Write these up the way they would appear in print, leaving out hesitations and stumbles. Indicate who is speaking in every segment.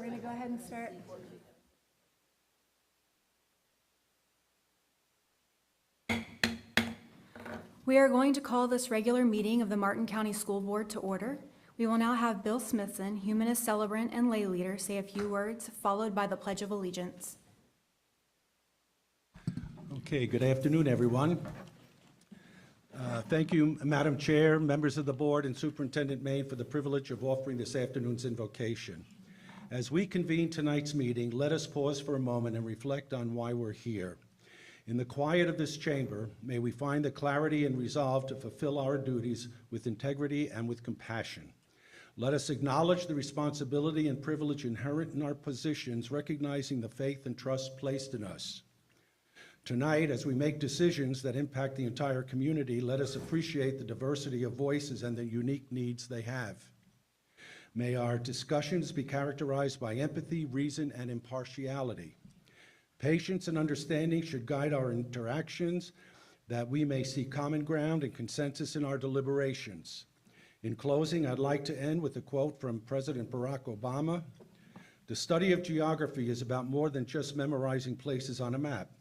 Speaker 1: We're going to go ahead and start. We are going to call this regular meeting of the Martin County School Board to order. We will now have Bill Smithson, humanist celebrant and lay leader, say a few words, followed by the Pledge of Allegiance.
Speaker 2: Okay, good afternoon, everyone. Thank you, Madam Chair, members of the board, and Superintendent Main for the privilege of offering this afternoon's invocation. As we convene tonight's meeting, let us pause for a moment and reflect on why we're here. In the quiet of this chamber, may we find the clarity and resolve to fulfill our duties with integrity and with compassion. Let us acknowledge the responsibility and privilege inherent in our positions, recognizing the faith and trust placed in us. Tonight, as we make decisions that impact the entire community, let us appreciate the diversity of voices and the unique needs they have. May our discussions be characterized by empathy, reason, and impartiality. Patience and understanding should guide our interactions, that we may see common ground and consensus in our deliberations. In closing, I'd like to end with a quote from President Barack Obama. "The study of geography is about more than just memorizing places on a map.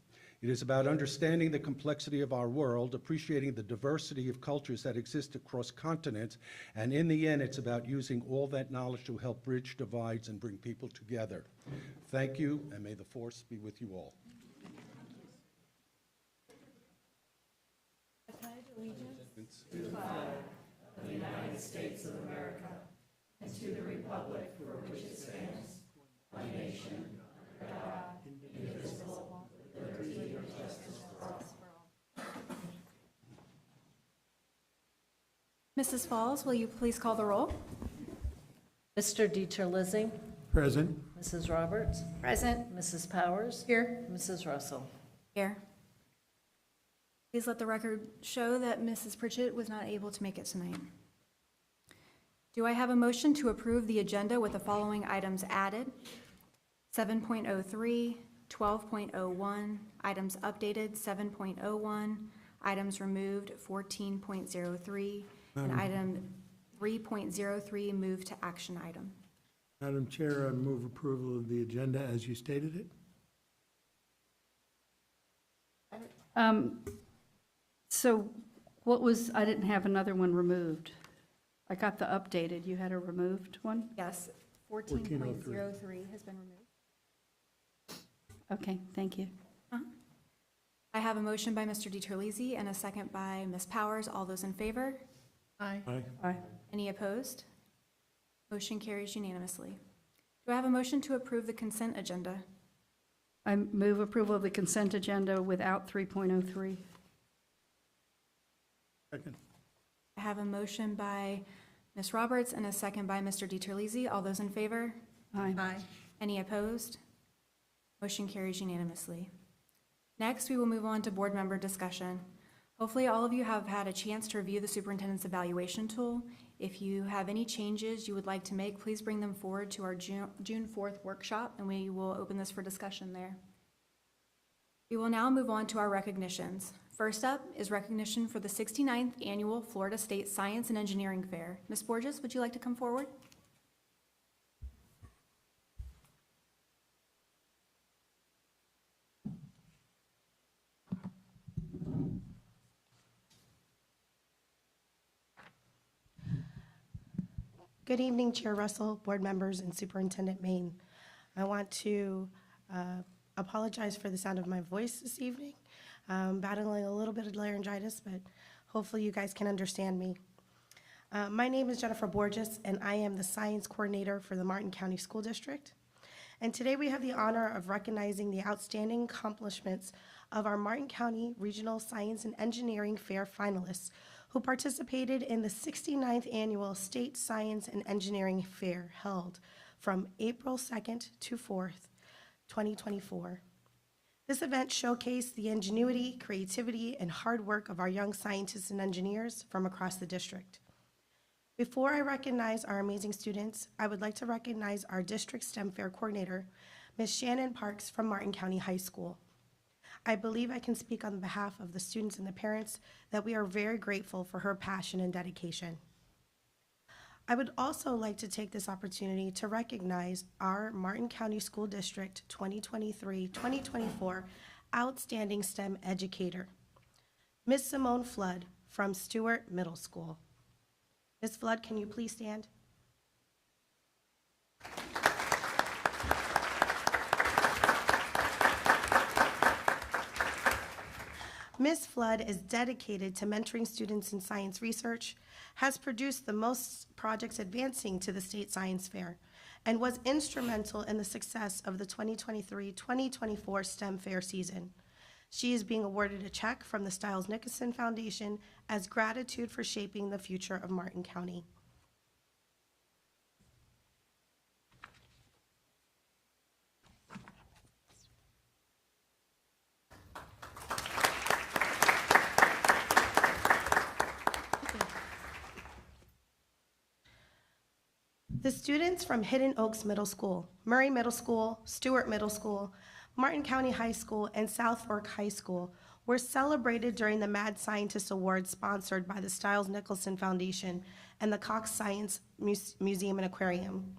Speaker 2: It is about understanding the complexity of our world, appreciating the diversity of cultures that exist across continents, and in the end, it's about using all that knowledge to help bridge divides and bring people together." Thank you, and may the force be with you all.
Speaker 1: I pledge allegiance
Speaker 3: To the flag of the United States of America and to the republic for which it stands, one nation, under God, indivisible, with liberty and justice for all.
Speaker 1: Mrs. Falls, will you please call the roll?
Speaker 4: Mr. DiTerlizzi.
Speaker 5: Present.
Speaker 4: Mrs. Roberts.
Speaker 1: Present.
Speaker 4: Mrs. Powers.
Speaker 1: Here.
Speaker 4: Mrs. Russell.
Speaker 1: Here. Please let the record show that Mrs. Pritchett was not able to make it tonight. Do I have a motion to approve the agenda with the following items added? 7.03, 12.01, items updated 7.01, items removed 14.03, and item 3.03 moved to action item.
Speaker 5: Madam Chair, I move approval of the agenda as you stated it.
Speaker 6: So what was, I didn't have another one removed. I got the updated. You had a removed one?
Speaker 1: Yes, 14.03 has been removed.
Speaker 6: Okay, thank you.
Speaker 1: I have a motion by Mr. DiTerlizzi and a second by Ms. Powers. All those in favor?
Speaker 4: Aye.
Speaker 5: Aye.
Speaker 6: Aye.
Speaker 1: Any opposed? Motion carries unanimously. Do I have a motion to approve the consent agenda?
Speaker 6: I move approval of the consent agenda without 3.03.
Speaker 5: Second.
Speaker 1: I have a motion by Ms. Roberts and a second by Mr. DiTerlizzi. All those in favor?
Speaker 6: Aye.
Speaker 1: Any opposed? Motion carries unanimously. Next, we will move on to board member discussion. Hopefully, all of you have had a chance to review the superintendent's evaluation tool. If you have any changes you would like to make, please bring them forward to our June 4th workshop, and we will open this for discussion there. We will now move on to our recognitions. First up is recognition for the 69th Annual Florida State Science and Engineering Fair. Ms. Borges, would you like to come forward?
Speaker 7: Good evening, Chair Russell, board members, and Superintendent Main. I want to apologize for the sound of my voice this evening. Battling a little bit of laryngitis, but hopefully you guys can understand me. My name is Jennifer Borges, and I am the Science Coordinator for the Martin County School District. And today we have the honor of recognizing the outstanding accomplishments of our Martin County Regional Science and Engineering Fair finalists who participated in the 69th Annual State Science and Engineering Fair held from April 2nd to 4th, 2024. This event showcased the ingenuity, creativity, and hard work of our young scientists and engineers from across the district. Before I recognize our amazing students, I would like to recognize our district STEM Fair coordinator, Ms. Shannon Parks from Martin County High School. I believe I can speak on behalf of the students and the parents that we are very grateful for her passion and dedication. I would also like to take this opportunity to recognize our Martin County School District 2023-2024 Outstanding STEM Educator, Ms. Simone Flood from Stewart Middle School. Ms. Flood, can you please stand? Ms. Flood is dedicated to mentoring students in science research, has produced the most projects advancing to the state science fair, and was instrumental in the success of the 2023-2024 STEM fair season. She is being awarded a check from the Stiles Nicholson Foundation as gratitude for shaping the future of Martin County. The students from Hidden Oaks Middle School, Murray Middle School, Stewart Middle School, Martin County High School, and South Fork High School were celebrated during the Mad Scientist Awards sponsored by the Stiles Nicholson Foundation and the Cox Science Museum and Aquarium.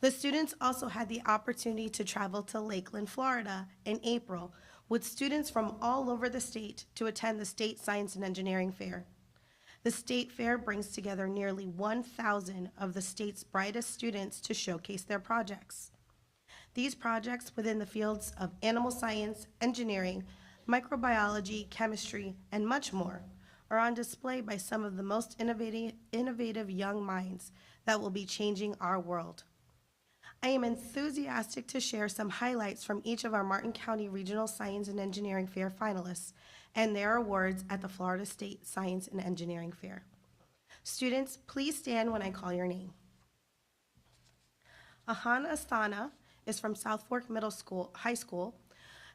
Speaker 7: The students also had the opportunity to travel to Lakeland, Florida in April with students from all over the state to attend the State Science and Engineering Fair. The state fair brings together nearly 1,000 of the state's brightest students to showcase their projects. These projects within the fields of animal science, engineering, microbiology, chemistry, and much more are on display by some of the most innovative young minds that will be changing our world. I am enthusiastic to share some highlights from each of our Martin County Regional Science and Engineering Fair finalists and their awards at the Florida State Science and Engineering Fair. Students, please stand when I call your name. Ahan Asthana is from South Fork High School.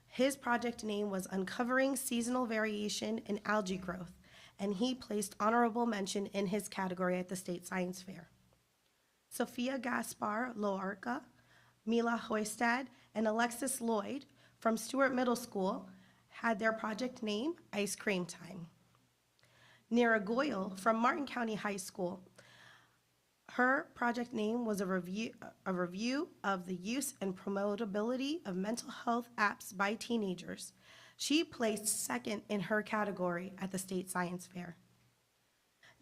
Speaker 7: His project name was Uncovering Seasonal Variation in Algae Growth, and he placed honorable mention in his category at the State Science Fair. Sophia Gaspar Loarca, Mila Hoistad, and Alexis Lloyd from Stewart Middle School had their project name Ice Cream Time. Nira Goyle from Martin County High School, her project name was a review of the use and promotability of mental health apps by teenagers. She placed second in her category at the State Science Fair.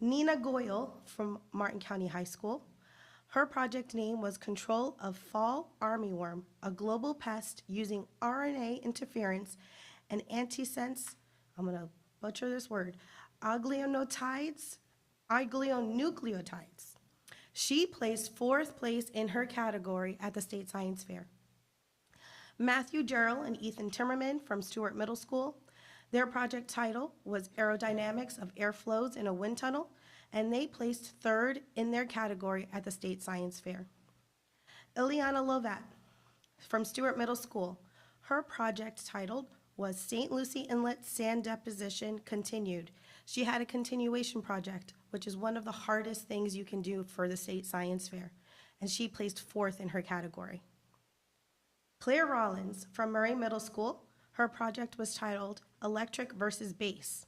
Speaker 7: Nina Goyle from Martin County High School, her project name was Control of Fall Armyworm, a global pest using RNA interference and antisense, I'm gonna butcher this word, oligonucleotides. She placed fourth place in her category at the State Science Fair. Matthew Jarrell and Ethan Timmerman from Stewart Middle School, their project title was Aerodynamics of Airflows in a Wind Tunnel, and they placed third in their category at the State Science Fair. Ileana Lovat from Stewart Middle School, her project titled was St. Lucie Inlet Sand Deposition Continued. She had a continuation project, which is one of the hardest things you can do for the State Science Fair, and she placed fourth in her category. Claire Rollins from Murray Middle School, her project was titled Electric versus Bass.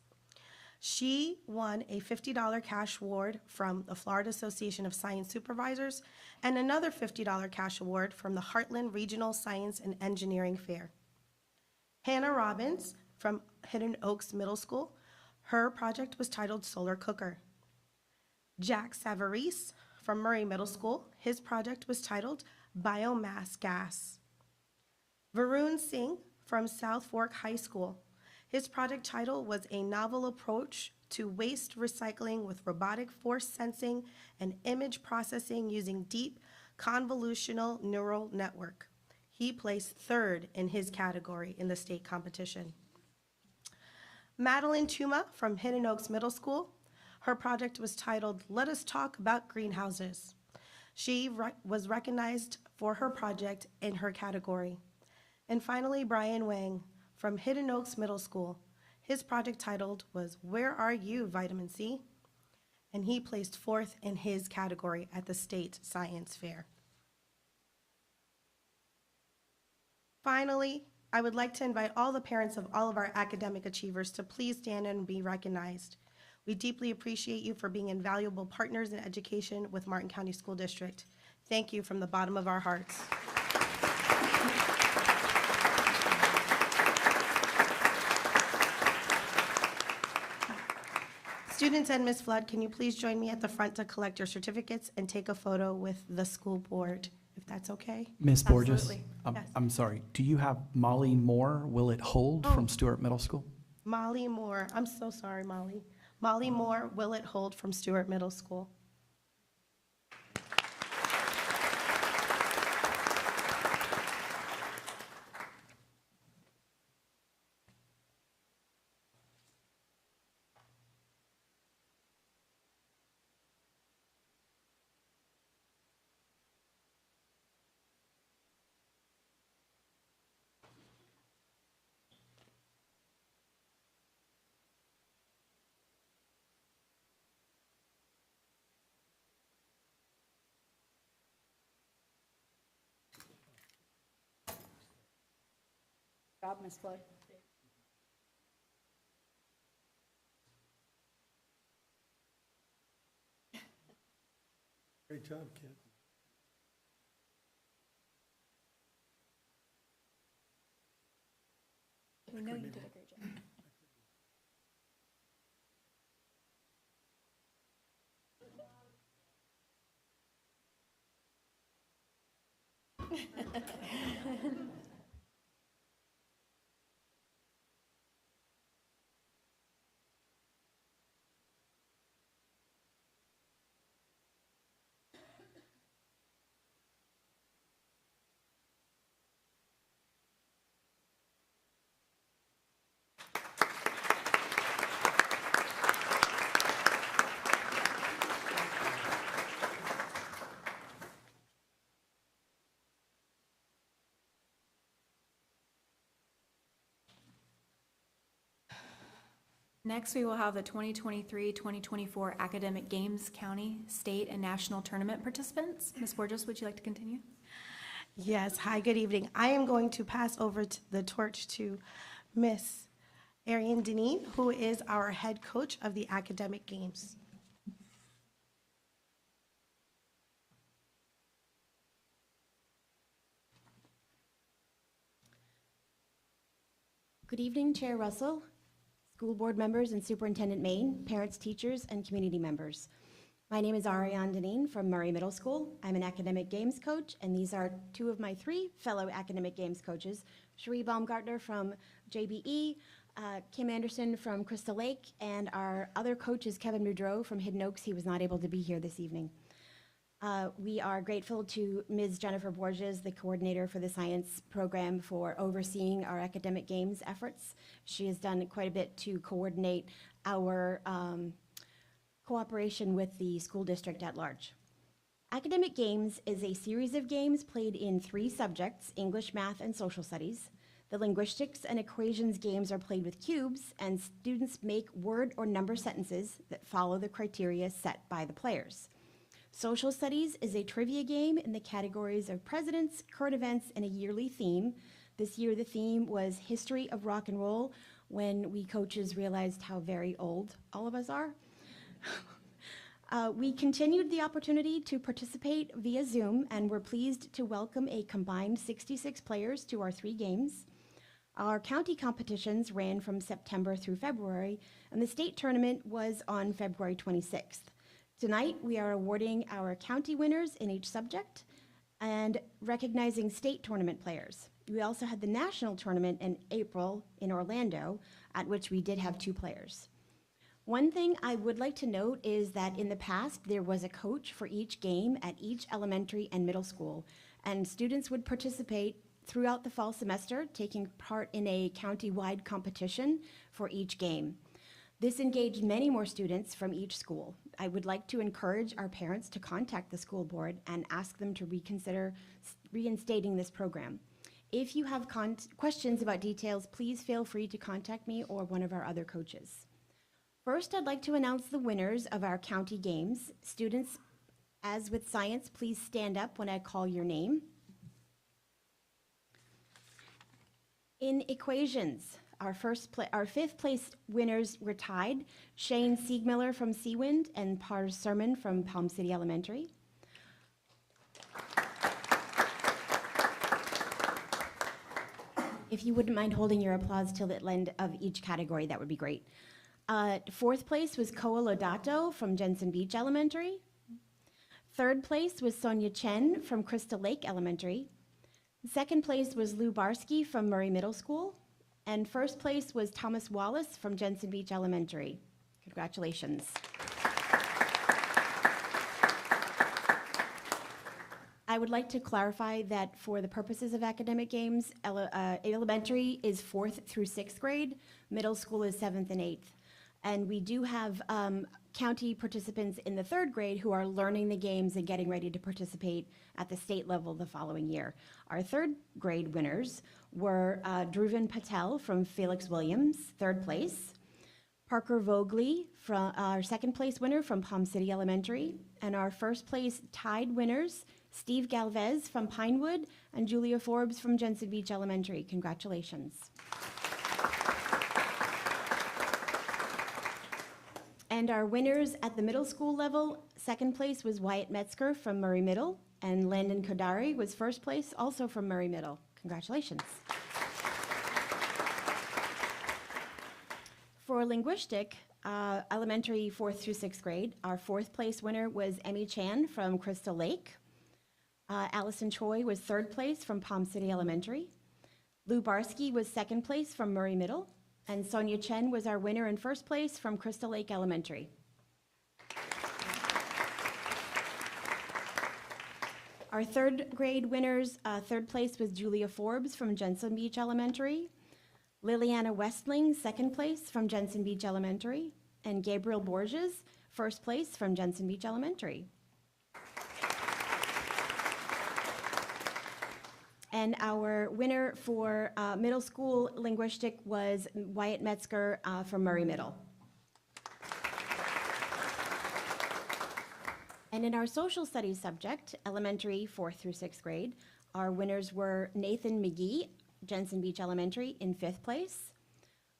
Speaker 7: She won a $50 cash award from the Florida Association of Science Supervisors and another $50 cash award from the Heartland Regional Science and Engineering Fair. Hannah Robbins from Hidden Oaks Middle School, her project was titled Solar Cooker. Jack Savarese from Murray Middle School, his project was titled Biomass Gas. Varun Singh from South Fork High School, his project title was A Novel Approach to Waste Recycling with Robotic Force Sensing and Image Processing using Deep Convolutional Neural Network. He placed third in his category in the state competition. Madeline Tuma from Hidden Oaks Middle School, her project was titled Let Us Talk About Greenhouses. She was recognized for her project in her category. And finally, Brian Wang from Hidden Oaks Middle School. His project titled was Where Are You, Vitamin C? And he placed fourth in his category at the State Science Fair. Finally, I would like to invite all the parents of all of our academic achievers to please stand and be recognized. We deeply appreciate you for being invaluable partners in education with Martin County School District. Thank you from the bottom of our hearts. Students and Ms. Flood, can you please join me at the front to collect your certificates and take a photo with the school board, if that's okay?
Speaker 8: Ms. Borges,
Speaker 1: Absolutely.
Speaker 7: Yes.
Speaker 8: I'm sorry, do you have Molly Moore, Will It Hold, from Stewart Middle School?
Speaker 7: Molly Moore, I'm so sorry, Molly. Molly Moore, Will It Hold from Stewart Middle School.
Speaker 6: Job, Ms. Flood.
Speaker 5: Great job, kid.
Speaker 1: We know you did a great job. Next, we will have the 2023-2024 Academic Games County, State, and National Tournament participants. Ms. Borges, would you like to continue?
Speaker 7: Yes, hi, good evening. I am going to pass over the torch to Miss Ariane Deneen, who is our head coach of the Academic Games.
Speaker 9: Good evening, Chair Russell, school board members and Superintendent Main, parents, teachers, and community members. My name is Ariane Deneen from Murray Middle School. I'm an academic games coach, and these are two of my three fellow academic games coaches, Cherie Baumgartner from JBE, Kim Anderson from Crystal Lake, and our other coach is Kevin Boudreau from Hidden Oaks. He was not able to be here this evening. We are grateful to Ms. Jennifer Borges, the coordinator for the science program, for overseeing our academic games efforts. She has done quite a bit to coordinate our cooperation with the school district at large. Academic Games is a series of games played in 3 subjects, English, math, and social studies. The linguistics and equations games are played with cubes, and students make word or number sentences that follow the criteria set by the players. Social Studies is a trivia game in the categories of presidents, current events, and a yearly theme. This year, the theme was History of Rock and Roll, when we coaches realized how very old all of us are. We continued the opportunity to participate via Zoom, and we're pleased to welcome a combined 66 players to our 3 games. Our county competitions ran from September through February, and the state tournament was on February 26th. Tonight, we are awarding our county winners in each subject and recognizing state tournament players. We also had the national tournament in April in Orlando, at which we did have 2 players. One thing I would like to note is that in the past, there was a coach for each game at each elementary and middle school, and students would participate throughout the fall semester, taking part in a county-wide competition for each game. This engaged many more students from each school. I would like to encourage our parents to contact the school board and ask them to reconsider reinstating this program. If you have questions about details, please feel free to contact me or one of our other coaches. First, I'd like to announce the winners of our county games. Students, as with science, please stand up when I call your name. In equations, our fifth place winners were tied. Shane Siegmiller from Seawind and Pars Sermon from Palm City Elementary. If you wouldn't mind holding your applause till the end of each category, that would be great. Fourth place was Koa Lodato from Jensen Beach Elementary. Third place was Sonia Chen from Crystal Lake Elementary. Second place was Lou Barsky from Murray Middle School. And first place was Thomas Wallace from Jensen Beach Elementary. Congratulations. I would like to clarify that for the purposes of academic games, elementary is 4th through 6th grade, middle school is 7th and 8th. And we do have county participants in the 3rd grade who are learning the games and getting ready to participate at the state level the following year. Our 3rd grade winners were Dhruvan Patel from Felix Williams, 3rd place, Parker Vogley, from our 2nd place winner from Palm City Elementary, and our 1st place tied winners, Steve Galvez from Pinewood and Julia Forbes from Jensen Beach Elementary. Congratulations. And our winners at the middle school level, 2nd place was Wyatt Metzger from Murray Middle, and Landon Kodari was 1st place, also from Murray Middle. Congratulations. For linguistic, elementary 4th through 6th grade, our 4th place winner was Emmy Chan from Crystal Lake. Allison Choi was 3rd place from Palm City Elementary. Lou Barsky was 2nd place from Murray Middle. And Sonia Chen was our winner in 1st place from Crystal Lake Elementary. Our 3rd grade winners, 3rd place was Julia Forbes from Jensen Beach Elementary. Liliana Westling, 2nd place from Jensen Beach Elementary. And Gabriel Borges, 1st place from Jensen Beach Elementary. And our winner for middle school linguistic was Wyatt Metzger from Murray Middle. And in our social studies subject, elementary 4th through 6th grade, our winners were Nathan McGee, Jensen Beach Elementary, in 5th place.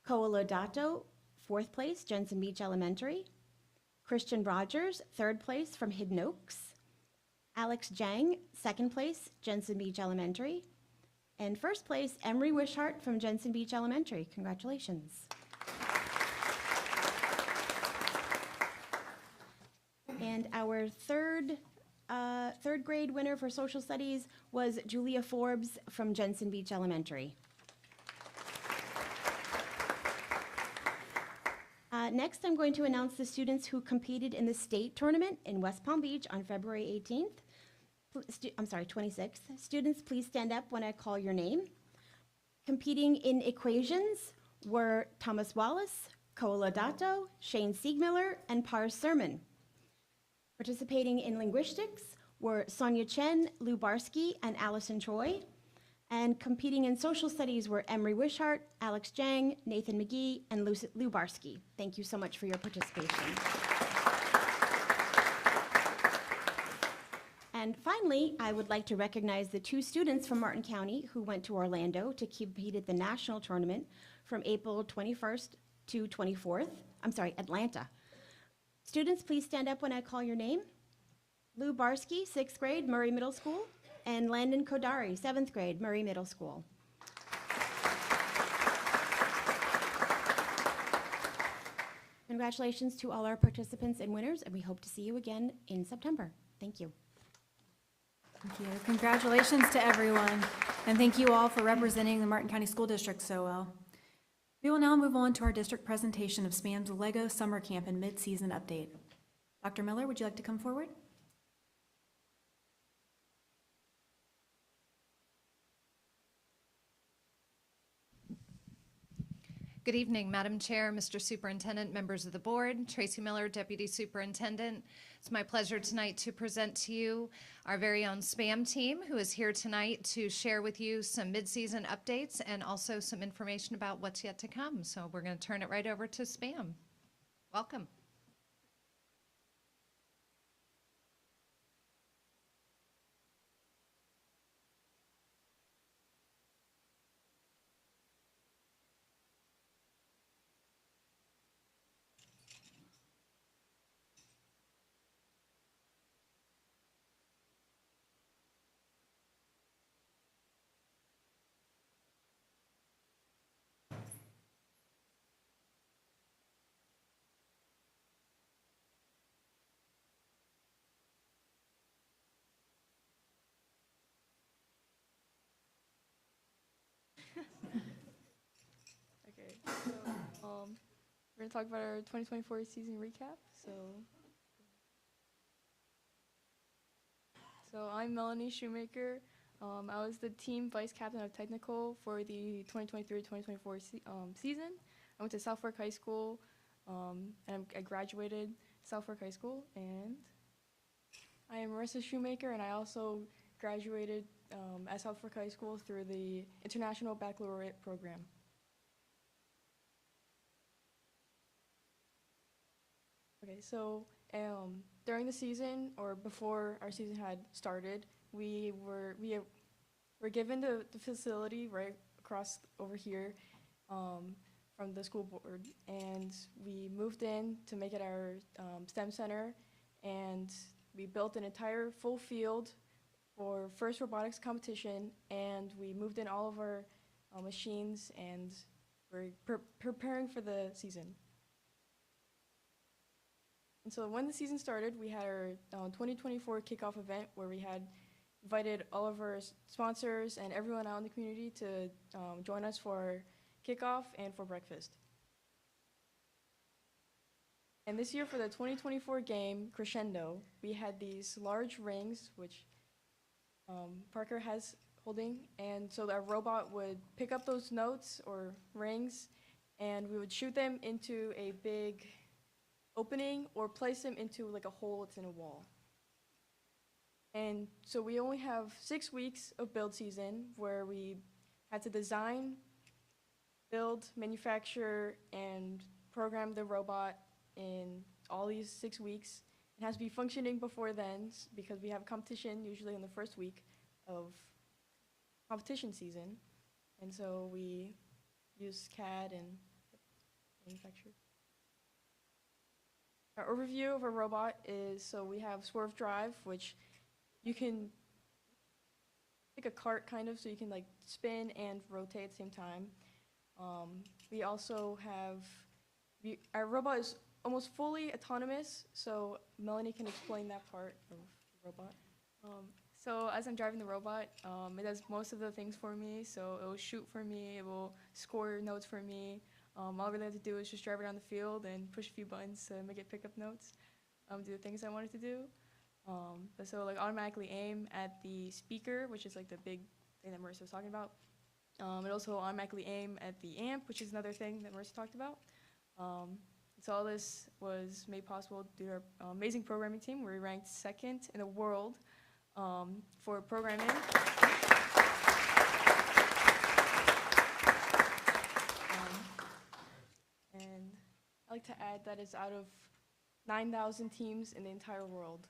Speaker 9: Koa Lodato, 4th place, Jensen Beach Elementary. Christian Rogers, 3rd place from Hidden Oaks. Alex Jang, 2nd place, Jensen Beach Elementary. And 1st place, Emery Wishart from Jensen Beach Elementary. Congratulations. And our third grade winner for social studies was Julia Forbes from Jensen Beach Elementary. Next, I'm going to announce the students who competed in the state tournament in West Palm Beach on February 18th. 26th. Students, please stand up when I call your name. Competing in equations were Thomas Wallace, Koa Lodato, Shane Siegmiller, and Pars Sermon. Participating in linguistics were Sonia Chen, Lou Barsky, and Allison Choi. And competing in social studies were Emery Wishart, Alex Jang, Nathan McGee, and Lou Barsky. Thank you so much for your participation. And finally, I would like to recognize the 2 students from Martin County who went to Orlando to compete at the national tournament from April 21st to 24th. Atlanta. Students, please stand up when I call your name. Lou Barsky, 6th grade, Murray Middle School, and Landon Kodari, 7th grade, Murray Middle School. Congratulations to all our participants and winners, and we hope to see you again in September. Thank you.
Speaker 1: Thank you. Congratulations to everyone, and thank you all for representing the Martin County School District so well. We will now move on to our district presentation of SPAM's LEGO Summer Camp and Mid-Season Update. Dr. Miller, would you like to come forward?
Speaker 3: Good evening, Madam Chair, Mr. Superintendent, members of the board, Tracy Miller, Deputy Superintendent. It's my pleasure tonight to present to you our very own SPAM team, who is here tonight to share with you some mid-season updates and also some information about what's yet to come. So we're going to turn it right over to SPAM. Welcome. We're going to talk about our 2024 season recap. So I'm Melanie Shoemaker. I was the team vice captain of technical for the 2023-2024 season. I went to South Fork High School, and I graduated South Fork High School. And I am Marissa Shoemaker, and I also graduated at South Fork High School through the International Baccalaureate program. Okay, so during the season, or before our season had started, we were given the facility right across over here from the school board, and we moved in to make it our STEM center, and we built an entire full field for first robotics competition, and we moved in all of our machines, and we're preparing for the season. And so when the season started, we had our 2024 kickoff event where we had invited all of our sponsors and everyone out in the community to join us for kickoff and for breakfast. And this year for the 2024 game, Crescendo, we had these large rings, which Parker has holding, and so our robot would pick up those notes or rings, and we would shoot them into a big opening or place them into like a hole that's in a wall. And so we only have 6 weeks of build season where we had to design, build, manufacture, and program the robot in all these 6 weeks. It has to be functioning before then because we have competition usually in the first week of competition season. And so we use CAD and manufacture. Our overview of our robot is, so we have Swerve Drive, which you can, like a cart kind of, so you can like spin and rotate at the same time. We also have, our robot is almost fully autonomous, so Melanie can explain that part of the robot. So as I'm driving the robot, it does most of the things for me. So it will shoot for me, it will score notes for me. All I really have to do is just drive around the field and push a few buttons to make it pick up notes, do the things I want it to do. So like automatically aim at the speaker, which is like the big thing that Marissa was talking about. It also automatically aim at the amp, which is another thing that Marissa talked about. So all this was made possible due to our amazing programming team. We ranked 2nd in the world for programming. And I like to add that it's out of 9,000 teams in the entire world.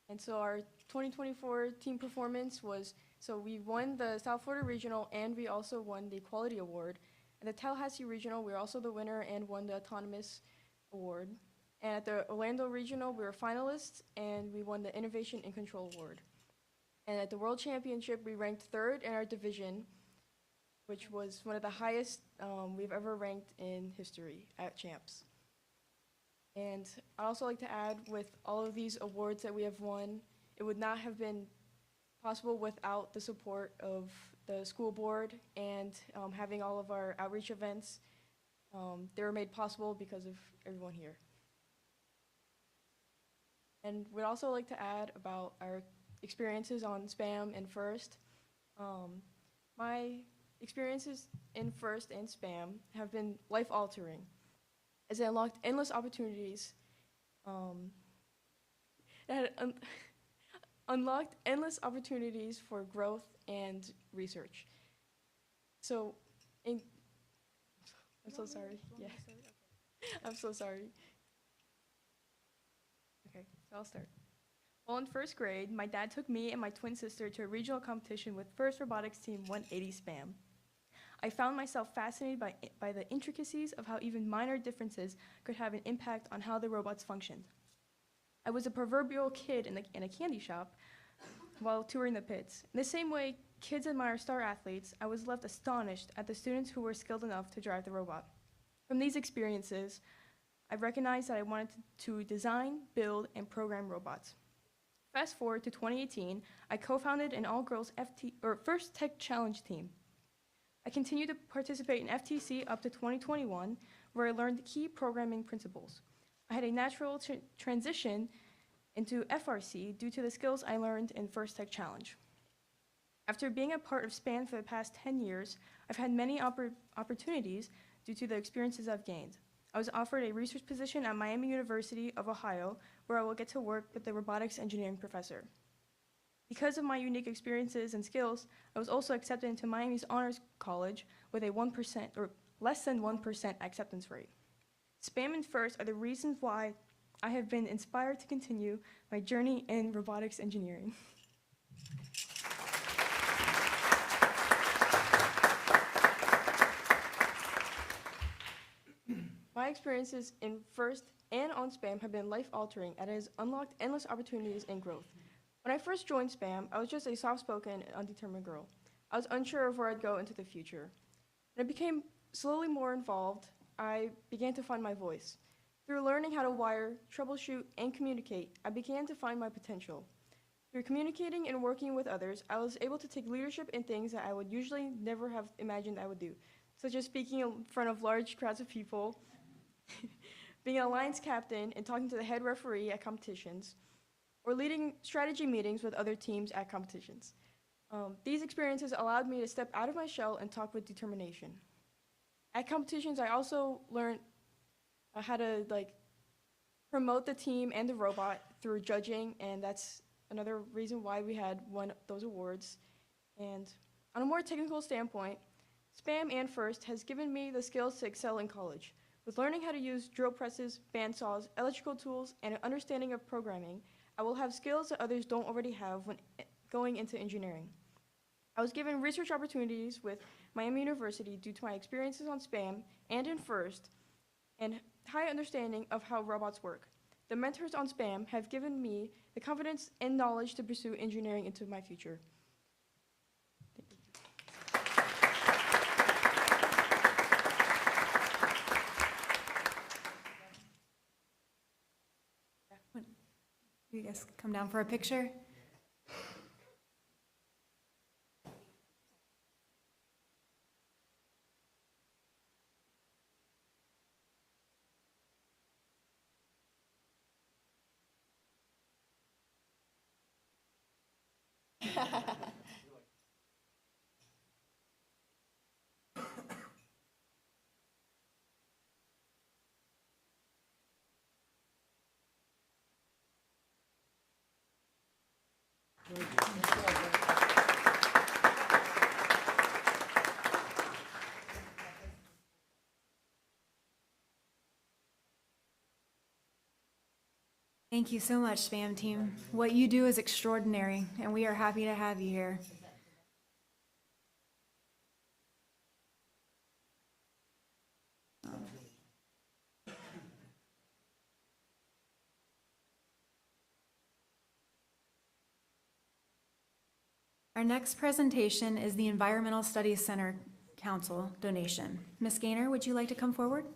Speaker 3: And so our 2024 team performance was, so we won the South Florida Regional and we also won the Quality Award. And the Tallahassee Regional, we were also the winner and won the Autonomous Award. And at the Orlando Regional, we were finalists and we won the Innovation and Control Award. And at the World Championship, we ranked 3rd in our division, which was one of the highest we've ever ranked in history at Champs. And I'd also like to add, with all of these awards that we have won, it would not have been possible without the support of the school board and having all of our outreach events. They were made possible because of everyone here. And we'd also like to add about our experiences on SPAM and FIRST. My experiences in FIRST and SPAM have been life-altering, as it unlocked endless opportunities. Unlocked endless opportunities for growth and research. So, I'm so sorry. Yeah, I'm so sorry. Okay, so I'll start. Well, in 1st grade, my dad took me and my twin sister to a regional competition with FIRST Robotics Team 180 SPAM. I found myself fascinated by the intricacies of how even minor differences could have an impact on how the robots functioned. I was a proverbial kid in a candy shop while touring the pits. In the same way kids admire star athletes, I was left astonished at the students who were skilled enough to drive the robot. From these experiences, I recognized that I wanted to design, build, and program robots. Fast forward to 2018, I co-founded an all-girls FIRST Tech Challenge team. I continued to participate in FTC up to 2021, where I learned key programming principles. I had a natural transition into FRC due to the skills I learned in First Tech Challenge. After being a part of SPAN for the past 10 years, I've had many opportunities due to the experiences I've gained. I was offered a research position at Miami University of Ohio, where I will get to work with the robotics engineering professor. Because of my unique experiences and skills, I was also accepted into Miami's Honors College with a 1% or less than 1% acceptance rate. SPAM and FIRST are the reasons why I have been inspired to continue my journey in robotics engineering. My experiences in FIRST and on SPAM have been life-altering and has unlocked endless opportunities and growth. When I first joined SPAM, I was just a soft-spoken and undetermined girl. I was unsure of where I'd go into the future. When I became slowly more involved, I began to find my voice. Through learning how to wire, troubleshoot, and communicate, I began to find my potential. Through communicating and working with others, I was able to take leadership in things that I would usually never have imagined I would do, such as speaking in front of large crowds of people, being an alliance captain and talking to the head referee at competitions, or leading strategy meetings with other teams at competitions. These experiences allowed me to step out of my shell and talk with determination. At competitions, I also learned how to promote the team and the robot through judging, and that's another reason why we had won those awards. And on a more technical standpoint, SPAM and FIRST has given me the skills to excel in college. With learning how to use drill presses, bandsaws, electrical tools, and an understanding of programming, I will have skills that others don't already have when going into engineering. I was given research opportunities with Miami University due to my experiences on SPAM and in FIRST, and high understanding of how robots work. The mentors on SPAM have given me the confidence and knowledge to pursue engineering into my future.
Speaker 1: You guys come down for a picture. Thank you so much, SPAM team. What you do is extraordinary, and we are happy to have you here. Our next presentation is the Environmental Studies Center Council donation. Ms. Gaynor, would you like to come forward?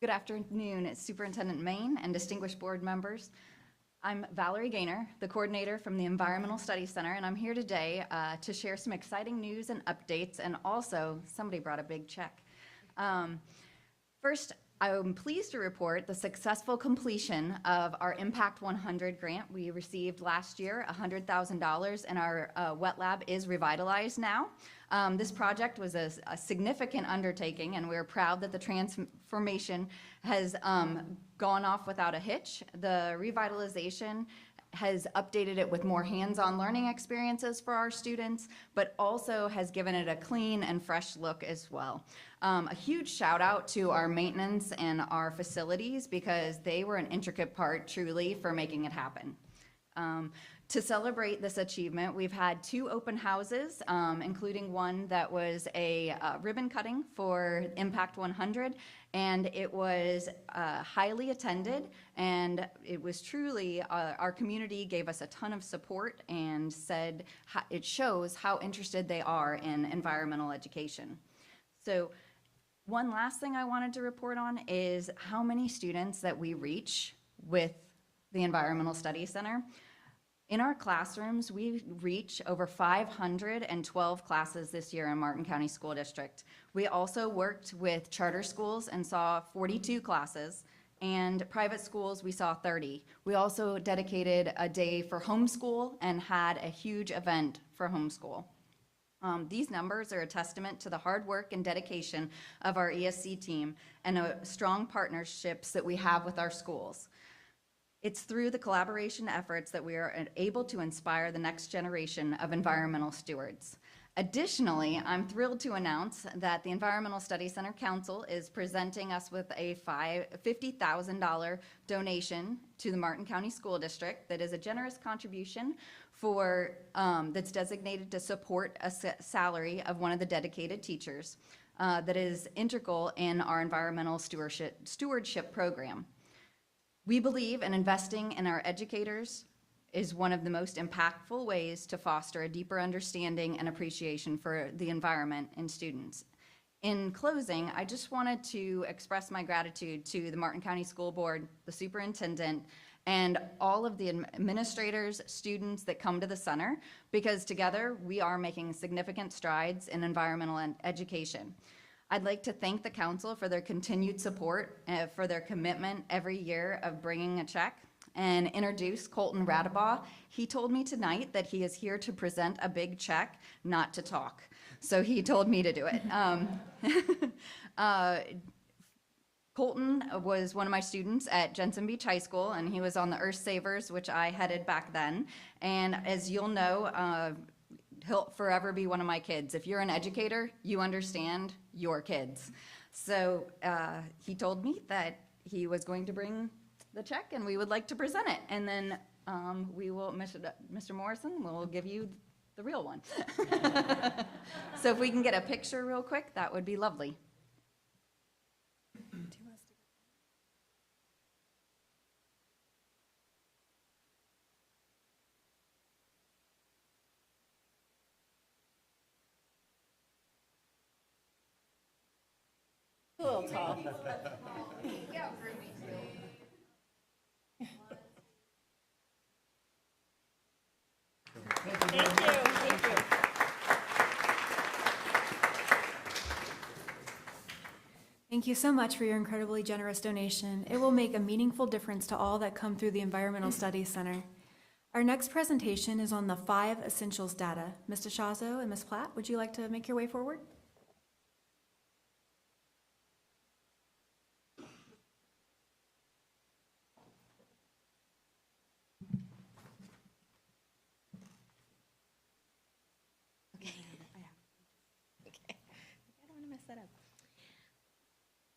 Speaker 10: Good afternoon, Superintendent Main and distinguished board members. I'm Valerie Gaynor, the coordinator from the Environmental Studies Center, and I'm here today to share some exciting news and updates, and also somebody brought a big check. First, I'm pleased to report the successful completion of our Impact 100 grant. We received last year $100,000, and our wet lab is revitalized now. This project was a significant undertaking, and we're proud that the transformation has gone off without a hitch. The revitalization has updated it with more hands-on learning experiences for our students, but also has given it a clean and fresh look as well. A huge shout out to our maintenance and our facilities, because they were an intricate part truly for making it happen. To celebrate this achievement, we've had 2 open houses, including one that was a ribbon cutting for Impact 100, and it was highly attended, and it was truly, our community gave us a ton of support and said it shows how interested they are in environmental education. So one last thing I wanted to report on is how many students that we reach with the Environmental Studies Center. In our classrooms, we reach over 512 classes this year in Martin County School District. We also worked with charter schools and saw 42 classes, and private schools, we saw 30. We also dedicated a day for homeschool and had a huge event for homeschool. These numbers are a testament to the hard work and dedication of our ESC team and strong partnerships that we have with our schools. It's through the collaboration efforts that we are able to inspire the next generation of environmental stewards. Additionally, I'm thrilled to announce that the Environmental Studies Center Council is presenting us with a $50,000 donation to the Martin County School District that is a generous contribution for that's designated to support a salary of one of the dedicated teachers that is integral in our environmental stewardship program. We believe in investing in our educators is one of the most impactful ways to foster a deeper understanding and appreciation for the environment in students. In closing, I just wanted to express my gratitude to the Martin County School Board, the superintendent, and all of the administrators, students that come to the center, because together we are making significant strides in environmental education. I'd like to thank the council for their continued support, for their commitment every year of bringing a check, and introduce Colton Radabaugh. He told me tonight that he is here to present a big check, not to talk. So he told me to do it. Colton was one of my students at Jensen Beach High School, and he was on the Earth Savers, which I headed back then. And as you'll know, he'll forever be one of my kids. If you're an educator, you understand your kids. So he told me that he was going to bring the check and we would like to present it. And then we will, Mr. Morrison will give you the real one. So if we can get a picture real quick, that would be lovely.
Speaker 4: A little tall. Thank you. Thank you.
Speaker 1: Thank you so much for your incredibly generous donation. It will make a meaningful difference to all that come through the Environmental Studies Center. Our next presentation is on the 5 essentials data. Ms. DeShazo and Ms. Platt, would you like to make your way forward?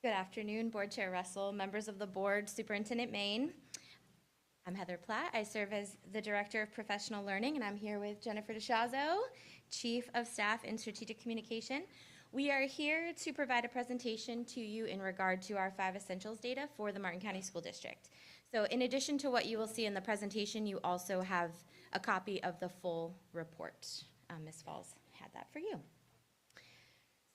Speaker 3: Good afternoon, Board Chair Russell, members of the board, Superintendent Main. I'm Heather Platt. I serve as the Director of Professional Learning, and I'm here with Jennifer DeShazo, Chief of Staff in Strategic Communication. We are here to provide a presentation to you in regard to our 5 essentials data for the Martin County School District. So in addition to what you will see in the presentation, you also have a copy of the full report. Ms. Falls had that for you.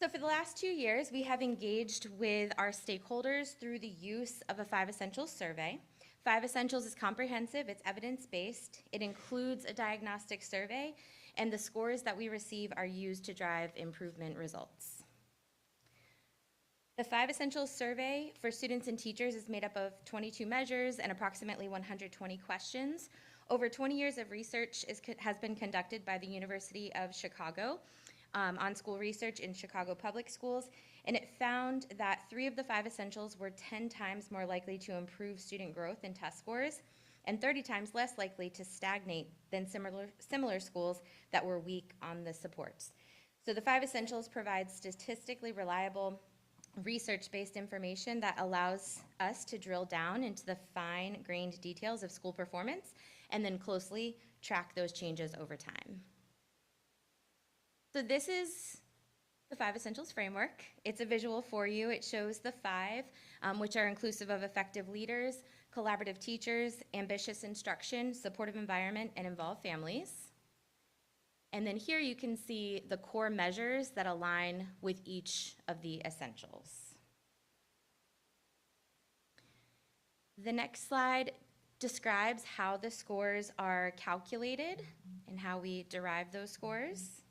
Speaker 3: So for the last 2 years, we have engaged with our stakeholders through the use of a 5 essentials survey. 5 essentials is comprehensive, it's evidence-based, it includes a diagnostic survey, and the scores that we receive are used to drive improvement results. The 5 essentials survey for students and teachers is made up of 22 measures and approximately 120 questions. Over 20 years of research has been conducted by the University of Chicago on school research in Chicago public schools, and it found that 3 of the 5 essentials were 10 times more likely to improve student growth and test scores, and 30 times less likely to stagnate than similar schools that were weak on the supports. So the 5 essentials provide statistically reliable, research-based information that allows us to drill down into the fine-grained details of school performance and then closely track those changes over time. So this is the 5 essentials framework. It's a visual for you. It shows the 5, which are inclusive of effective leaders, collaborative teachers, ambitious instruction, supportive environment, and involved families. And then here you can see the core measures that align with each of the essentials. The next slide
Speaker 11: describes how the scores are calculated and how we derive those scores.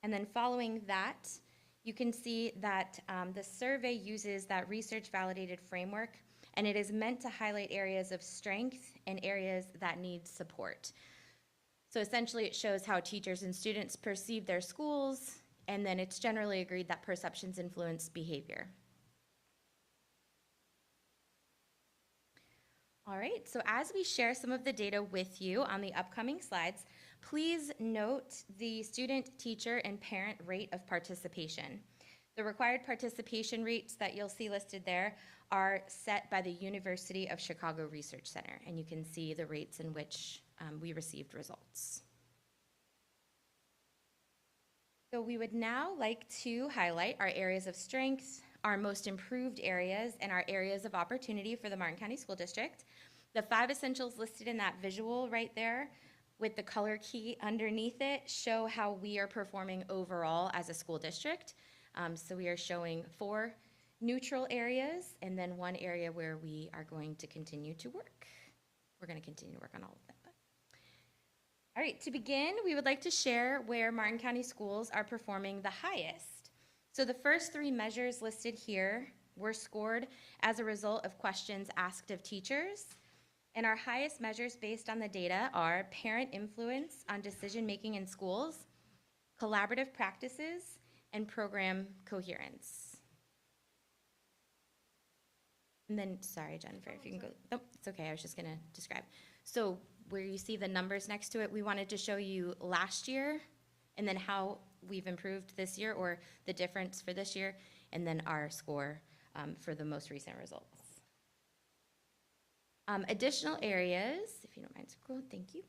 Speaker 11: And then following that, you can see that the survey uses that research-validated framework, and it is meant to highlight areas of strength and areas that need support. So essentially, it shows how teachers and students perceive their schools, and then it's generally agreed that perceptions influence behavior. All right, so as we share some of the data with you on the upcoming slides, please note the student, teacher, and parent rate of participation. The required participation rates that you'll see listed there are set by the University of Chicago Research Center, and you can see the rates in which we received results. So we would now like to highlight our areas of strength, our most improved areas, and our areas of opportunity for the Martin County School District. The 5 essentials listed in that visual right there with the color key underneath it show how we are performing overall as a school district. So we are showing 4 neutral areas and then 1 area where we are going to continue to work. We're going to continue to work on all of them. All right, to begin, we would like to share where Martin County schools are performing the highest. So the first 3 measures listed here were scored as a result of questions asked of teachers. And our highest measures based on the data are parent influence on decision-making in schools, collaborative practices, and program coherence. And then, sorry, Jennifer, if you can go, nope, it's okay, I was just gonna describe. So where you see the numbers next to it, we wanted to show you last year, and then how we've improved this year, or the difference for this year, and then our score for the most recent results. Additional areas, if you don't mind, scroll, thank you.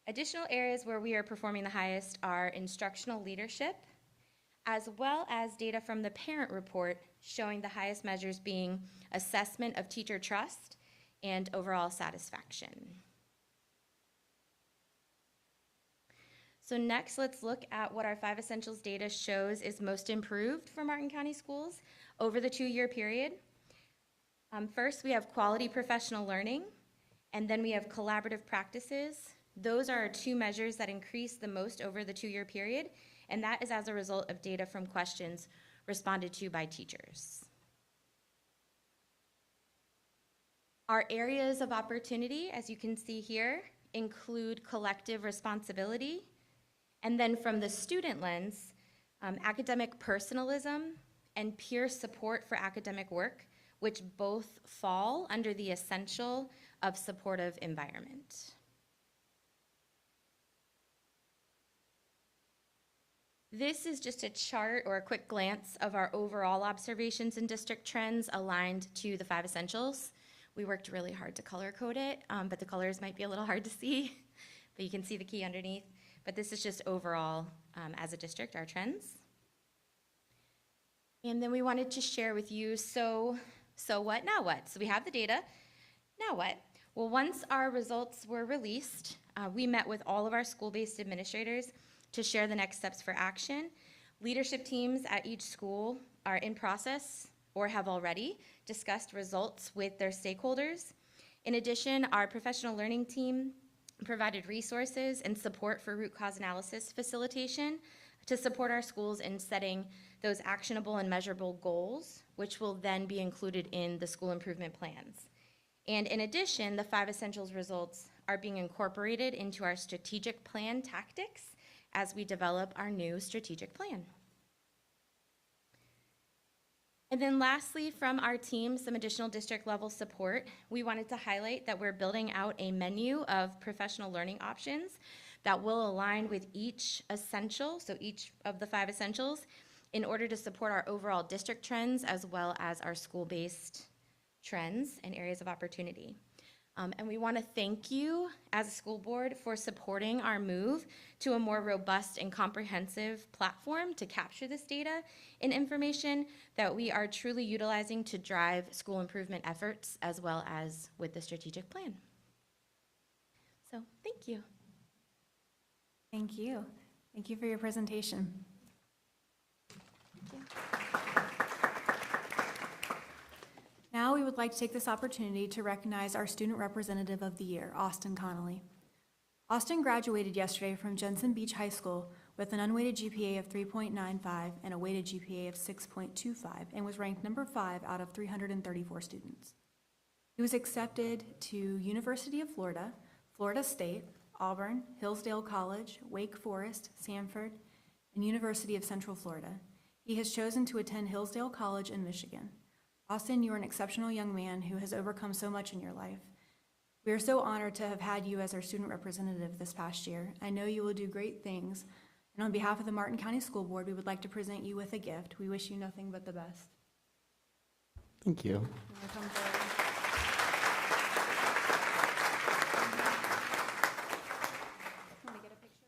Speaker 11: Additional areas where we are performing the highest are instructional leadership, as well as data from the parent report showing the highest measures being assessment of teacher trust and overall satisfaction. So next, let's look at what our 5 essentials data shows is most improved for Martin County schools over the 2-year period. First, we have quality professional learning, and then we have collaborative practices. Those are our 2 measures that increase the most over the 2-year period, and that is as a result of data from questions responded to by teachers. Our areas of opportunity, as you can see here, include collective responsibility, and then from the student lens, academic personalism and peer support for academic work, which both fall under the essential of supportive environment. This is just a chart or a quick glance of our overall observations and district trends aligned to the 5 essentials. We worked really hard to color code it, but the colors might be a little hard to see, but you can see the key underneath. But this is just overall, as a district, our trends. And then we wanted to share with you, so what, now what? So we have the data, now what? Well, once our results were released, we met with all of our school-based administrators to share the next steps for action. Leadership teams at each school are in process or have already discussed results with their stakeholders. In addition, our professional learning team provided resources and support for root cause analysis facilitation to support our schools in setting those actionable and measurable goals, which will then be included in the school improvement plans. And in addition, the 5 essentials results are being incorporated into our strategic plan tactics as we develop our new strategic plan. And then lastly, from our team, some additional district level support. We wanted to highlight that we're building out a menu of professional learning options that will align with each essential, so each of the 5 essentials, in order to support our overall district trends as well as our school-based trends and areas of opportunity. And we want to thank you as a school board for supporting our move to a more robust and comprehensive platform to capture this data and information that we are truly utilizing to drive school improvement efforts as well as with the strategic plan. So thank you.
Speaker 1: Thank you. Thank you for your presentation. Now we will would like to take this opportunity to recognize our Student Representative of the Year, Austin Connolly. Austin graduated yesterday from Jensen Beach High School with an unweighted GPA of 3.95 and a weighted GPA of 6.25 and was ranked number 5 out of 334 students. He was accepted to University of Florida, Florida State, Auburn, Hillsdale College, Wake Forest, Samford, and University of Central Florida. He has chosen to attend Hillsdale College in Michigan. Austin, you are an exceptional young man who has overcome so much in your life. We are so honored to have had you as our student representative this past year. I know you will do great things, and on behalf of the Martin County School Board, we would like to present you with a gift. We wish you nothing but the best.
Speaker 12: Thank you.
Speaker 1: You wanna come forward? Want to get a picture?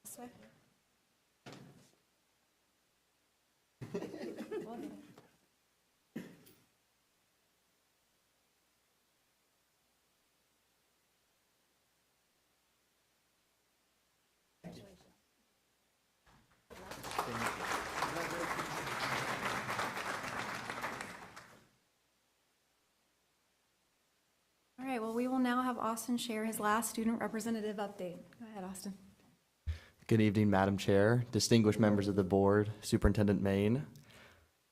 Speaker 1: This way. We'll get it. All right, well, we will now have Austin share his last student representative update. Go ahead, Austin.
Speaker 12: Good evening, Madam Chair, distinguished members of the board, Superintendent Main.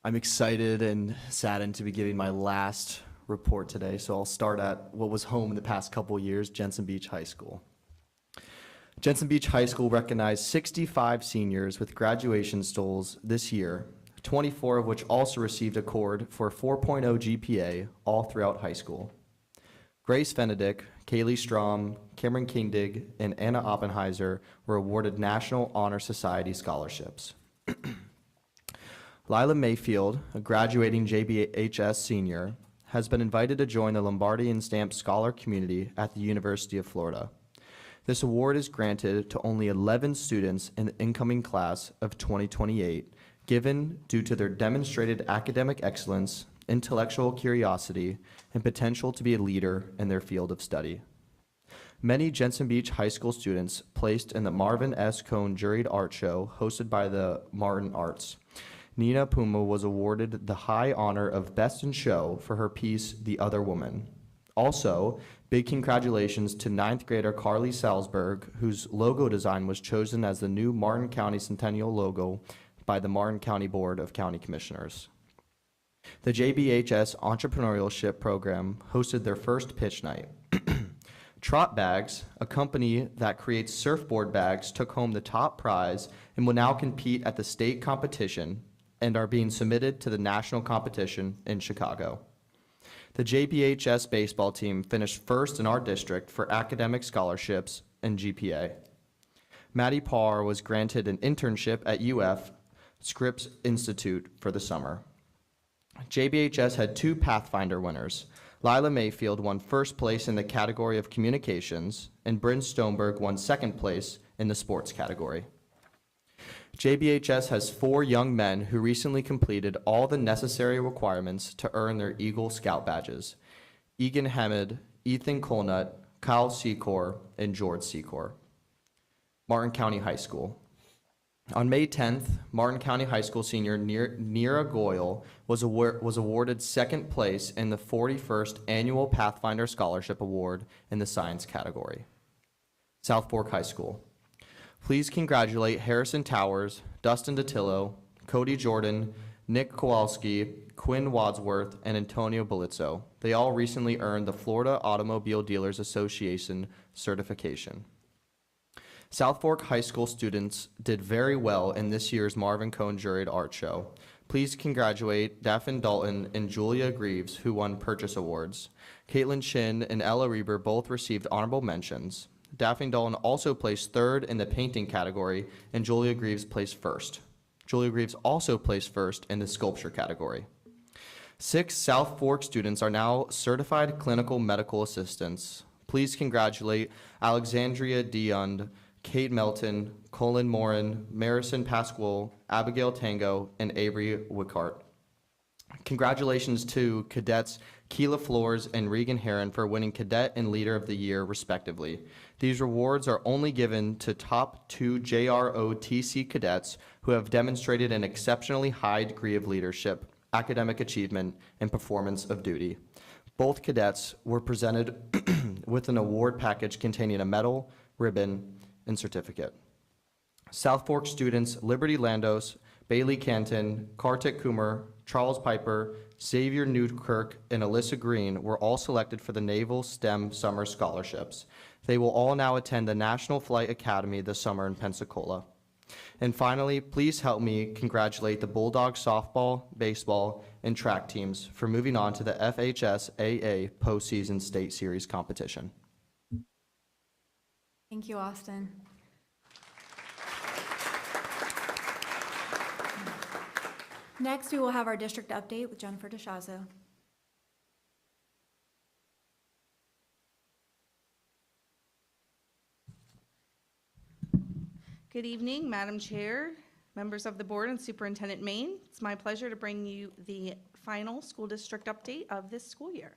Speaker 12: I'm excited and saddened to be giving my last report today, so I'll start at what was home in the past couple years, Jensen Beach High School. Jensen Beach High School recognized 65 seniors with graduation stoles this year, 24 of which also received a cord for a 4.0 GPA all throughout high school. Grace Fenedick, Kaylee Strom, Cameron Kingdig, and Anna Oppenheiser were awarded National Honor Society scholarships. Lila Mayfield, a graduating JBHS senior, has been invited to join the Lombardi and Stamp Scholar community at the University of Florida. This award is granted to only 11 students in the incoming class of 2028, given due to their demonstrated academic excellence, intellectual curiosity, and potential to be a leader in their field of study. Many Jensen Beach High School students placed in the Marvin S. Cohn Juried Art Show hosted by the Martin Arts. Nina Puma was awarded the high honor of Best in Show for her piece, The Other Woman. Also, big congratulations to 9th grader Carly Salzberg, whose logo design was chosen as the new Martin County Centennial logo by the Martin County Board of County Commissioners. The JBHS Entrepreneurship Program hosted their first pitch night. Trot Bags, a company that creates surfboard bags, took home the top prize and will now compete at the state competition and are being submitted to the national competition in Chicago. The JBHS baseball team finished first in our district for academic scholarships and GPA. Maddie Parr was granted an internship at UF Scripps Institute for the summer. JBHS had 2 Pathfinder winners. Lila Mayfield won first place in the category of communications, and Bryn Stoneberg won second place in the sports category. JBHS has 4 young men who recently completed all the necessary requirements to earn their Eagle Scout badges: Egan Hammond, Ethan Colnut, Kyle Secor, and George Secor. Martin County High School. On May 10th, Martin County High School senior Nira Goyle was awarded second place in the 41st Annual Pathfinder Scholarship Award in the science category. South Fork High School. Please congratulate Harrison Towers, Dustin DeTillo, Cody Jordan, Nick Kowalski, Quinn Wadsworth, and Antonio Belizzo. They all recently earned the Florida Automobile Dealers Association certification. South Fork High School students did very well in this year's Marvin Cohn Juried Art Show. Please congratulate Daphne Dalton and Julia Greaves, who won Purchase Awards. Caitlin Chin and Ella Reber both received honorable mentions. Daphne Dalton also placed third in the painting category, and Julia Greaves placed first. Julia Greaves also placed first in the sculpture category. 6 South Fork students are now certified clinical medical assistants. Please congratulate Alexandria Diond, Kate Melton, Colin Morin, Marison Pasquale, Abigail Tango, and Avery Wickart. Congratulations to cadets Keela Flores and Regan Heron for winning Cadet and Leader of the Year, respectively. These rewards are only given to top 2 JROTC cadets who have demonstrated an exceptionally high degree of leadership, academic achievement, and performance of duty. Both cadets were presented with an award package containing a medal, ribbon, and certificate. South Fork students Liberty Landos, Bailey Canton, Kartik Kumar, Charles Piper, Xavier Newkirk, and Alyssa Green were all selected for the Naval STEM Summer Scholarships. They will all now attend the National Flight Academy this summer in Pensacola. And finally, please help me congratulate the Bulldogs softball, baseball, and track teams for moving on to the FHSAA postseason state series competition.
Speaker 1: Thank you, Austin. Next, we will have our district update with Jennifer DeShazo.
Speaker 13: Good evening, Madam Chair, members of the board, and Superintendent Main. It's my pleasure to bring you the final school district update of this school year.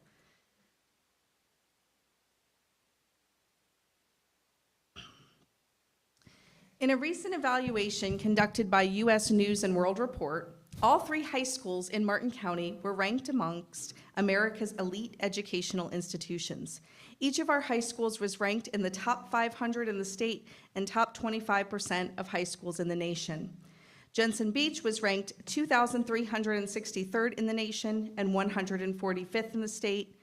Speaker 13: In a recent evaluation conducted by U.S. News and World Report, all 3 high schools in Martin County were ranked amongst America's elite educational institutions. Each of our high schools was ranked in the top 500 in the state and top 25% of high schools in the nation. Jensen Beach was ranked 2,363rd in the nation and 145th in the state.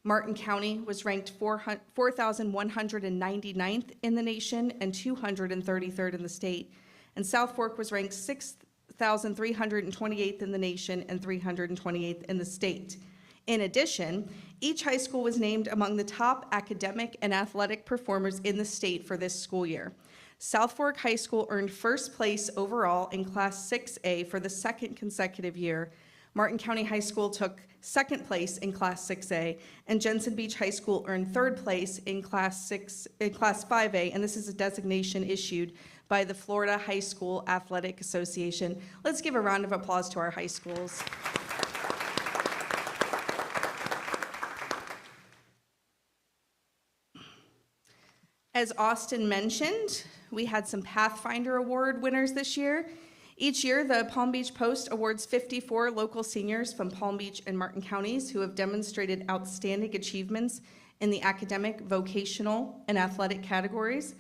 Speaker 13: Martin County was ranked 4,199th in the nation and 233rd in the state. And South Fork was ranked 6,328th in the nation and 328th in the state. In addition, each high school was named among the top academic and athletic performers in the state for this school year. South Fork High School earned first place overall in Class 6A for the 2nd consecutive year. Martin County High School took 2nd place in Class 6A, and Jensen Beach High School earned 3rd place in Class 5A, and this is a designation issued by the Florida High School Athletic Association. Let's give a round of applause to our high schools. As Austin mentioned, we had some Pathfinder Award winners this year. Each year, the Palm Beach Post awards 54 local seniors from Palm Beach and Martin counties who have demonstrated outstanding achievements in the academic, vocational, and athletic categories.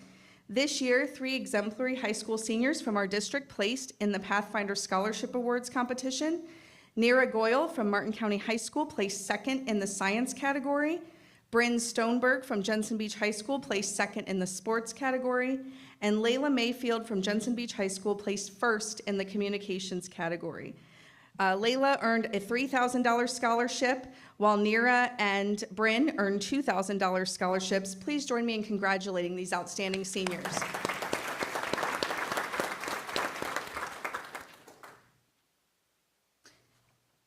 Speaker 13: This year, 3 exemplary high school seniors from our district placed in the Pathfinder Scholarship Awards competition. Nira Goyle from Martin County High School placed 2nd in the science category. Bryn Stoneberg from Jensen Beach High School placed 2nd in the sports category, and Layla Mayfield from Jensen Beach High School placed 1st in the communications category. Layla earned a $3,000 scholarship, while Nira and Bryn earned $2,000 scholarships. Please join me in congratulating these outstanding seniors.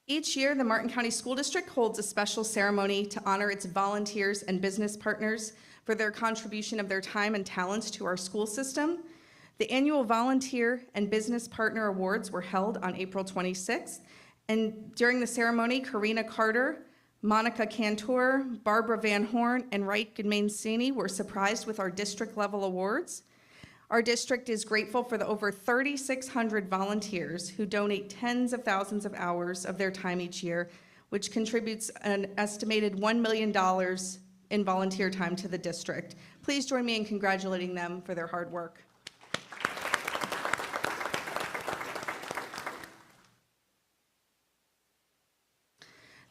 Speaker 13: Each year, the Martin County School District holds a special ceremony to honor its volunteers and business partners for their contribution of their time and talents to our school system. The annual Volunteer and Business Partner Awards were held on April 26th, and during the ceremony, Karina Carter, Monica Cantor, Barbara Van Horn, and Wright Gudmansini were surprised with our district-level awards. Our district is grateful for the over 3,600 volunteers who donate tens of thousands of hours of their time each year, which contributes an estimated $1 million in volunteer time to the district. Please join me in congratulating them for their hard work.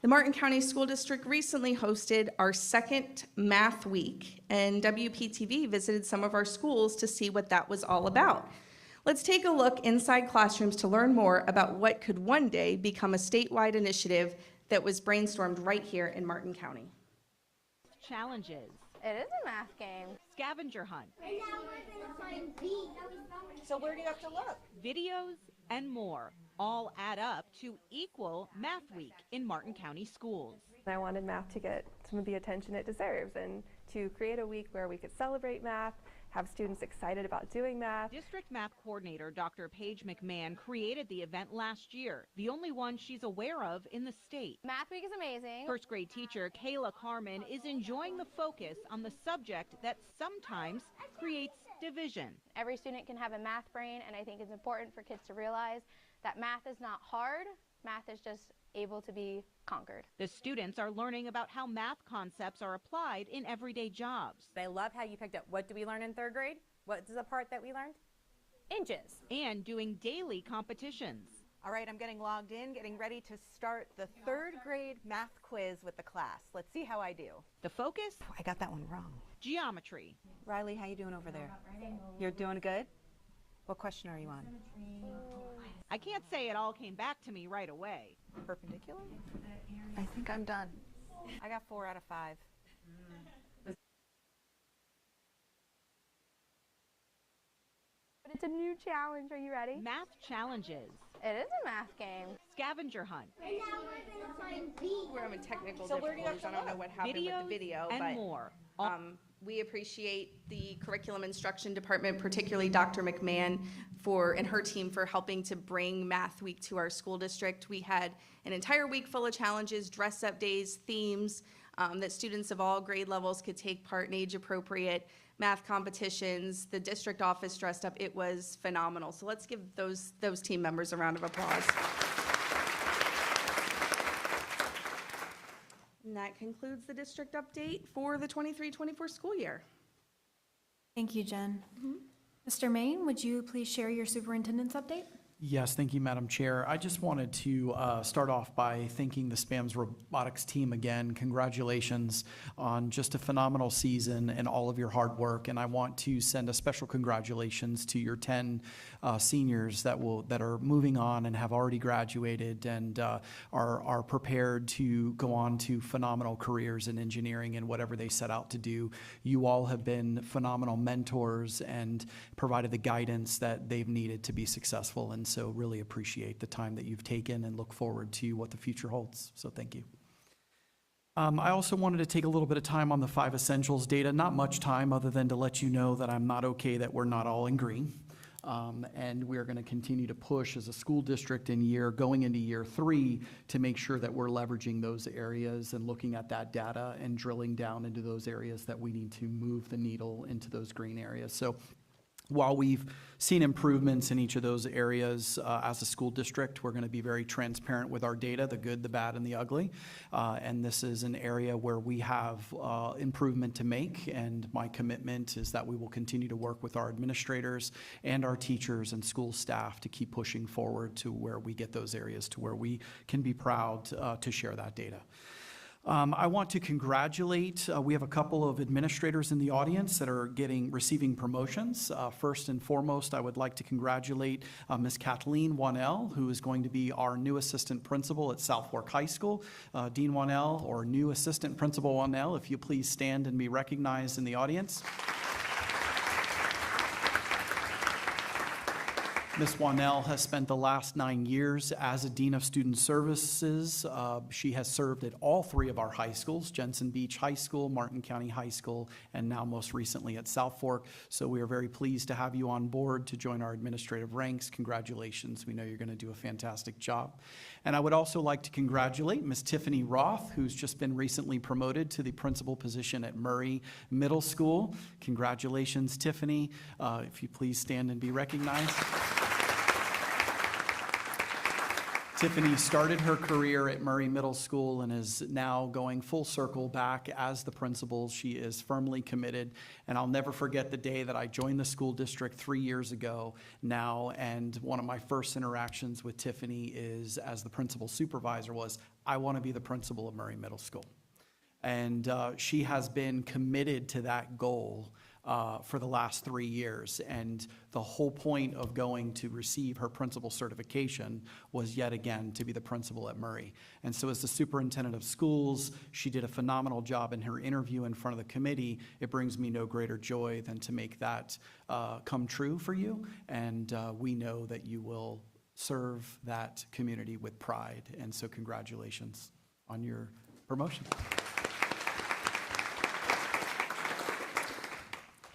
Speaker 13: The Martin County School District recently hosted our 2nd Math Week, and WPTV visited some of our schools to see what that was all about. Let's take a look inside classrooms to learn more about what could one day become a statewide initiative that was brainstormed right here in Martin County.
Speaker 14: Challenges.
Speaker 3: It is a math game.
Speaker 14: Scavenger hunt.
Speaker 4: So where do you have to look?
Speaker 14: Videos and more all add up to equal Math Week in Martin County schools.
Speaker 3: I wanted math to get some of the attention it deserves and to create a week where we could celebrate math,
Speaker 15: have students excited about doing math.
Speaker 14: District Math Coordinator Dr. Paige McMahon created the event last year, the only one she's aware of in the state.
Speaker 16: Math Week is amazing.
Speaker 14: First grade teacher Kayla Carmen is enjoying the focus on the subject that sometimes creates division.
Speaker 16: Every student can have a math brain, and I think it's important for kids to realize that math is not hard. Math is just able to be conquered.
Speaker 14: The students are learning about how math concepts are applied in everyday jobs.
Speaker 17: I love how you picked up what do we learn in third grade? What's the part that we learned? Inches.
Speaker 14: And doing daily competitions.
Speaker 18: All right, I'm getting logged in, getting ready to start the third grade math quiz with the class. Let's see how I do.
Speaker 14: The focus?
Speaker 18: I got that one wrong.
Speaker 14: Geometry.
Speaker 18: Riley, how you doing over there? You're doing good? What question are you on?
Speaker 14: I can't say it all came back to me right away.
Speaker 18: Perpendicular? I think I'm done. I got 4 out of 5.
Speaker 16: But it's a new challenge. Are you ready?
Speaker 14: Math challenges.
Speaker 16: It is a math game.
Speaker 14: Scavenger hunt.
Speaker 13: We're having technical
Speaker 18: So where do you
Speaker 13: difficulties. I don't know what happened with the video,
Speaker 14: and
Speaker 13: but
Speaker 14: more.
Speaker 13: we appreciate the curriculum instruction department, particularly Dr. McMahon and her team for helping to bring Math Week to our school district. We had an entire week full of challenges, dress-up days, themes, that students of all grade levels could take part in age-appropriate math competitions. The district office dressed up. It was phenomenal. So let's give those team members a round of applause. And that concludes the district update for the 23-24 school year.
Speaker 1: Thank you, Jen. Mr. Main, would you please share your superintendent's update?
Speaker 8: Yes, thank you, Madam Chair. I just wanted to start off by thanking the SPAMS robotics team again. Congratulations on just a phenomenal season and all of your hard work. And I want to send a special congratulations to your 10 seniors that are moving on and have already graduated and are prepared to go on to phenomenal careers in engineering and whatever they set out to do. You all have been phenomenal mentors and provided the guidance that they've needed to be successful. And so really appreciate the time that you've taken and look forward to what the future holds. So thank you. I also wanted to take a little bit of time on the 5 essentials data, not much time other than to let you know that I'm not okay that we're not all in green. And we're going to continue to push as a school district going into year 3 to make sure that we're leveraging those areas and looking at that data and drilling down into those areas that we need to move the needle into those green areas. So while we've seen improvements in each of those areas as a school district, we're going to be very transparent with our data, the good, the bad, and the ugly. And this is an area where we have improvement to make. And my commitment is that we will continue to work with our administrators and our teachers and school staff to keep pushing forward to where we get those areas to where we can be proud to share that data. I want to congratulate, we have a couple of administrators in the audience that are receiving promotions. First and foremost, I would like to congratulate Ms. Kathleen Wanell, who is going to be our new assistant principal at South Fork High School. Dean Wanell, or new assistant principal Wanell, if you please stand and be recognized in the audience. Ms. Wanell has spent the last 9 years as a Dean of Student Services. She has served at all 3 of our high schools, Jensen Beach High School, Martin County High School, and now most recently at South Fork. So we are very pleased to have you on board to join our administrative ranks. Congratulations. We know you're going to do a fantastic job. And I would also like to congratulate Ms. Tiffany Roth, who's just been recently promoted to the principal position at Murray Middle School. Congratulations, Tiffany. If you please stand and be recognized. Tiffany started her career at Murray Middle School and is now going full circle back as the principal. She is firmly committed, and I'll never forget the day that I joined the school district 3 years ago now, and one of my first interactions with Tiffany is, as the principal supervisor, was, I want to be the principal of Murray Middle School. And she has been committed to that goal for the last 3 years. And the whole point of going to receive her principal certification was yet again to be the principal at Murray. And so as the superintendent of schools, she did a phenomenal job in her interview in front of the committee. It brings me no greater joy than to make that come true for you. And we know that you will serve that community with pride. And so congratulations on your promotion.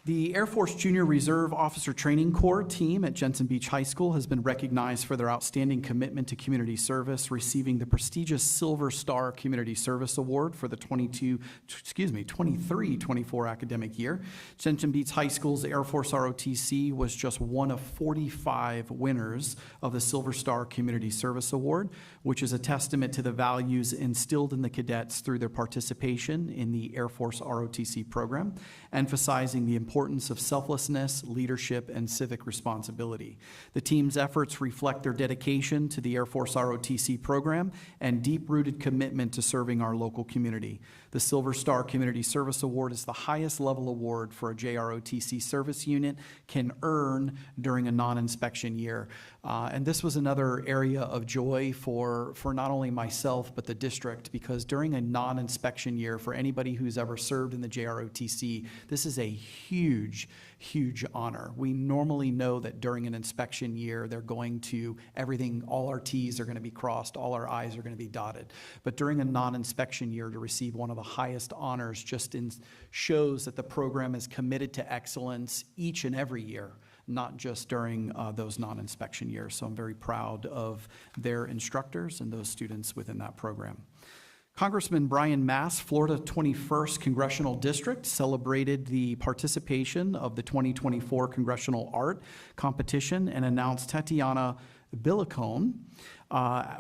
Speaker 8: The Air Force Junior Reserve Officer Training Corps team at Jensen Beach High School has been recognized for their outstanding commitment to community service, receiving the prestigious Silver Star Community Service Award for the 23-24 academic year. Jensen Beach High School's Air Force ROTC was just one of 45 winners of the Silver Star Community Service Award, which is a testament to the values instilled in the cadets through their participation in the Air Force ROTC program, emphasizing the importance of selflessness, leadership, and civic responsibility. The team's efforts reflect their dedication to the Air Force ROTC program and deep-rooted commitment to serving our local community. The Silver Star Community Service Award is the highest level award for a JROTC service unit can earn during a non-inspection year. And this was another area of joy for not only myself, but the district, because during a non-inspection year, for anybody who's ever served in the JROTC, this is a huge honor. We normally know that during an inspection year, they're going to, all our T's are going to be crossed, all our I's are going to be dotted. But during a non-inspection year, to receive one of the highest honors shows that the program is committed to excellence each and every year, not just during those non-inspection years. So I'm very proud of their instructors and those students within that program. Congressman Brian Mass, Florida 21st Congressional District, celebrated the participation of the 2024 Congressional Art Competition and announced Tatiana Billicone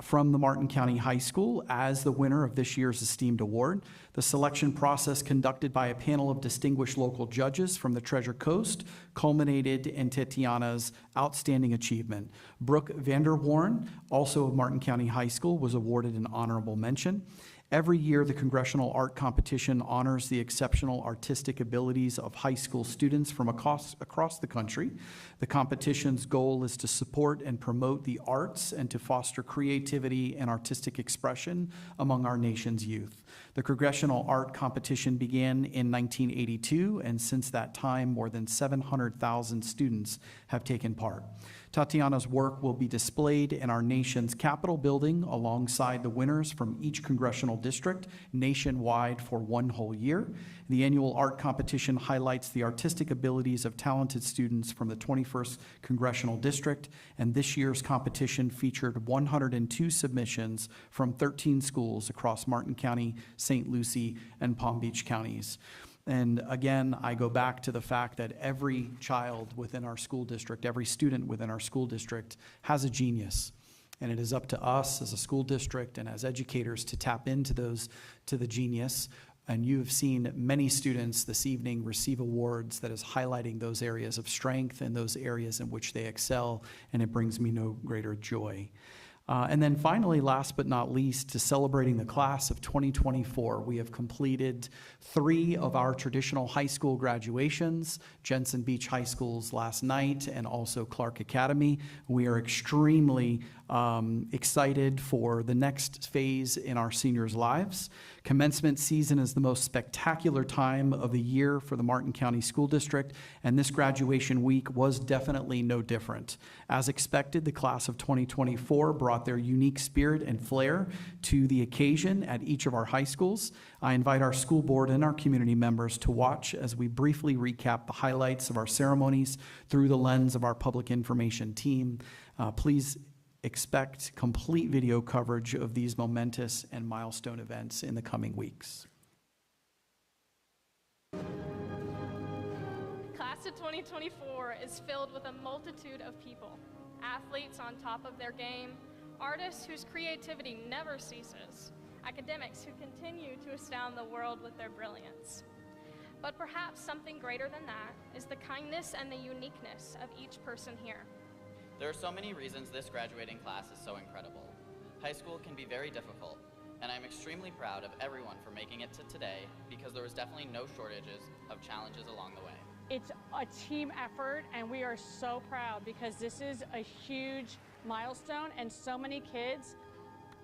Speaker 8: from the Martin County High School as the winner of this year's esteemed award. The selection process, conducted by a panel of distinguished local judges from the Treasure Coast, culminated in Tatiana's outstanding achievement. Brooke Vanderwarren, also of Martin County High School, was awarded an honorable mention. Every year, the Congressional Art Competition honors the exceptional artistic abilities of high school students from across the country. The competition's goal is to support and promote the arts and to foster creativity and artistic expression among our nation's youth. The Congressional Art Competition began in 1982, and since that time, more than 700,000 students have taken part. Tatiana's work will be displayed in our nation's Capitol building alongside the winners from each congressional district nationwide for one whole year. The annual art competition highlights the artistic abilities of talented students from the 21st Congressional District, and this year's competition featured 102 submissions from 13 schools across Martin County, St. Lucie, and Palm Beach counties. And again, I go back to the fact that every child within our school district, every student within our school district has a genius. And it is up to us as a school district and as educators to tap into the genius. And you have seen many students this evening receive awards that is highlighting those areas of strength and those areas in which they excel, and it brings me no greater joy. And then finally, last but not least, to celebrating the class of 2024, we have completed 3 of our traditional high school graduations, Jensen Beach High School's last night and also Clark Academy. We are extremely excited for the next phase in our seniors' lives. Commencement season is the most spectacular time of the year for the Martin County School District, and this graduation week was definitely no different. As expected, the class of 2024 brought their unique spirit and flair to the occasion at each of our high schools. I invite our school board and our community members to watch as we briefly recap the highlights of our ceremonies through the lens of our public information team. Please expect complete video coverage of these momentous and milestone events in the coming weeks.
Speaker 19: Class of 2024 is filled with a multitude of people, athletes on top of their game, artists whose creativity never ceases, academics who continue to astound the world with their brilliance. But perhaps something greater than that is the kindness and the uniqueness of each person here.
Speaker 20: There are so many reasons this graduating class is so incredible. High school can be very difficult, and I'm extremely proud of everyone for making it to today because there was definitely no shortages of challenges along the way.
Speaker 21: It's a team effort, and we are so proud because this is a huge milestone, and so many kids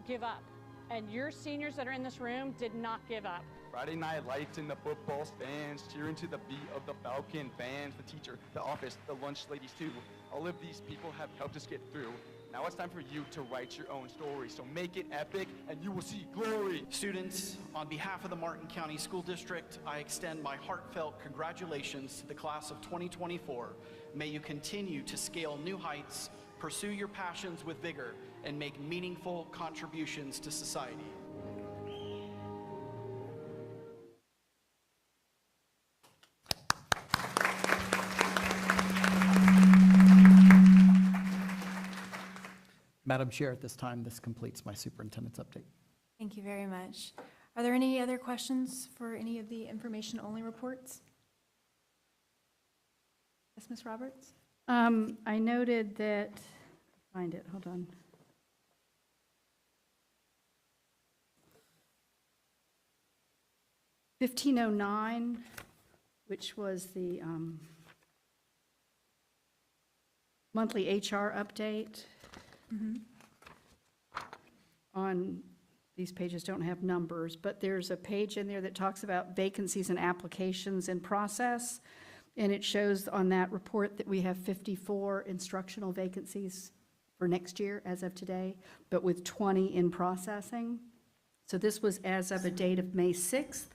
Speaker 21: give up. And your seniors that are in this room did not give up.
Speaker 22: Friday night lights in the football stands, cheering to the beat of the Falcon fans, the teacher, the office, the lunch ladies too. All of these people have helped us get through. Now it's time for you to write your own story. So make it epic and you will see glory.
Speaker 8: Students, on behalf of the Martin County School District, I extend my heartfelt congratulations to the class of 2024. May you continue to scale new heights, pursue your passions with vigor, and make meaningful contributions to society. Madam Chair, at this time, this completes my superintendent's update.
Speaker 1: Thank you very much. Are there any other questions for any of the information-only reports? Yes, Ms. Roberts?
Speaker 2: I noted that, find it, hold on. $1509, which was the monthly HR update. On, these pages don't have numbers, but there's a page in there that talks about vacancies and applications in process. And it shows on that report that we have 54 instructional vacancies for next year as of today, but with 20 in processing. So this was as of a date of May 6th,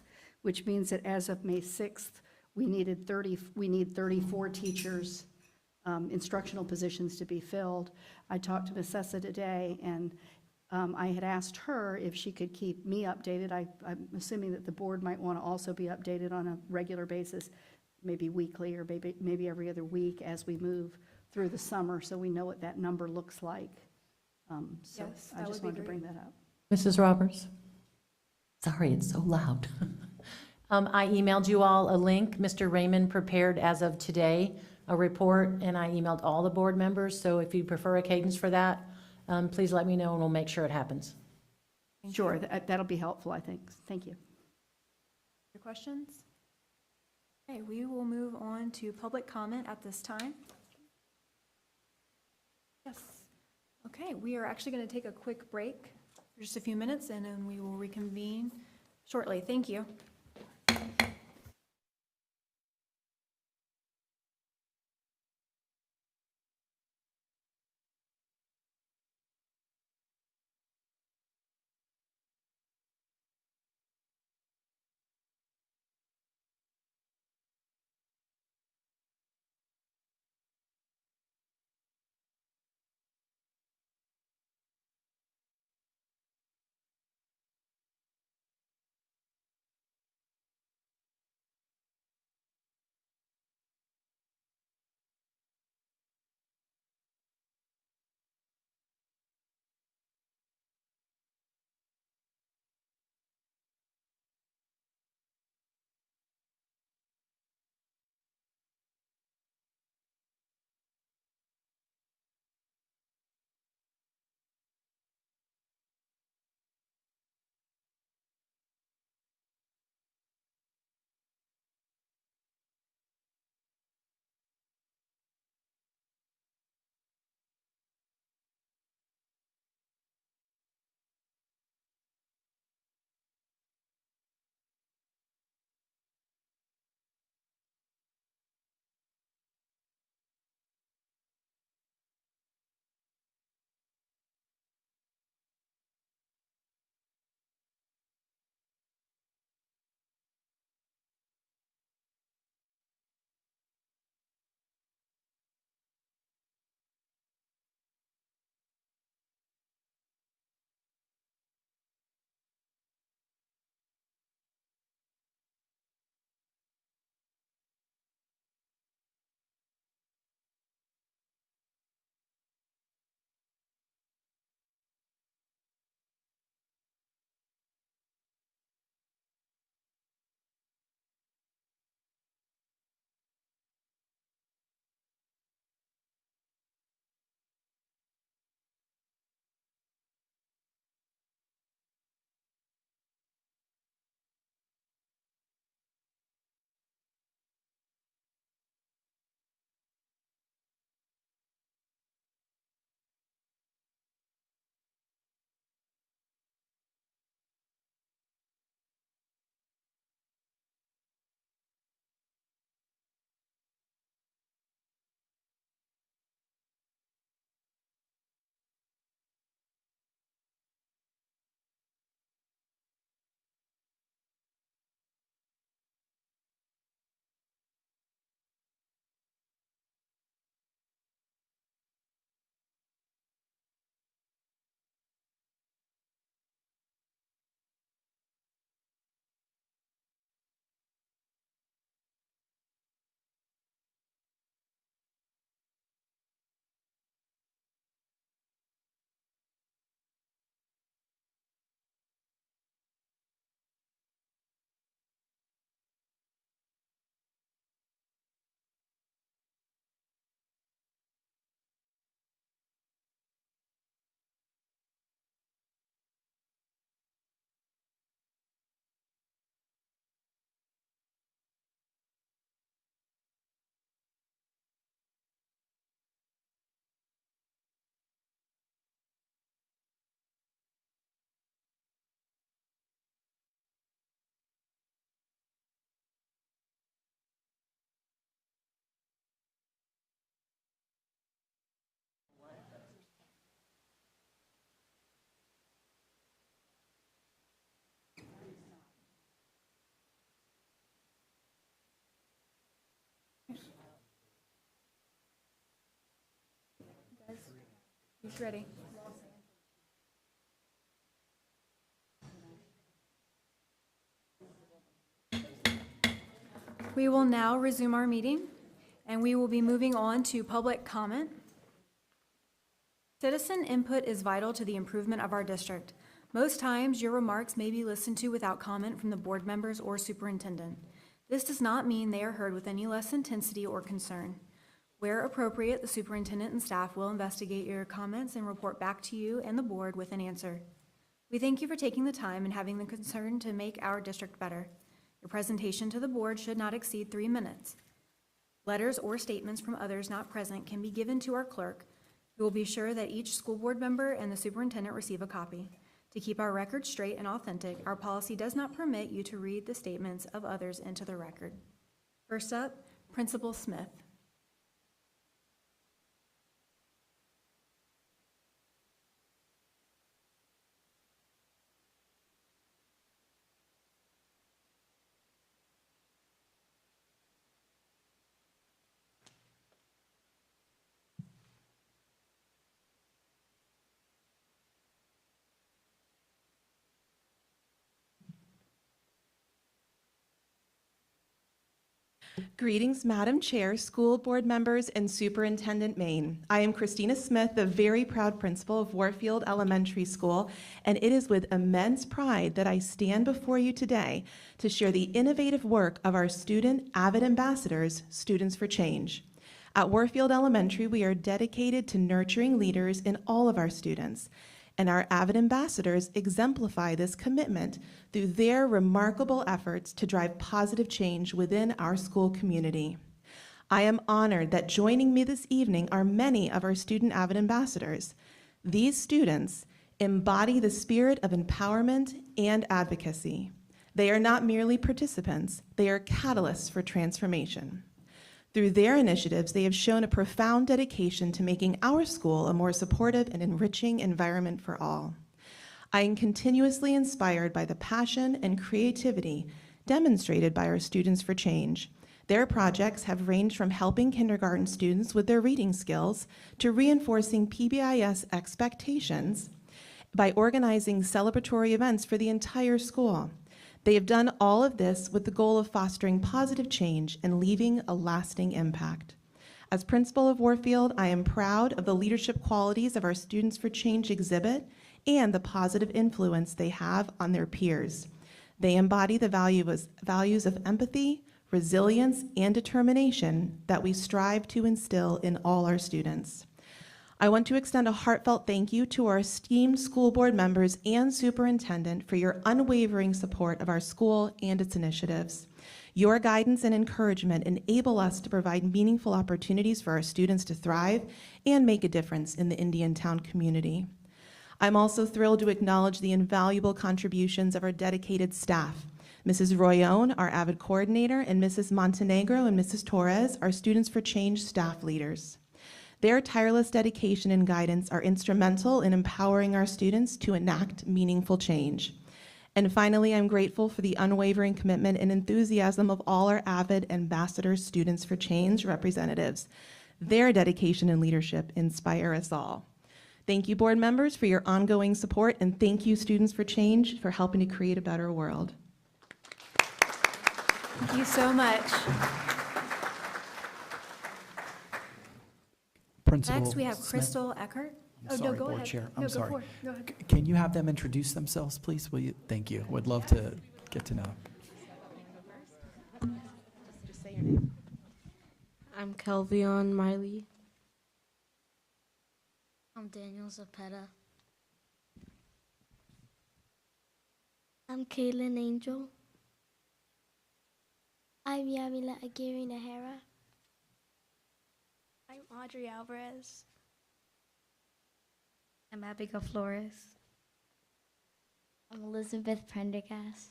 Speaker 2: which means that as of May 6th, we need 34 teachers, instructional positions to be filled. I talked to Ms. Sessa today, and I had asked her if she could keep me updated. I'm assuming that the board might want to also be updated on a regular basis, maybe weekly or maybe every other week as we move through the summer, so we know what that number looks like. So
Speaker 1: Yes,
Speaker 2: I
Speaker 1: that
Speaker 2: just
Speaker 1: would be
Speaker 2: wanted to
Speaker 1: great.
Speaker 2: bring that up.
Speaker 3: Mrs. Roberts? Sorry, it's so loud. I emailed you all a link. Mr. Raymond prepared as of today a report, and I emailed all the board members. So if you prefer a cadence for that, please let me know and we'll make sure it happens.
Speaker 2: Sure, that'll be helpful, I think. Thank you.
Speaker 1: Your questions? Okay, we will move on to public comment at this time. Yes. Okay, we are actually going to take a quick break for just a few minutes, and then we will reconvene shortly. Thank you. He's ready. We will now resume our meeting, and we will be moving on to public comment. Citizen input is vital to the improvement of our district. Most times, your remarks may be listened to without comment from the board members or superintendent. This does not mean they are heard with any less intensity or concern. Where appropriate, the superintendent and staff will investigate your comments and report back to you and the board with an answer. We thank you for taking the time and having the concern to make our district better. Your presentation to the board should not exceed 3 minutes. Letters or statements from others not present can be given to our clerk, who will be sure that each school board member and the superintendent receive a copy. To keep our record straight and authentic, our policy does not permit you to read the statements of others into the record. First up, Principal Smith.
Speaker 5: Greetings, Madam Chair, school board members, and Superintendent Main. I am Christina Smith, the very proud principal of Warfield Elementary School, and it is with immense pride that I stand before you today to share the innovative work of our student avid ambassadors, Students for Change. At Warfield Elementary, we are dedicated to nurturing leaders in all of our students, and our avid ambassadors exemplify this commitment through their remarkable efforts to drive positive change within our school community. I am honored that joining me this evening are many of our student avid ambassadors. These students embody the spirit of empowerment and advocacy. They are not merely participants, they are catalysts for transformation. Through their initiatives, they have shown a profound dedication to making our school a more supportive and enriching environment for all. I am continuously inspired by the passion and creativity demonstrated by our Students for Change. Their projects have ranged from helping kindergarten students with their reading skills to reinforcing PBIS expectations by organizing celebratory events for the entire school. They have done all of this with the goal of fostering positive change and leaving a lasting impact. As principal of Warfield, I am proud of the leadership qualities of our Students for Change exhibit and the positive influence they have on their peers. They embody the values of empathy, resilience, and determination that we strive to instill in all our students. I want to extend a heartfelt thank you to our esteemed school board members and superintendent for your unwavering support of our school and its initiatives. Your guidance and encouragement enable us to provide meaningful opportunities for our students to thrive and make a difference in the Indiantown community. I'm also thrilled to acknowledge the invaluable contributions of our dedicated staff. Mrs. Royone, our AVID coordinator, and Mrs. Montenegro and Mrs. Torres, our Students for Change staff leaders. Their tireless dedication and guidance are instrumental in empowering our students to enact meaningful change. And finally, I'm grateful for the unwavering commitment and enthusiasm of all our AVID Ambassador Students for Change representatives. Their dedication and leadership inspire us all. Thank you, board members, for your ongoing support, and thank you, Students for Change, for helping to create a better world.
Speaker 1: Thank you so much.
Speaker 8: Principal
Speaker 1: Next, we have
Speaker 8: Smith.
Speaker 1: Crystal Eckert.
Speaker 8: I'm sorry, Board
Speaker 1: ahead.
Speaker 8: Chair.
Speaker 1: No,
Speaker 8: I'm
Speaker 1: go
Speaker 8: sorry.
Speaker 1: for it. Go ahead.
Speaker 8: Can you have them introduce themselves, please? Will you? Thank you. Would love to get to know.
Speaker 5: Just say your name.
Speaker 6: I'm Kelvion Miley.
Speaker 23: I'm Daniel Zapeta. I'm Kaylin Angel. I'm Yamila Aguirre Nahara. I'm Audrey Alvarez. I'm Abigail Flores. I'm Elizabeth Prendergast.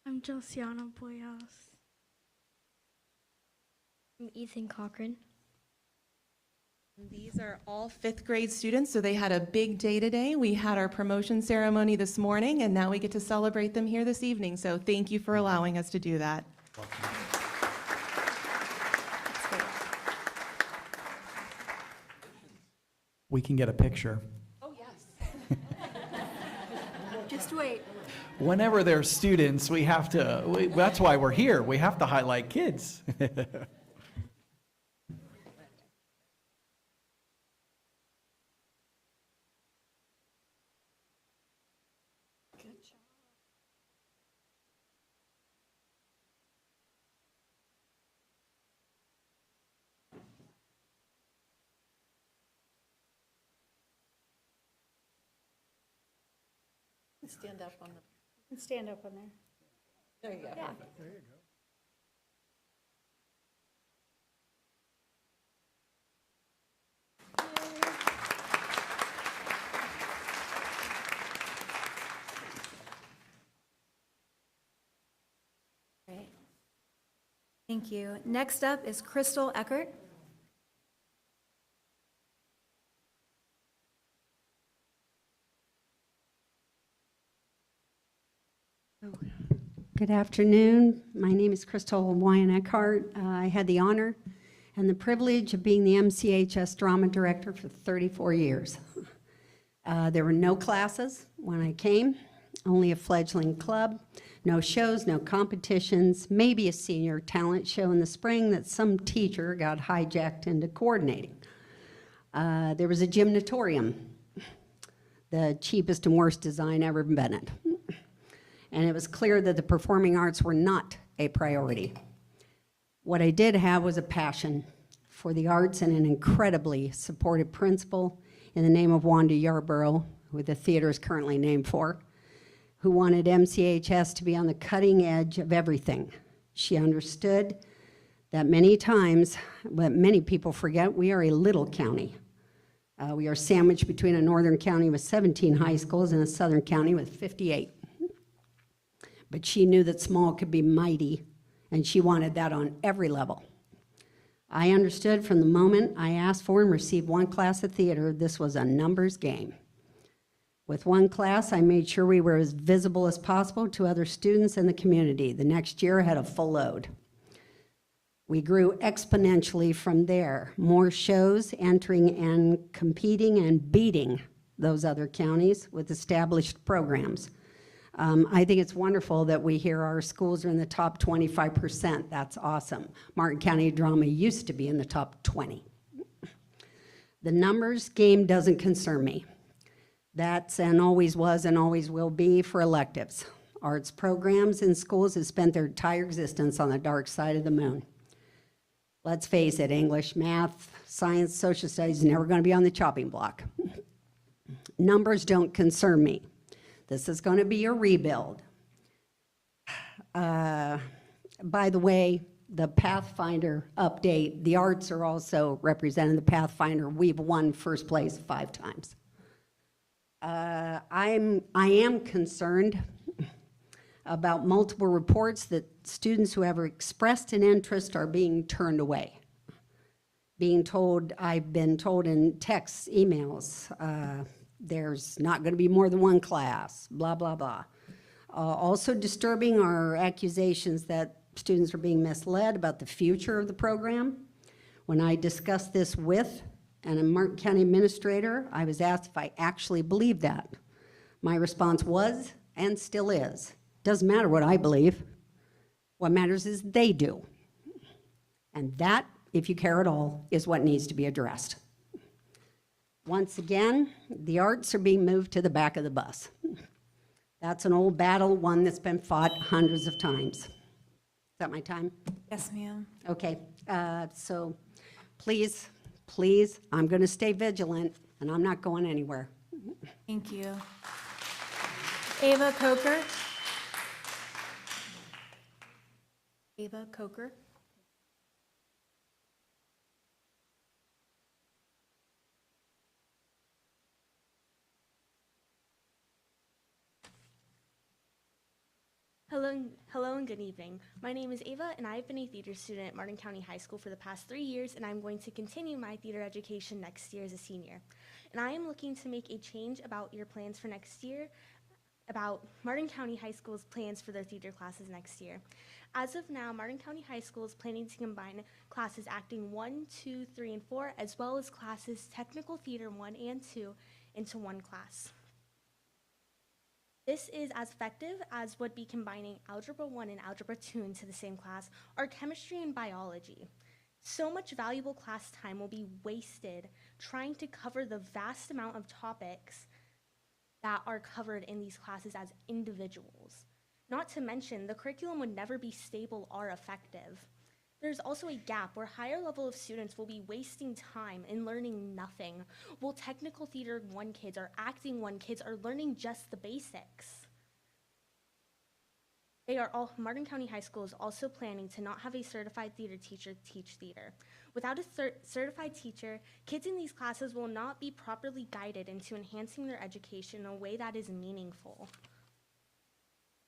Speaker 23: I'm Josiana Boyas. I'm Ethan Cochran.
Speaker 5: These are all fifth grade students, so they had a big day today. We had our promotion ceremony this morning, and now we get to celebrate them here this evening. So thank you for allowing us to do that.
Speaker 8: We can get a picture.
Speaker 17: Oh, yes.
Speaker 2: Just wait.
Speaker 8: Whenever there's students, that's why we're here. We have to highlight kids.
Speaker 2: Stand up on the. Stand up on there.
Speaker 4: There you go.
Speaker 2: Yeah.
Speaker 1: Great. Thank you. Next up is Crystal Eckert.
Speaker 7: Good afternoon. My name is Crystal Wyan Eckhart. I had the honor and the privilege of being the MCHS drama director for 34 years. There were no classes when I came, only a fledgling club, no shows, no competitions, maybe a senior talent show in the spring that some teacher got hijacked into coordinating. There was a gymnatorium, the cheapest and worst design ever invented. And it was clear that the performing arts were not a priority. What I did have was a passion for the arts and an incredibly supportive principal in the name of Wanda Yarborough, who the theater is currently named for, who wanted MCHS to be on the cutting edge of everything. She understood that many times, what many people forget, we are a little county. We are sandwiched between a northern county with 17 high schools and a southern county with 58. But she knew that small could be mighty, and she wanted that on every level. I understood from the moment I asked for and received one class of theater, this was a numbers game. With one class, I made sure we were as visible as possible to other students in the community. The next year, I had a full load. We grew exponentially from there. More shows entering and competing and beating those other counties with established programs. I think it's wonderful that we hear our schools are in the top 25%. That's awesome. Martin County Drama used to be in the top 20. The numbers game doesn't concern me. That's and always was and always will be for electives. Arts programs in schools have spent their entire existence on the dark side of the moon. Let's face it, English, math, science, social studies is never going to be on the chopping block. Numbers don't concern me. This is going to be a rebuild. By the way, the Pathfinder update, the arts are also represented in the Pathfinder. We've won first place 5 times. I am concerned about multiple reports that students who have expressed an interest are being turned away. I've been told in texts, emails, there's not going to be more than one class, blah, blah, blah. Also disturbing are accusations that students are being misled about the future of the program. When I discussed this with a Martin County administrator, I was asked if I actually believed that. My response was, and still is, doesn't matter what I believe. What matters is they do. And that, if you care at all, is what needs to be addressed. Once again, the arts are being moved to the back of the bus. That's an old battle, one that's been fought hundreds of times. Is that my time?
Speaker 1: Yes, ma'am.
Speaker 7: Okay, so please, I'm going to stay vigilant, and I'm not going anywhere.
Speaker 1: Thank you. Ava Coker. Ava Coker.
Speaker 9: Hello and good evening. My name is Ava and I've been a theater student at Martin County High School for the past 3 years, and I'm going to continue my theater education next year as a senior. And I am looking to make a change about your plans for next year about Martin County High School's plans for their theater classes next year. As of now, Martin County High School is planning to combine classes acting 1, 2, 3, and 4, as well as classes technical theater 1 and 2 into one class. This is as effective as would be combining Algebra 1 and Algebra 2 into the same class, or chemistry and biology. So much valuable class time will be wasted trying to cover the vast amount of topics that are covered in these classes as individuals. Not to mention, the curriculum would never be stable or effective. There's also a gap where higher level of students will be wasting time and learning nothing, while technical theater 1 kids or acting 1 kids are learning just the basics. Martin County High School is also planning to not have a certified theater teacher teach theater. Without a certified teacher, kids in these classes will not be properly guided into enhancing their education in a way that is meaningful.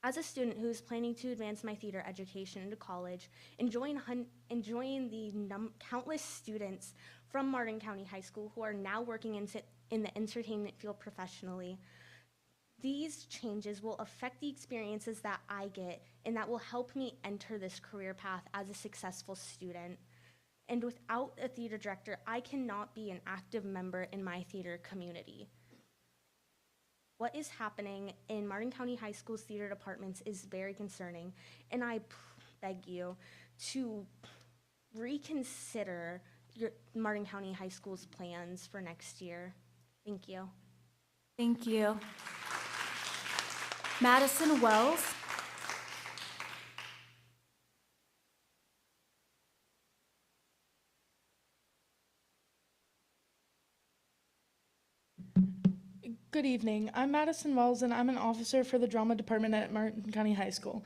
Speaker 9: As a student who is planning to advance my theater education into college, enjoying the countless students from Martin County High School who are now working in the entertainment field professionally, these changes will affect the experiences that I get and that will help me enter this career path as a successful student. And without a theater director, I cannot be an active member in my theater community. What is happening in Martin County High School's theater departments is very concerning, and I beg you to reconsider your Martin County High School's plans for next year. Thank you.
Speaker 1: Thank you. Madison Wells.
Speaker 10: Good evening. I'm Madison Wells, and I'm an officer for the drama department at Martin County High School.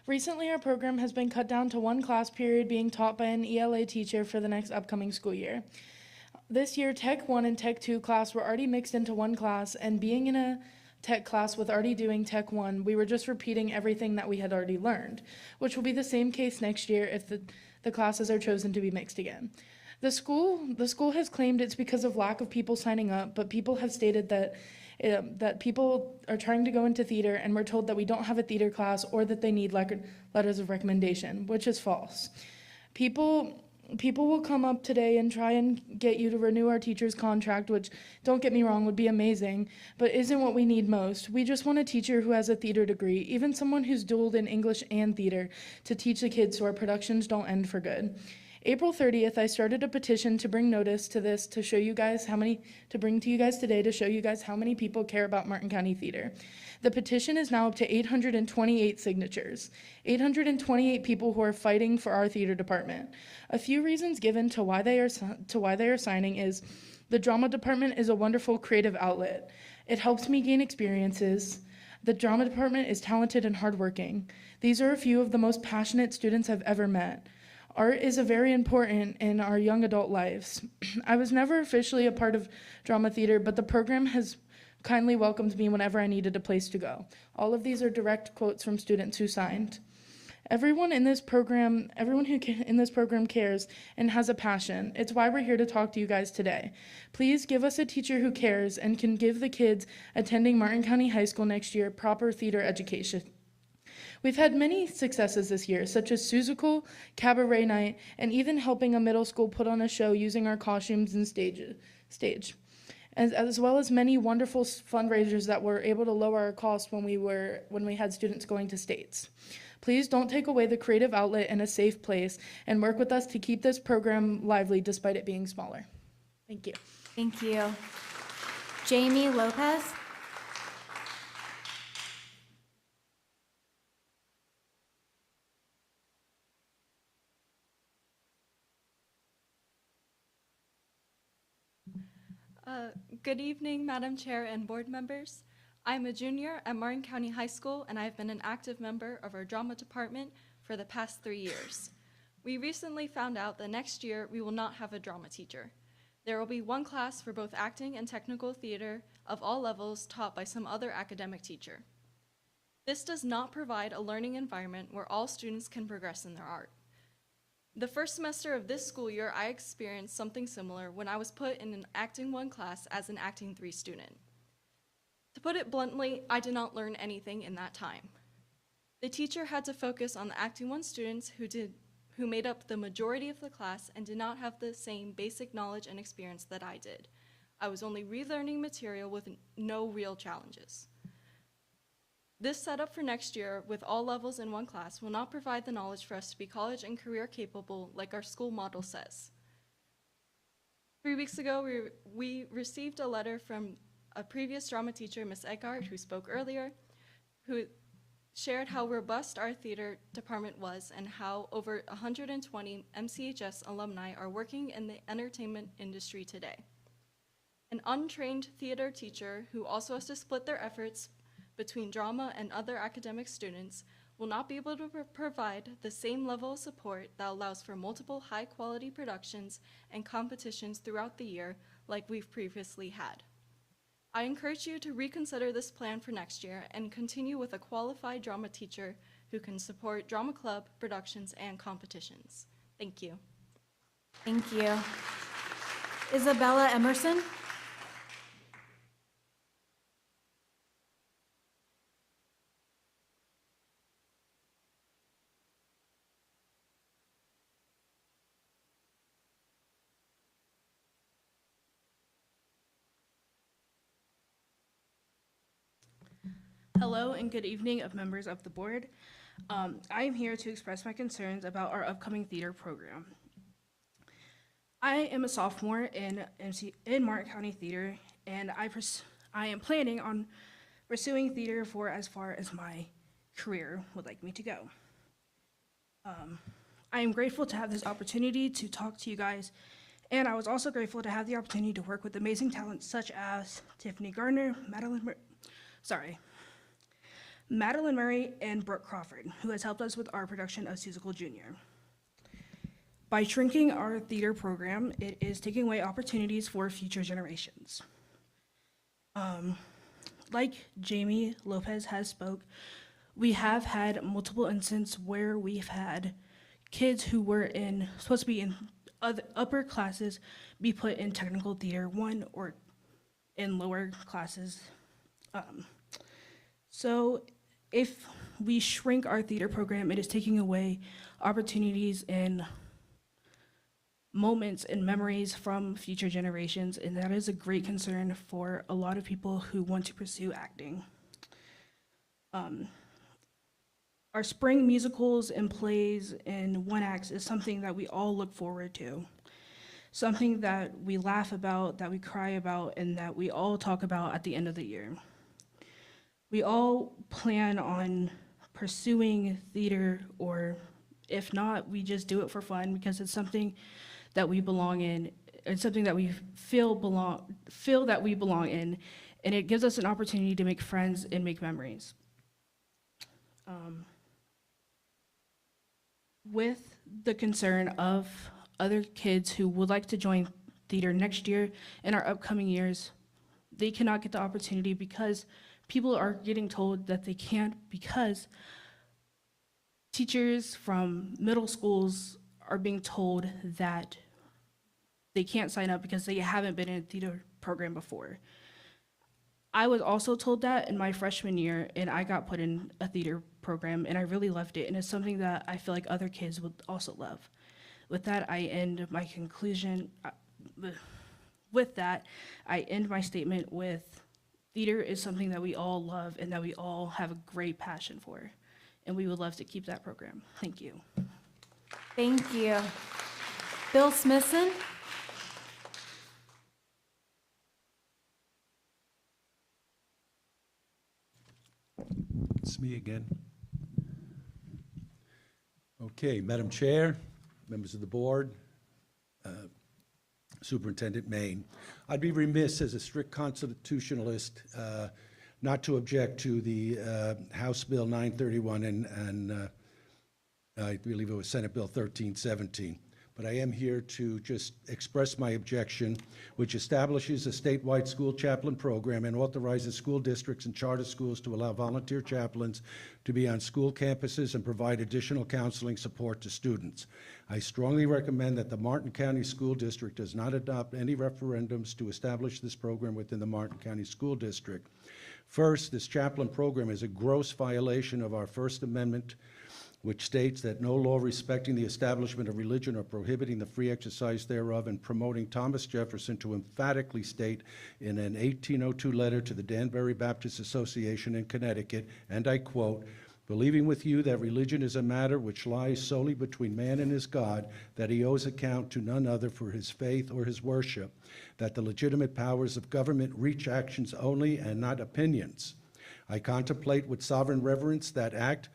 Speaker 10: Recently, our program has been cut down to one class period being taught by an ELA teacher for the next upcoming school year. This year, Tech 1 and Tech 2 class were already mixed into one class, and being in a Tech class with already doing Tech 1, we were just repeating everything that we had already learned, which will be the same case next year if the classes are chosen to be mixed again. The school has claimed it's because of lack of people signing up, but people have stated that people are trying to go into theater and we're told that we don't have a theater class or that they need letters of recommendation, which is false. People will come up today and try and get you to renew our teacher's contract, which, don't get me wrong, would be amazing, but isn't what we need most. We just want a teacher who has a theater degree, even someone who's dualed in English and theater, to teach the kids so our productions don't end for good. April 30th, I started a petition to bring notice to this to show you guys to bring to you guys today to show you guys how many people care about Martin County Theater. The petition is now up to 828 signatures. 828 people who are fighting for our theater department. A few reasons given to why they are signing is the drama department is a wonderful creative outlet. It helps me gain experiences. The drama department is talented and hardworking. These are a few of the most passionate students I've ever met. Art is very important in our young adult lives. I was never officially a part of drama theater, but the program has kindly welcomed me whenever I needed a place to go. All of these are direct quotes from students who signed. Everyone in this program cares and has a passion. It's why we're here to talk to you guys today. Please give us a teacher who cares and can give the kids attending Martin County High School next year proper theater education. We've had many successes this year, such as Seussical, Cabaret Night, and even helping a middle school put on a show using our costumes and stage. As well as many wonderful fundraisers that were able to lower our costs when we had students going to states. Please don't take away the creative outlet and a safe place, and work with us to keep this program lively despite it being smaller. Thank you.
Speaker 1: Thank you. Jamie Lopez.
Speaker 11: Good evening, Madam Chair and board members. I'm a junior at Martin County High School, and I've been an active member of our drama department for the past 3 years. We recently found out that next year we will not have a drama teacher. There will be one class for both acting and technical theater of all levels taught by some other academic teacher. This does not provide a learning environment where all students can progress in their art. The first semester of this school year, I experienced something similar when I was put in an Acting 1 class as an Acting 3 student. To put it bluntly, I did not learn anything in that time. The teacher had to focus on the Acting 1 students who made up the majority of the class and did not have the same basic knowledge and experience that I did. I was only relearning material with no real challenges. This setup for next year, with all levels in one class, will not provide the knowledge for us to be college and career capable like our school model says. 3 weeks ago, we received a letter from a previous drama teacher, Ms. Eckhart, who spoke earlier, who shared how robust our theater department was and how over 120 MCHS alumni are working in the entertainment industry today. An untrained theater teacher who also has to split their efforts between drama and other academic students will not be able to provide the same level of support that allows for multiple high-quality productions and competitions throughout the year like we've previously had. I encourage you to reconsider this plan for next year and continue with a qualified drama teacher who can support drama club productions and competitions. Thank you.
Speaker 1: Thank you. Isabella Emerson?
Speaker 12: Hello and good evening of members of the board. I am here to express my concerns about our upcoming theater program. I am a sophomore in Martin County Theater, and I am planning on pursuing theater for as far as my career would like me to go. I am grateful to have this opportunity to talk to you guys, and I was also grateful to have the opportunity to work with amazing talents such as Tiffany Gardner, Madeline Murray, and Brooke Crawford, who has helped us with our production of Seussical Jr. By shrinking our theater program, it is taking away opportunities for future generations. Like Jamie Lopez has spoke, we have had multiple instances where we've had kids who were supposed to be in upper classes be put in technical theater 1 or in lower classes. So if we shrink our theater program, it is taking away opportunities and moments and memories from future generations, and that is a great concern for a lot of people who want to pursue acting. Our spring musicals and plays and one-acts is something that we all look forward to, something that we laugh about, that we cry about, and that we all talk about at the end of the year. We all plan on pursuing theater, or if not, we just do it for fun because it's something that we belong in. It's something that we feel that we belong in, and it gives us an opportunity to make friends and make memories. With the concern of other kids who would like to join theater next year and our upcoming years, they cannot get the opportunity because people are getting told that they can't because teachers from middle schools are being told that they can't sign up because they haven't been in a theater program before. I was also told that in my freshman year, and I got put in a theater program, and I really loved it, and it's something that I feel like other kids would also love. With that, I end my conclusion. With that, I end my statement with theater is something that we all love and that we all have a great passion for, and we would love to keep that program. Thank you.
Speaker 1: Thank you. Bill Smithson?
Speaker 15: It's me again. Okay, Madam Chair, members of the board, Superintendent Main. I'd be remiss as a strict constitutionalist not to object to the House Bill 931 and I believe it was Senate Bill 1317. But I am here to just express my objection, which establishes a statewide school chaplain program and authorizes school districts and charter schools to allow volunteer chaplains to be on school campuses and provide additional counseling support to students. I strongly recommend that the Martin County School District does not adopt any referendums to establish this program within the Martin County School District. First, this chaplain program is a gross violation of our First Amendment, which states that no law respecting the establishment of religion or prohibiting the free exercise thereof, and promoting Thomas Jefferson to emphatically state in an 1802 letter to the Danbury Baptist Association in Connecticut, and I quote, "Believing with you that religion is a matter which lies solely between man and his God, that he owes account to none other for his faith or his worship, that the legitimate powers of government reach actions only and not opinions. I contemplate with sovereign reverence that act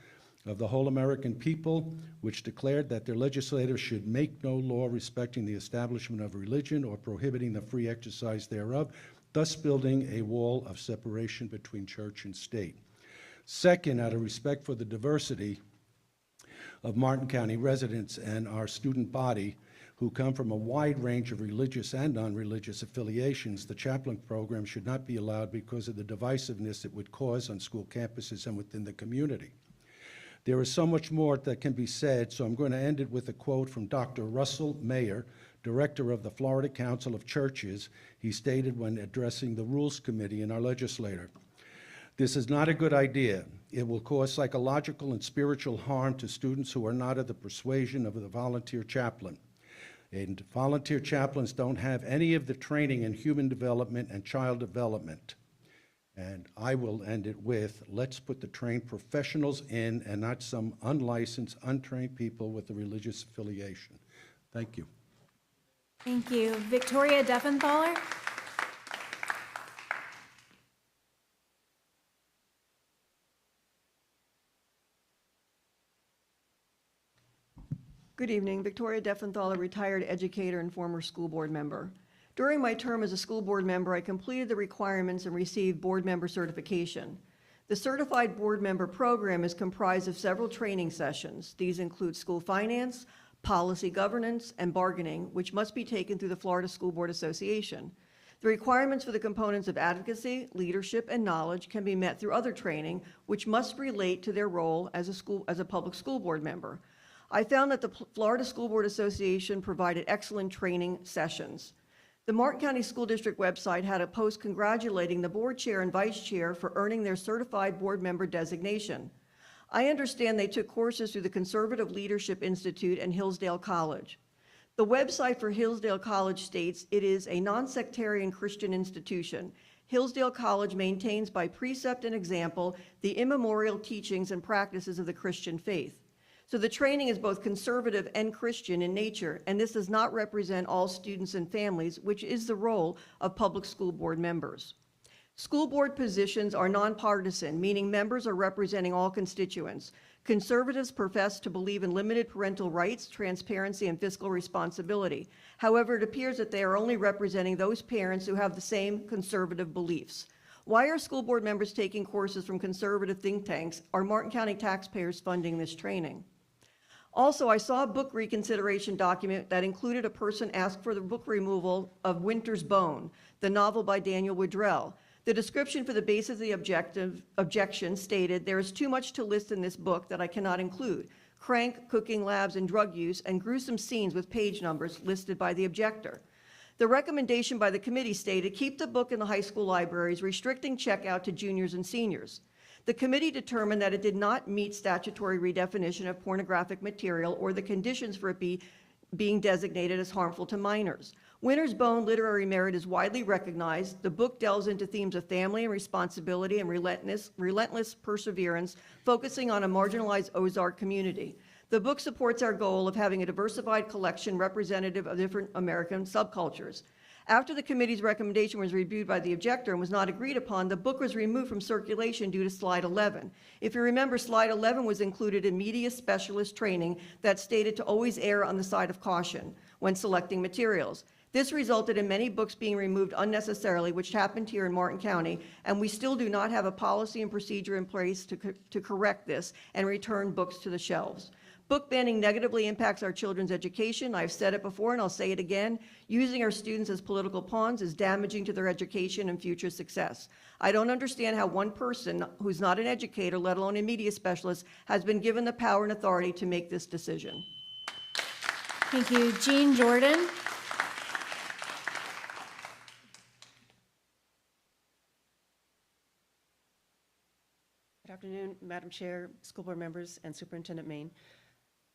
Speaker 15: of the whole American people, which declared that their legislators should make no law respecting the establishment of religion or prohibiting the free exercise thereof, thus building a wall of separation between church and state. Second, out of respect for the diversity of Martin County residents and our student body, who come from a wide range of religious and non-religious affiliations, the chaplain program should not be allowed because of the divisiveness it would cause on school campuses and within the community. There is so much more that can be said, so I'm going to end it with a quote from Dr. Russell Mayer, director of the Florida Council of Churches. He stated when addressing the Rules Committee in our legislature, "This is not a good idea. It will cause psychological and spiritual harm to students who are not of the persuasion of the volunteer chaplain. And volunteer chaplains don't have any of the training in human development and child development." And I will end it with, let's put the trained professionals in and not some unlicensed, untrained people with a religious affiliation. Thank you.
Speaker 1: Thank you. Victoria Deffenthaler?
Speaker 14: Good evening. Victoria Deffenthaler, retired educator and former school board member. During my term as a school board member, I completed the requirements and received board member certification. The Certified Board Member Program is comprised of several training sessions. These include school finance, policy governance, and bargaining, which must be taken through the Florida School Board Association. The requirements for the components of advocacy, leadership, and knowledge can be met through other training, which must relate to their role as a public school board member. I found that the Florida School Board Association provided excellent training sessions. The Martin County School District website had a post congratulating the board chair and vice chair for earning their certified board member designation. I understand they took courses through the Conservative Leadership Institute and Hillsdale College. The website for Hillsdale College states it is a non-sectarian Christian institution. Hillsdale College maintains by precept and example the immemorial teachings and practices of the Christian faith. So the training is both conservative and Christian in nature, and this does not represent all students and families, which is the role of public school board members. School board positions are nonpartisan, meaning members are representing all constituents. Conservatives profess to believe in limited parental rights, transparency, and fiscal responsibility. However, it appears that they are only representing those parents who have the same conservative beliefs. Why are school board members taking courses from conservative think tanks? Are Martin County taxpayers funding this training? Also, I saw a book reconsideration document that included a person asked for the book removal of Winter's Bone, the novel by Daniel Woodrell. The description for the basis of the objection stated, "There is too much to list in this book that I cannot include. Crank, cooking labs, and drug use, and gruesome scenes with page numbers listed by the objector." The recommendation by the committee stated, "Keep the book in the high school libraries, restricting checkout to juniors and seniors." The committee determined that it did not meet statutory redefinition of pornographic material or the conditions for it being designated as harmful to minors. Winter's Bone literary merit is widely recognized. The book delves into themes of family and responsibility and relentless perseverance, focusing on a marginalized Ozark community. The book supports our goal of having a diversified collection representative of different American subcultures. After the committee's recommendation was reviewed by the objector and was not agreed upon, the book was removed from circulation due to slide 11. If you remember, slide 11 was included in media specialist training that stated to always err on the side of caution when selecting materials. This resulted in many books being removed unnecessarily, which happened here in Martin County, and we still do not have a policy and procedure in place to correct this and return books to the shelves. Book banning negatively impacts our children's education. I've said it before and I'll say it again. Using our students as political pawns is damaging to their education and future success. I don't understand how one person who's not an educator, let alone a media specialist, has been given the power and authority to make this decision.
Speaker 1: Thank you. Jean Jordan?
Speaker 13: afternoon, Madam Chair, school board members, and Superintendent Main.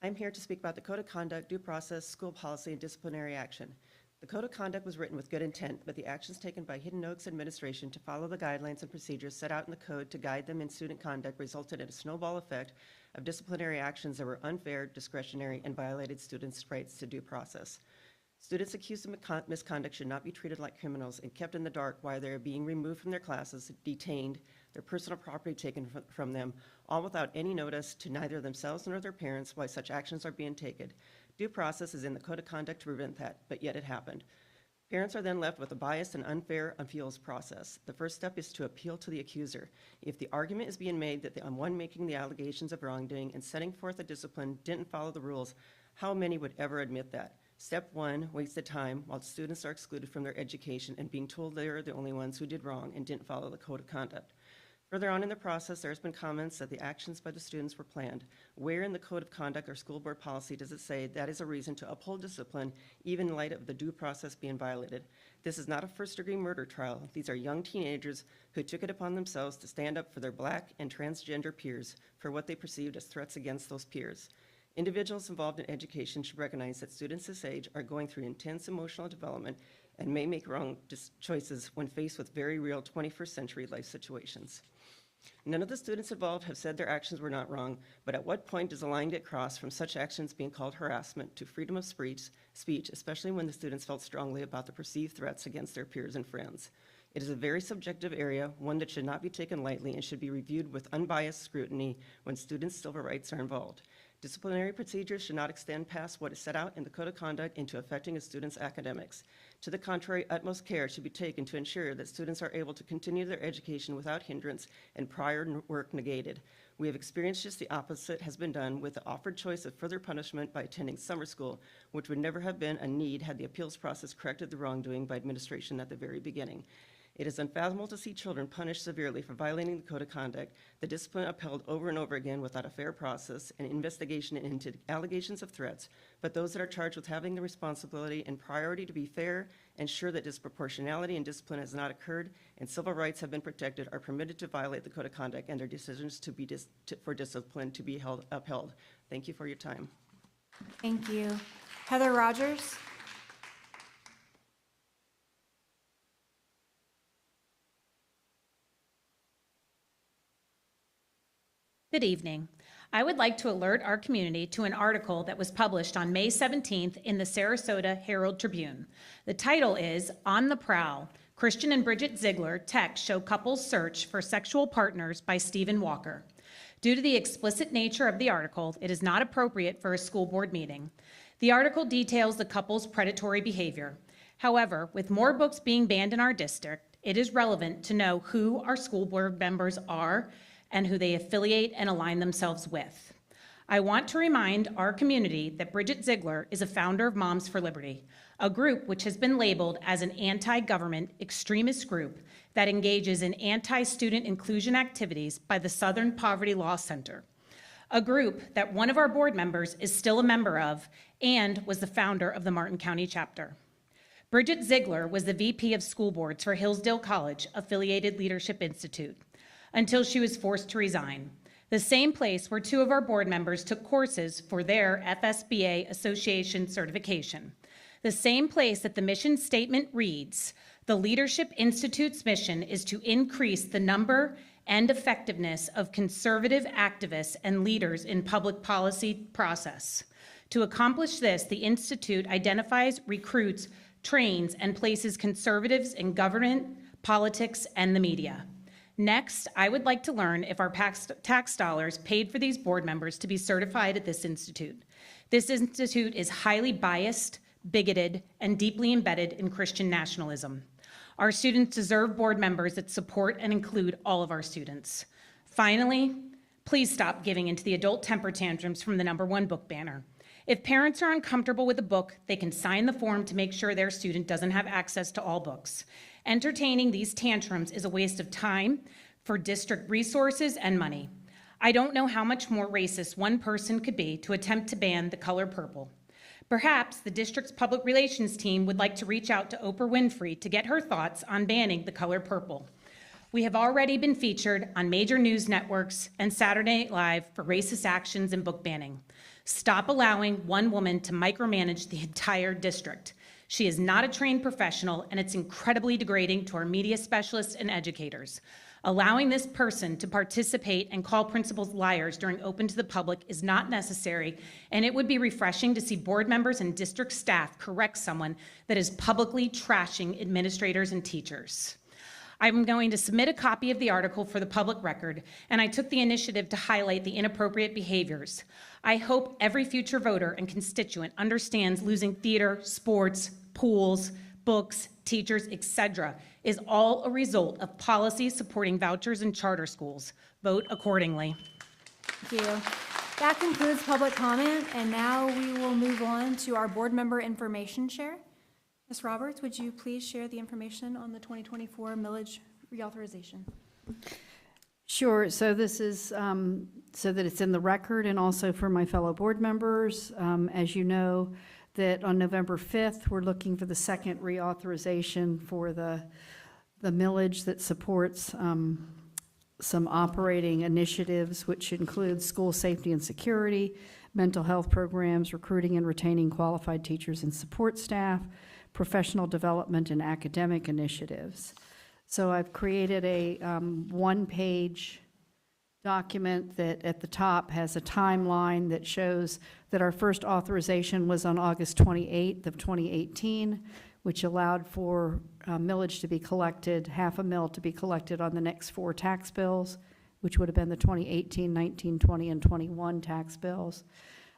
Speaker 13: I'm here to speak about the Code of Conduct, Due Process, School Policy, and Disciplinary Action. The Code of Conduct was written with good intent, but the actions taken by Hidden Oaks administration to follow the guidelines and procedures set out in the code to guide them in student conduct resulted in a snowball effect of disciplinary actions that were unfair, discretionary, and violated students' rights to due process. Students accused of misconduct should not be treated like criminals and kept in the dark while they are being removed from their classes, detained, their personal property taken from them, all without any notice to neither themselves nor their parents why such actions are being taken. Due process is in the Code of Conduct to prevent that, but yet it happened. Parents are then left with a biased and unfair appeals process. The first step is to appeal to the accuser. If the argument is being made that the one making the allegations of wrongdoing and setting forth a discipline didn't follow the rules, how many would ever admit that? Step one, wasted time while students are excluded from their education and being told they are the only ones who did wrong and didn't follow the Code of Conduct. Further on in the process, there's been comments that the actions by the students were planned. Where in the Code of Conduct or school board policy does it say that is a reason to uphold discipline, even in light of the due process being violated? This is not a first-degree murder trial. These are young teenagers who took it upon themselves to stand up for their Black and transgender peers for what they perceived as threats against those peers. Individuals involved in education should recognize that students this age are going through intense emotional development and may make wrong choices when faced with very real 21st century life situations. None of the students involved have said their actions were not wrong, but at what point does the line get crossed from such actions being called harassment to freedom of speech, especially when the students felt strongly about the perceived threats against their peers and friends? It is a very subjective area, one that should not be taken lightly and should be reviewed with unbiased scrutiny when students' civil rights are involved. Disciplinary procedures should not extend past what is set out in the Code of Conduct into affecting a student's academics. To the contrary, utmost care should be taken to ensure that students are able to continue their education without hindrance and prior work negated. We have experienced just the opposite has been done with the offered choice of further punishment by attending summer school, which would never have been a need had the appeals process corrected the wrongdoing by administration at the very beginning. It is unfathomable to see children punished severely for violating the Code of Conduct, the discipline upheld over and over again without a fair process and investigation into allegations of threats, but those that are charged with having the responsibility and priority to be fair, ensure that disproportionality and discipline has not occurred, and civil rights have been protected are permitted to violate the Code of Conduct and their decisions to be for discipline to be upheld. Thank you for your time.
Speaker 1: Thank you. Heather Rogers?
Speaker 16: Good evening. I would like to alert our community to an article that was published on May 17th in the Sarasota Herald Tribune. The title is On the Prowl, Christian and Bridget Ziegler Text Show Couples Search for Sexual Partners by Stephen Walker. Due to the explicit nature of the article, it is not appropriate for a school board meeting. The article details the couple's predatory behavior. However, with more books being banned in our district, it is relevant to know who our school board members are and who they affiliate and align themselves with. I want to remind our community that Bridget Ziegler is a founder of Moms for Liberty, a group which has been labeled as an anti-government extremist group that engages in anti-student inclusion activities by the Southern Poverty Law Center, a group that one of our board members is still a member of and was the founder of the Martin County chapter. Bridget Ziegler was the VP of School Boards for Hillsdale College Affiliated Leadership Institute, until she was forced to resign, the same place where two of our board members took courses for their FSBA Association certification, the same place that the mission statement reads, the Leadership Institute's mission is to increase the number and effectiveness of conservative activists and leaders in public policy process. To accomplish this, the Institute identifies, recruits, trains, and places conservatives in government, politics, and the media. Next, I would like to learn if our tax dollars paid for these board members to be certified at this institute. This institute is highly biased, bigoted, and deeply embedded in Christian nationalism. Our students deserve board members that support and include all of our students. Finally, please stop giving into the adult temper tantrums from the #1 book banner. If parents are uncomfortable with a book, they can sign the form to make sure their student doesn't have access to all books. Entertaining these tantrums is a waste of time for district resources and money. I don't know how much more racist one person could be to attempt to ban the color purple. Perhaps the district's public relations team would like to reach out to Oprah Winfrey to get her thoughts on banning the color purple. We have already been featured on major news networks and Saturday Night Live for racist actions and book banning. Stop allowing one woman to micromanage the entire district. She is not a trained professional, and it's incredibly degrading to our media specialists and educators. Allowing this person to participate and call principals liars during open to the public is not necessary, and it would be refreshing to see board members and district staff correct someone that is publicly trashing administrators and teachers. I'm going to submit a copy of the article for the public record, and I took the initiative to highlight the inappropriate behaviors. I hope every future voter and constituent understands losing theater, sports, pools, books, teachers, etc. is all a result of policies supporting vouchers and charter schools. Vote accordingly.
Speaker 1: Thank you. That concludes public comment, and now we will move on to our board member information share. Ms. Roberts, would you please share the information on the 2024 millage reauthorization?
Speaker 2: Sure. So this is so that it's in the record and also for my fellow board members. As you know, that on November 5th, we're looking for the second reauthorization for the millage that supports some operating initiatives, which include school safety and security, mental health programs, recruiting and retaining qualified teachers and support staff, professional development and academic initiatives. So I've created a one-page document that at the top has a timeline that shows that our first authorization was on August 28th of 2018, which allowed for millage to be collected, half a mil to be collected on the next 4 tax bills, which would have been the 2018, 19, 20, and 21 tax bills.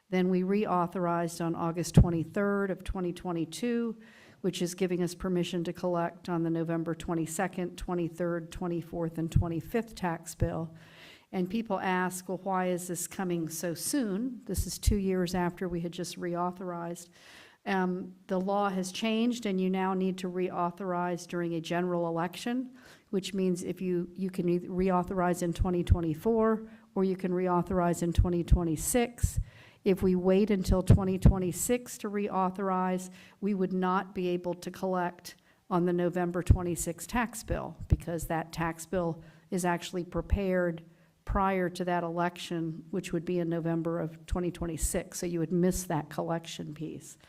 Speaker 2: Then we reauthorized on August 23rd of 2022, which is giving us permission to collect on the November 22nd, 23rd, 24th, and 25th tax bill. And people ask, well, why is this coming so soon? This is 2 years after we had just reauthorized. The law has changed, and you now need to reauthorize during a general election, which means if you can either reauthorize in 2024 or you can reauthorize in 2026. If we wait until 2026 to reauthorize, we would not be able to collect on the November 26 tax bill, because that tax bill is actually prepared prior to that election, which would be in November of 2026. So you would miss that collection piece.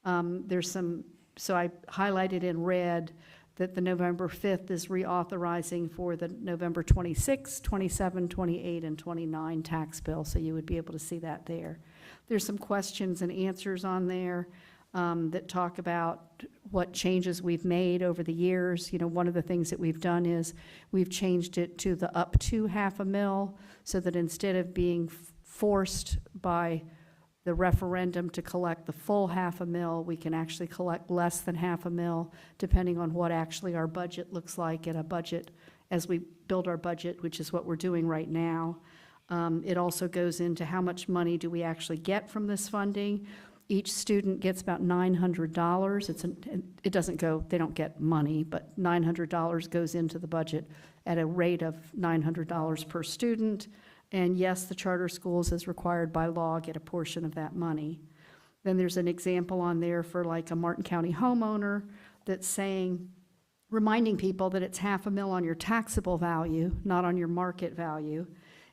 Speaker 2: So I highlighted in red that the November 5th is reauthorizing for the November 26, 27, 28, and 29 tax bill. So you would be able to see that there. There's some questions and answers on there that talk about what changes we've made over the years. You know, one of the things that we've done is we've changed it to the up to half a mil, so that instead of being forced by the referendum to collect the full half a mil, we can actually collect less than half a mil, depending on what actually our budget looks like at a budget as we build our budget, which is what we're doing right now. It also goes into how much money do we actually get from this funding. Each student gets about $900. It doesn't go, they don't get money, but $900 goes into the budget at a rate of $900 per student. And yes, the charter schools, as required by law, get a portion of that money. Then there's an example on there for like a Martin County homeowner that's saying, reminding people that it's half a mil on your taxable value, not on your market value,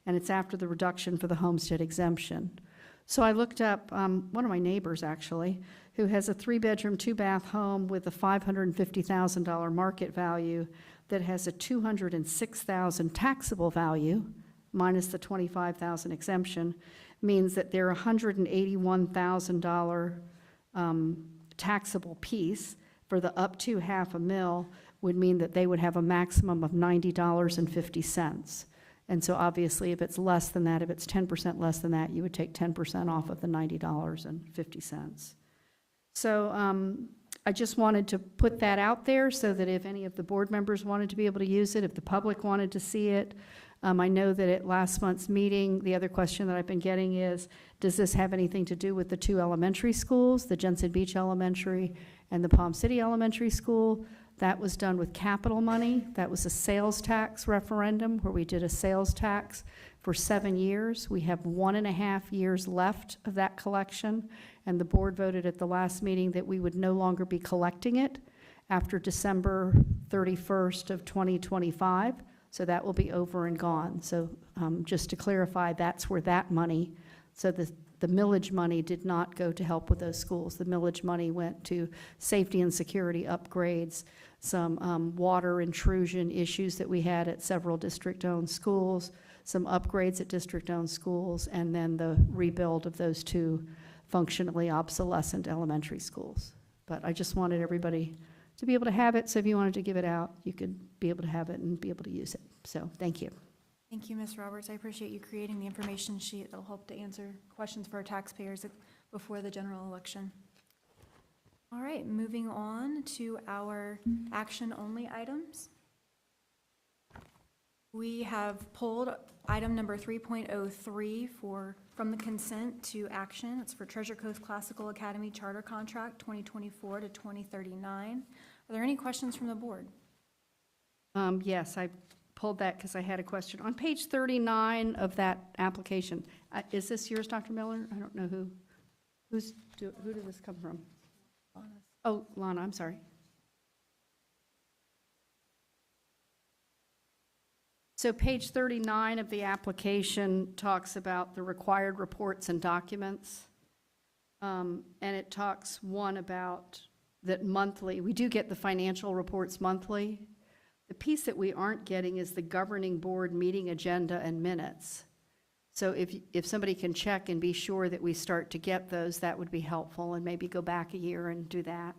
Speaker 2: and it's after the reduction for the homestead exemption. So I looked up one of my neighbors, actually, who has a 3-bedroom, 2-bath home with a $550,000 market value that has a $206,000 taxable value, minus the $25,000 exemption, means that their $181,000 taxable piece for the up to half a mil would mean that they would have a maximum of $90.50. And so obviously, if it's less than that, if it's 10% less than that, you would take 10% off of the $90.50. So I just wanted to put that out there so that if any of the board members wanted to be able to use it, if the public wanted to see it. I know that at last month's meeting, the other question that I've been getting is, does this have anything to do with the 2 elementary schools, the Jensen Beach Elementary and the Palm City Elementary School? That was done with capital money. That was a sales tax referendum where we did a sales tax for 7 years. We have 1.5 years left of that collection, and the board voted at the last meeting that we would no longer be collecting it after December 31st of 2025. So that will be over and gone. So just to clarify, that's where that money, so the millage money did not go to help with those schools. The millage money went to safety and security upgrades, some water intrusion issues that we had at several district-owned schools, some upgrades at district-owned schools, and then the rebuild of those two functionally obsolescent elementary schools. But I just wanted everybody to be able to have it, so if you wanted to give it out, you could be able to have it and be able to use it. So, thank you.
Speaker 1: Thank you, Ms. Roberts. I appreciate you creating the information sheet that'll help to answer questions for our taxpayers before the general election. All right, moving on to our action-only items. We have pulled item number 3.03 from the consent to action. It's for Treasure Coast Classical Academy Charter Contract 2024 to 2039. Are there any questions from the board?
Speaker 2: Yes, I pulled that because I had a question. On page 39 of that application, is this yours, Dr. Miller? I don't know who did this come from? Oh, Lana, I'm sorry. So page 39 of the application talks about the required reports and documents. And it talks, one, about that monthly, we do get the financial reports monthly. The piece that we aren't getting is the governing board meeting agenda and minutes. So if somebody can check and be sure that we start to get those, that would be helpful, and maybe go back a year and do that.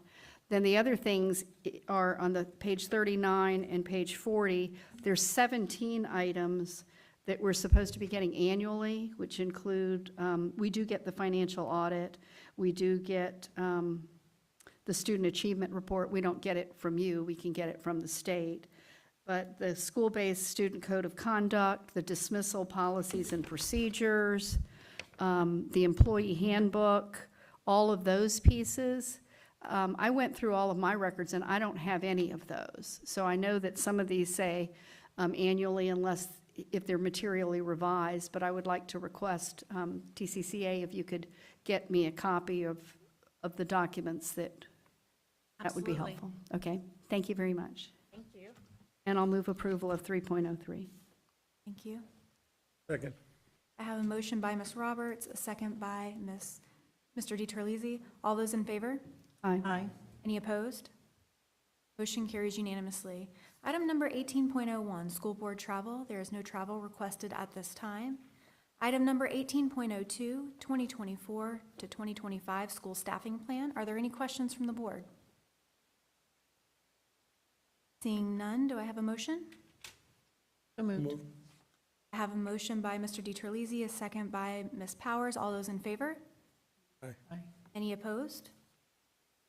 Speaker 2: Then the other things are on the page 39 and page 40. There's 17 items that we're supposed to be getting annually, which include, we do get the financial audit, we do get the student achievement report. We don't get it from you, we can get it from the state. But the school-based student code of conduct, the dismissal policies and procedures, the employee handbook, all of those pieces. I went through all of my records and I don't have any of those. So I know that some of these say annually unless if they're materially revised, but I would like to request TCCA if you could get me a copy of the documents that would be
Speaker 17: Absolutely.
Speaker 2: helpful. Okay, thank you very much.
Speaker 17: Thank you.
Speaker 2: And I'll move approval of 3.03.
Speaker 1: Thank you.
Speaker 15: Second.
Speaker 1: I have a motion by Ms. Roberts, a second by Mr. DiTerlizzi. All those in favor?
Speaker 2: Aye.
Speaker 14: Aye.
Speaker 1: Any opposed? Motion carries unanimously. Item number 18.01, school board travel. There is no travel requested at this time. Item number 18.02, 2024 to 2025 school staffing plan. Are there any questions from the board? Seeing none, do I have a motion?
Speaker 14: So moved.
Speaker 1: I have a motion by Mr. DiTerlizzi, a second by Ms. Powers. All those in favor?
Speaker 14: Aye.
Speaker 1: Any opposed?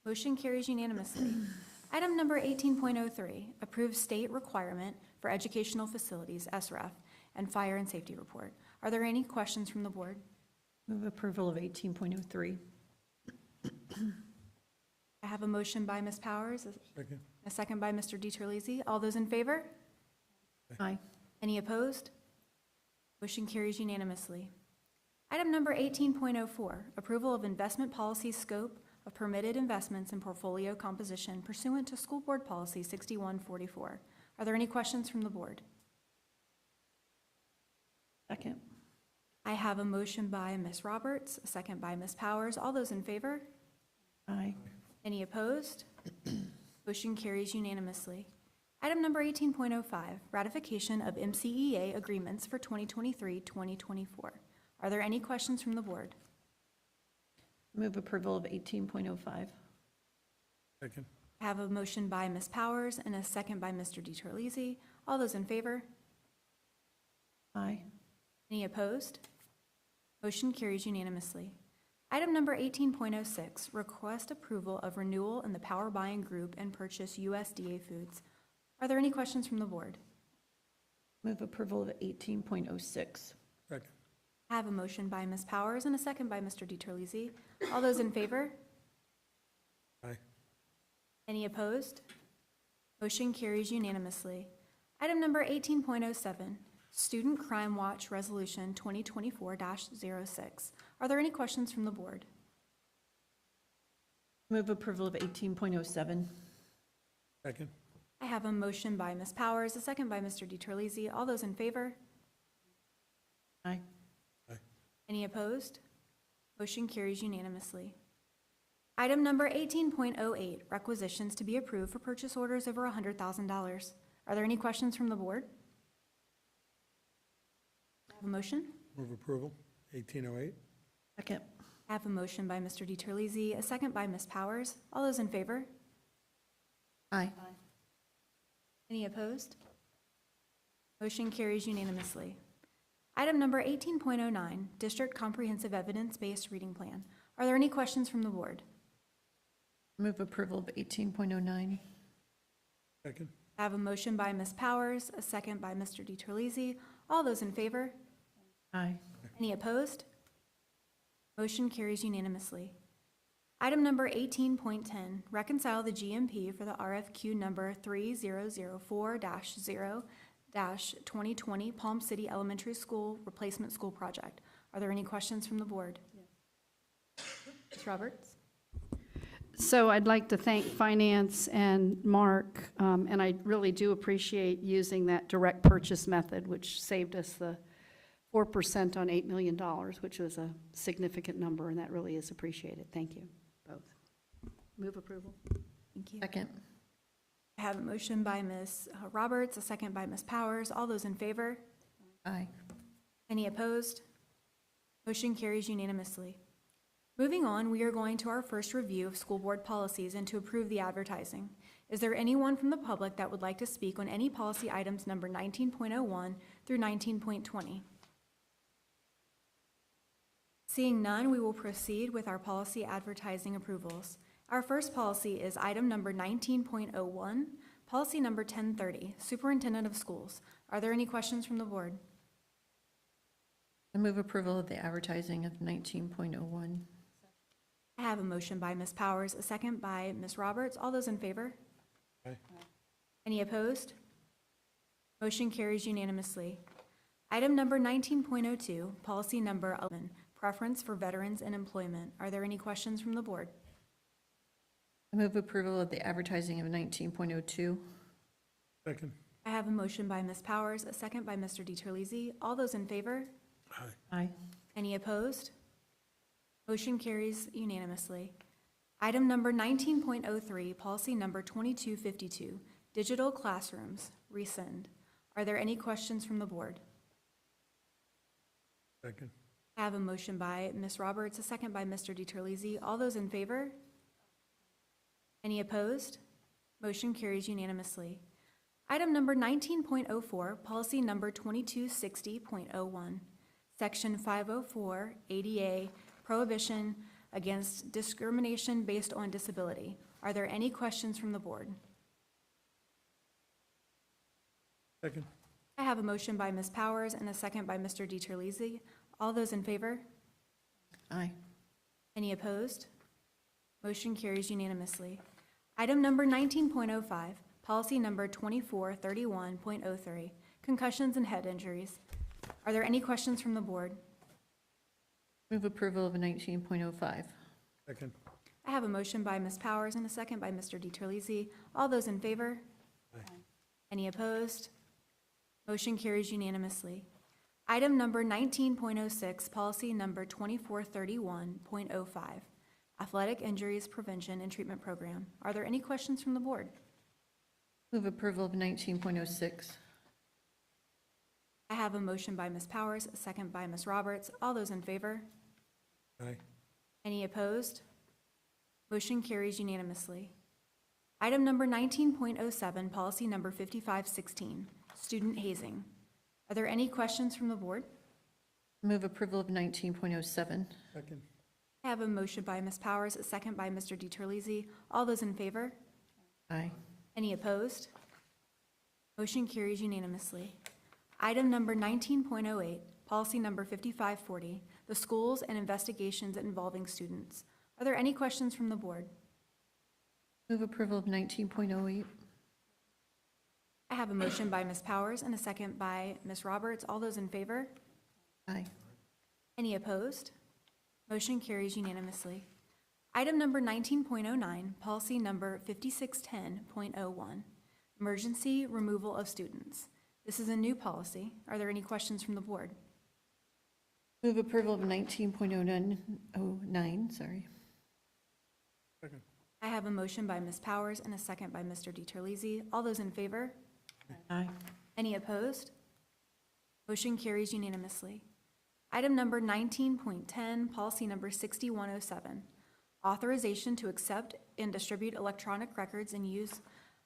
Speaker 1: Motion carries unanimously. Item number 18.03, approve state requirement for educational facilities, SREF, and fire and safety report. Are there any questions from the board?
Speaker 14: Move approval of 18.03.
Speaker 1: I have a motion by Ms. Powers,
Speaker 15: Second.
Speaker 1: a second by Mr. DiTerlizzi. All those in favor?
Speaker 14: Aye.
Speaker 1: Any opposed? Motion carries unanimously. Item number 18.04, approval of investment policy scope of permitted investments and portfolio composition pursuant to School Board Policy 6144. Are there any questions from the board?
Speaker 14: Second.
Speaker 1: I have a motion by Ms. Roberts, a second by Ms. Powers. All those in favor?
Speaker 14: Aye.
Speaker 1: Any opposed? Motion carries unanimously. Item number 18.05, ratification of MCEA agreements for 2023-2024. Are there any questions from the board?
Speaker 14: Move approval of 18.05.
Speaker 15: Second.
Speaker 1: I have a motion by Ms. Powers and a second by Mr. DiTerlizzi. All those in favor?
Speaker 14: Aye.
Speaker 1: Any opposed? Motion carries unanimously. Item number 18.06, request approval of renewal in the power buying group and purchase USDA foods. Are there any questions from the board?
Speaker 14: Move approval of 18.06.
Speaker 15: Second.
Speaker 1: I have a motion by Ms. Powers and a second by Mr. DiTerlizzi. All those in favor?
Speaker 15: Aye.
Speaker 1: Any opposed? Motion carries unanimously. Item number 18.07, Student Crime Watch Resolution 2024-06. Are there any questions from the board?
Speaker 14: Move approval of 18.07.
Speaker 15: Second.
Speaker 1: I have a motion by Ms. Powers, a second by Mr. DiTerlizzi. All those in favor?
Speaker 16: Aye.
Speaker 1: Any opposed? Motion carries unanimously. Item number 18.08, requisitions to be approved for purchase orders over $100,000. Are there any questions from the board? Have a motion?
Speaker 3: Move approval, 1808.
Speaker 16: Second.
Speaker 1: I have a motion by Mr. DiTerlizzi, a second by Ms. Powers. All those in favor?
Speaker 16: Aye.
Speaker 1: Any opposed? Motion carries unanimously. Item number 18.09, District Comprehensive Evidence-Based Reading Plan. Are there any questions from the board?
Speaker 16: Move approval of 18.09.
Speaker 3: Second.
Speaker 1: I have a motion by Ms. Powers, a second by Mr. DiTerlizzi. All those in favor?
Speaker 16: Aye.
Speaker 1: Any opposed? Motion carries unanimously. Item number 18.10, reconcile the GMP for the RFQ number 3004-0-2020 Palm City Elementary School Replacement School Project. Are there any questions from the board? Ms. Roberts?
Speaker 2: So I'd like to thank Finance and Mark, and I really do appreciate using that direct purchase method, which saved us the 4% on $8 million, which was a significant number, and that really is appreciated. Thank you, both. Move approval.
Speaker 1: Thank you.
Speaker 16: Second.
Speaker 1: I have a motion by Ms. Roberts, a second by Ms. Powers. All those in favor?
Speaker 16: Aye.
Speaker 1: Any opposed? Motion carries unanimously. Moving on, we are going to our first review of school board policies and to approve the advertising. Is there anyone from the public that would like to speak on any policy items number 19.01 through 19.20? Seeing none, we will proceed with our policy advertising approvals. Our first policy is item number 19.01, policy number 1030, Superintendent of Schools. Are there any questions from the board?
Speaker 16: I move approval of the advertising of 19.01.
Speaker 1: I have a motion by Ms. Powers, a second by Ms. Roberts. All those in favor?
Speaker 3: Aye.
Speaker 1: Any opposed? Motion carries unanimously. Item number 19.02, policy number 11, preference for veterans in employment. Are there any questions from the board?
Speaker 16: I move approval of the advertising of 19.02.
Speaker 3: Second.
Speaker 1: I have a motion by Ms. Powers, a second by Mr. DiTerlizzi. All those in favor?
Speaker 3: Aye.
Speaker 16: Aye.
Speaker 1: Any opposed? Motion carries unanimously. Item number 19.03, policy number 2252, digital classrooms, rescind. Are there any questions from the board?
Speaker 3: Second.
Speaker 1: I have a motion by Ms. Roberts, a second by Mr. DiTerlizzi. All those in favor? Any opposed? Motion carries unanimously. Item number 19.04, policy number 2260.01, section 504, ADA, prohibition against discrimination based on disability. Are there any questions from the board?
Speaker 3: Second.
Speaker 1: I have a motion by Ms. Powers and a second by Mr. DiTerlizzi. All those in favor?
Speaker 16: Aye.
Speaker 1: Any opposed? Motion carries unanimously. Item number 19.05, policy number 2431.03, concussions and head injuries. Are there any questions from the board?
Speaker 16: Move approval of 19.05.
Speaker 3: Second.
Speaker 1: I have a motion by Ms. Powers and a second by Mr. DiTerlizzi. All those in favor?
Speaker 3: Aye.
Speaker 1: Any opposed? Motion carries unanimously. Item number 19.06, policy number 2431.05, athletic injuries prevention and treatment program. Are there any questions from the board?
Speaker 16: Move approval of 19.06.
Speaker 1: I have a motion by Ms. Powers, a second by Ms. Roberts. All those in favor?
Speaker 3: Aye.
Speaker 1: Any opposed? Motion carries unanimously. Item number 19.07, policy number 5516, student hazing. Are there any questions from the board?
Speaker 16: Move approval of 19.07.
Speaker 3: Second.
Speaker 1: I have a motion by Ms. Powers, a second by Mr. DiTerlizzi. All those in favor?
Speaker 16: Aye.
Speaker 1: Any opposed? Motion carries unanimously. Item number 19.08, policy number 5540, the schools and investigations involving students. Are there any questions from the board?
Speaker 16: Move approval of 19.08.
Speaker 1: I have a motion by Ms. Powers and a second by Ms. Roberts. All those in favor?
Speaker 16: Aye.
Speaker 1: Any opposed? Motion carries unanimously. Item number 19.09, policy number 5610.01, Emergency removal of students. This is a new policy. Are there any questions from the board?
Speaker 3: Move approval of 19.09, sorry.
Speaker 1: I have a motion by Ms. Powers and a second by Mr. DiTerlizzi. All those in favor?
Speaker 3: Aye.
Speaker 1: Any opposed? Motion carries unanimously. Item number 19.10, policy number 6107, authorization to accept and distribute electronic records and use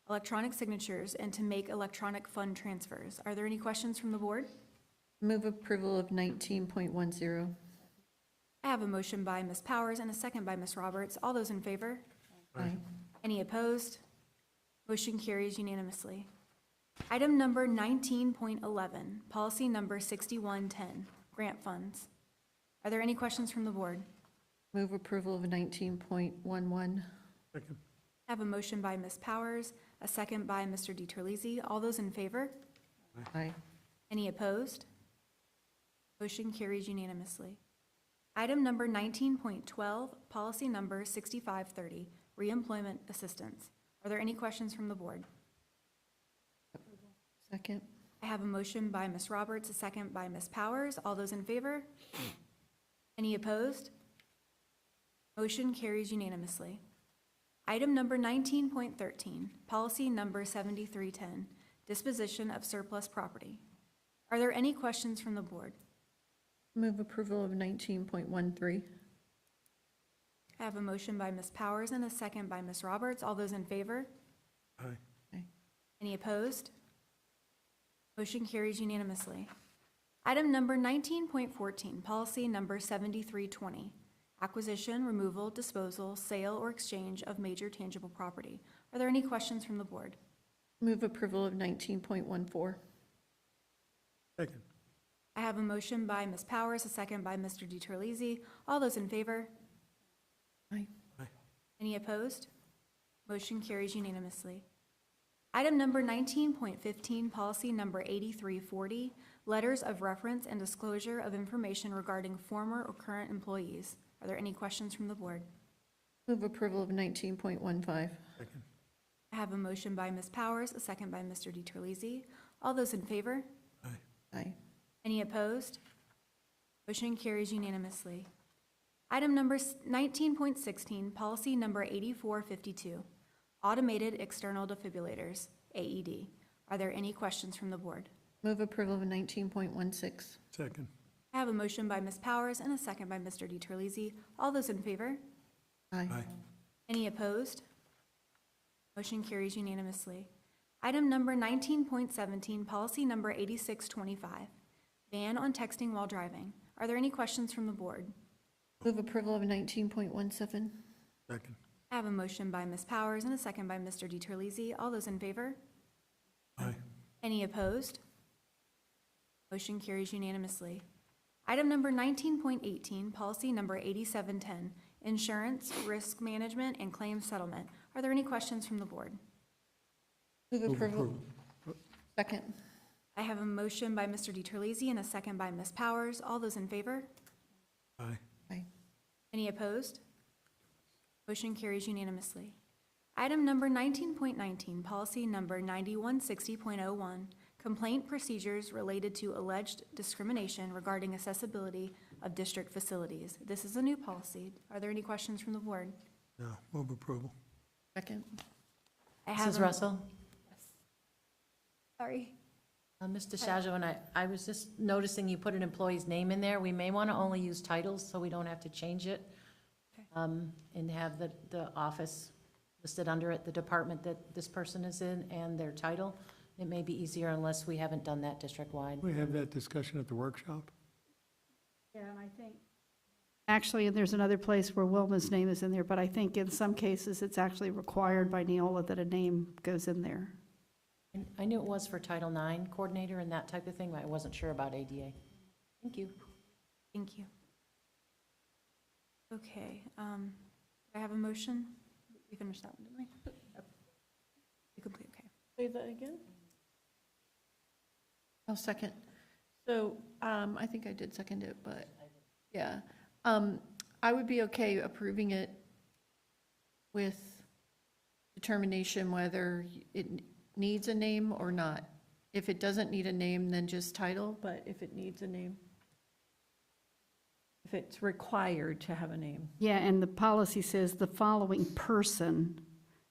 Speaker 1: electronic signatures and to make electronic fund transfers. Are there any questions from the board?
Speaker 3: Move approval of 19.10.
Speaker 1: I have a motion by Ms. Powers and a second by Ms. Roberts. All those in favor?
Speaker 3: Aye.
Speaker 1: Any opposed? Motion carries unanimously. Item number 19.11, policy number 6110, grant funds. Are there any questions from the board?
Speaker 3: Move approval of 19.11.
Speaker 1: I have a motion by Ms. Powers, a second by Mr. DiTerlizzi. All those in favor?
Speaker 3: Aye.
Speaker 1: Any opposed? Motion carries unanimously. Item number 19.12, policy number 6530, reemployment assistance. Are there any questions from the board?
Speaker 3: Second.
Speaker 1: I have a motion by Ms. Roberts, a second by Ms. Powers. All those in favor? Any opposed? Motion carries unanimously. Item number 19.13, policy number 7310, disposition of surplus property. Are there any questions from the board?
Speaker 3: Move approval of 19.13.
Speaker 1: I have a motion by Ms. Powers and a second by Ms. Roberts. All those in favor?
Speaker 15: Aye.
Speaker 3: Aye.
Speaker 1: Any opposed? Motion carries unanimously. Item number 19.14, policy number 7320, acquisition, removal, disposal, sale, or exchange of major tangible property. Are there any questions from the board?
Speaker 3: Move approval of 19.14.
Speaker 15: Second.
Speaker 1: I have a motion by Ms. Powers, a second by Mr. DiTerlizzi. All those in favor?
Speaker 3: Aye.
Speaker 15: Aye.
Speaker 1: Any opposed? Motion carries unanimously. Item number 19.15, policy number 8340, letters of reference and disclosure of information regarding former or current employees. Are there any questions from the board?
Speaker 3: Move approval of 19.15.
Speaker 15: Second.
Speaker 1: I have a motion by Ms. Powers, a second by Mr. DiTerlizzi. All those in favor?
Speaker 3: Aye.
Speaker 1: Any opposed? Motion carries unanimously. Item number 19.16, policy number 8452, automated external defibrillators, AED. Are there any questions from the board?
Speaker 3: Move approval of 19.16.
Speaker 15: Second.
Speaker 1: I have a motion by Ms. Powers and a second by Mr. DiTerlizzi. All those in favor?
Speaker 3: Aye.
Speaker 15: Aye.
Speaker 1: Any opposed? Motion carries unanimously. Item number 19.17, policy number 8625, ban on texting while driving. Are there any questions from the board?
Speaker 3: Move approval of 19.17.
Speaker 15: Second.
Speaker 1: I have a motion by Ms. Powers and a second by Mr. DiTerlizzi. All those in favor?
Speaker 15: Aye.
Speaker 1: Any opposed? Motion carries unanimously. Item number 19.18, policy number 8710, insurance, risk management, and claims settlement. Are there any questions from the board?
Speaker 3: Move approval. Second.
Speaker 1: I have a motion by Mr. DiTerlizzi and a second by Ms. Powers. All those in favor?
Speaker 15: Aye.
Speaker 3: Aye.
Speaker 1: Any opposed? Motion carries unanimously. Item number 19.19, policy number 9160.01, complaint procedures related to alleged discrimination regarding accessibility of district facilities. This is a new policy. Are there any questions from the board?
Speaker 15: No. Move approval.
Speaker 3: Second.
Speaker 1: I have
Speaker 18: Mrs.
Speaker 1: a-
Speaker 18: Russell?
Speaker 1: Sorry.
Speaker 18: Mr. Shajo, and I was just noticing you put an employee's name in there. We may want to only use titles so we don't have to change it. And have the office listed under it, the department that this person is in, and their title. It may be easier unless we haven't done that district-wide.
Speaker 15: We have that discussion at the workshop.
Speaker 2: Yeah, and I think. Actually, there's another place where Wilma's name is in there, but I think in some cases it's actually required by Neola that a name goes in there.
Speaker 18: I knew it was for Title IX coordinator and that type of thing, but I wasn't sure about ADA. Thank you.
Speaker 1: Thank you. Okay, do I have a motion? We finished that one, didn't we? You complete, okay.
Speaker 3: Say that again? Oh, second. So, I think I did second it, but, yeah. I would be okay approving it with determination whether it needs a name or not. If it doesn't need a name, then just title, but if it needs a name, if it's required to have a name.
Speaker 2: Yeah, and the policy says the following person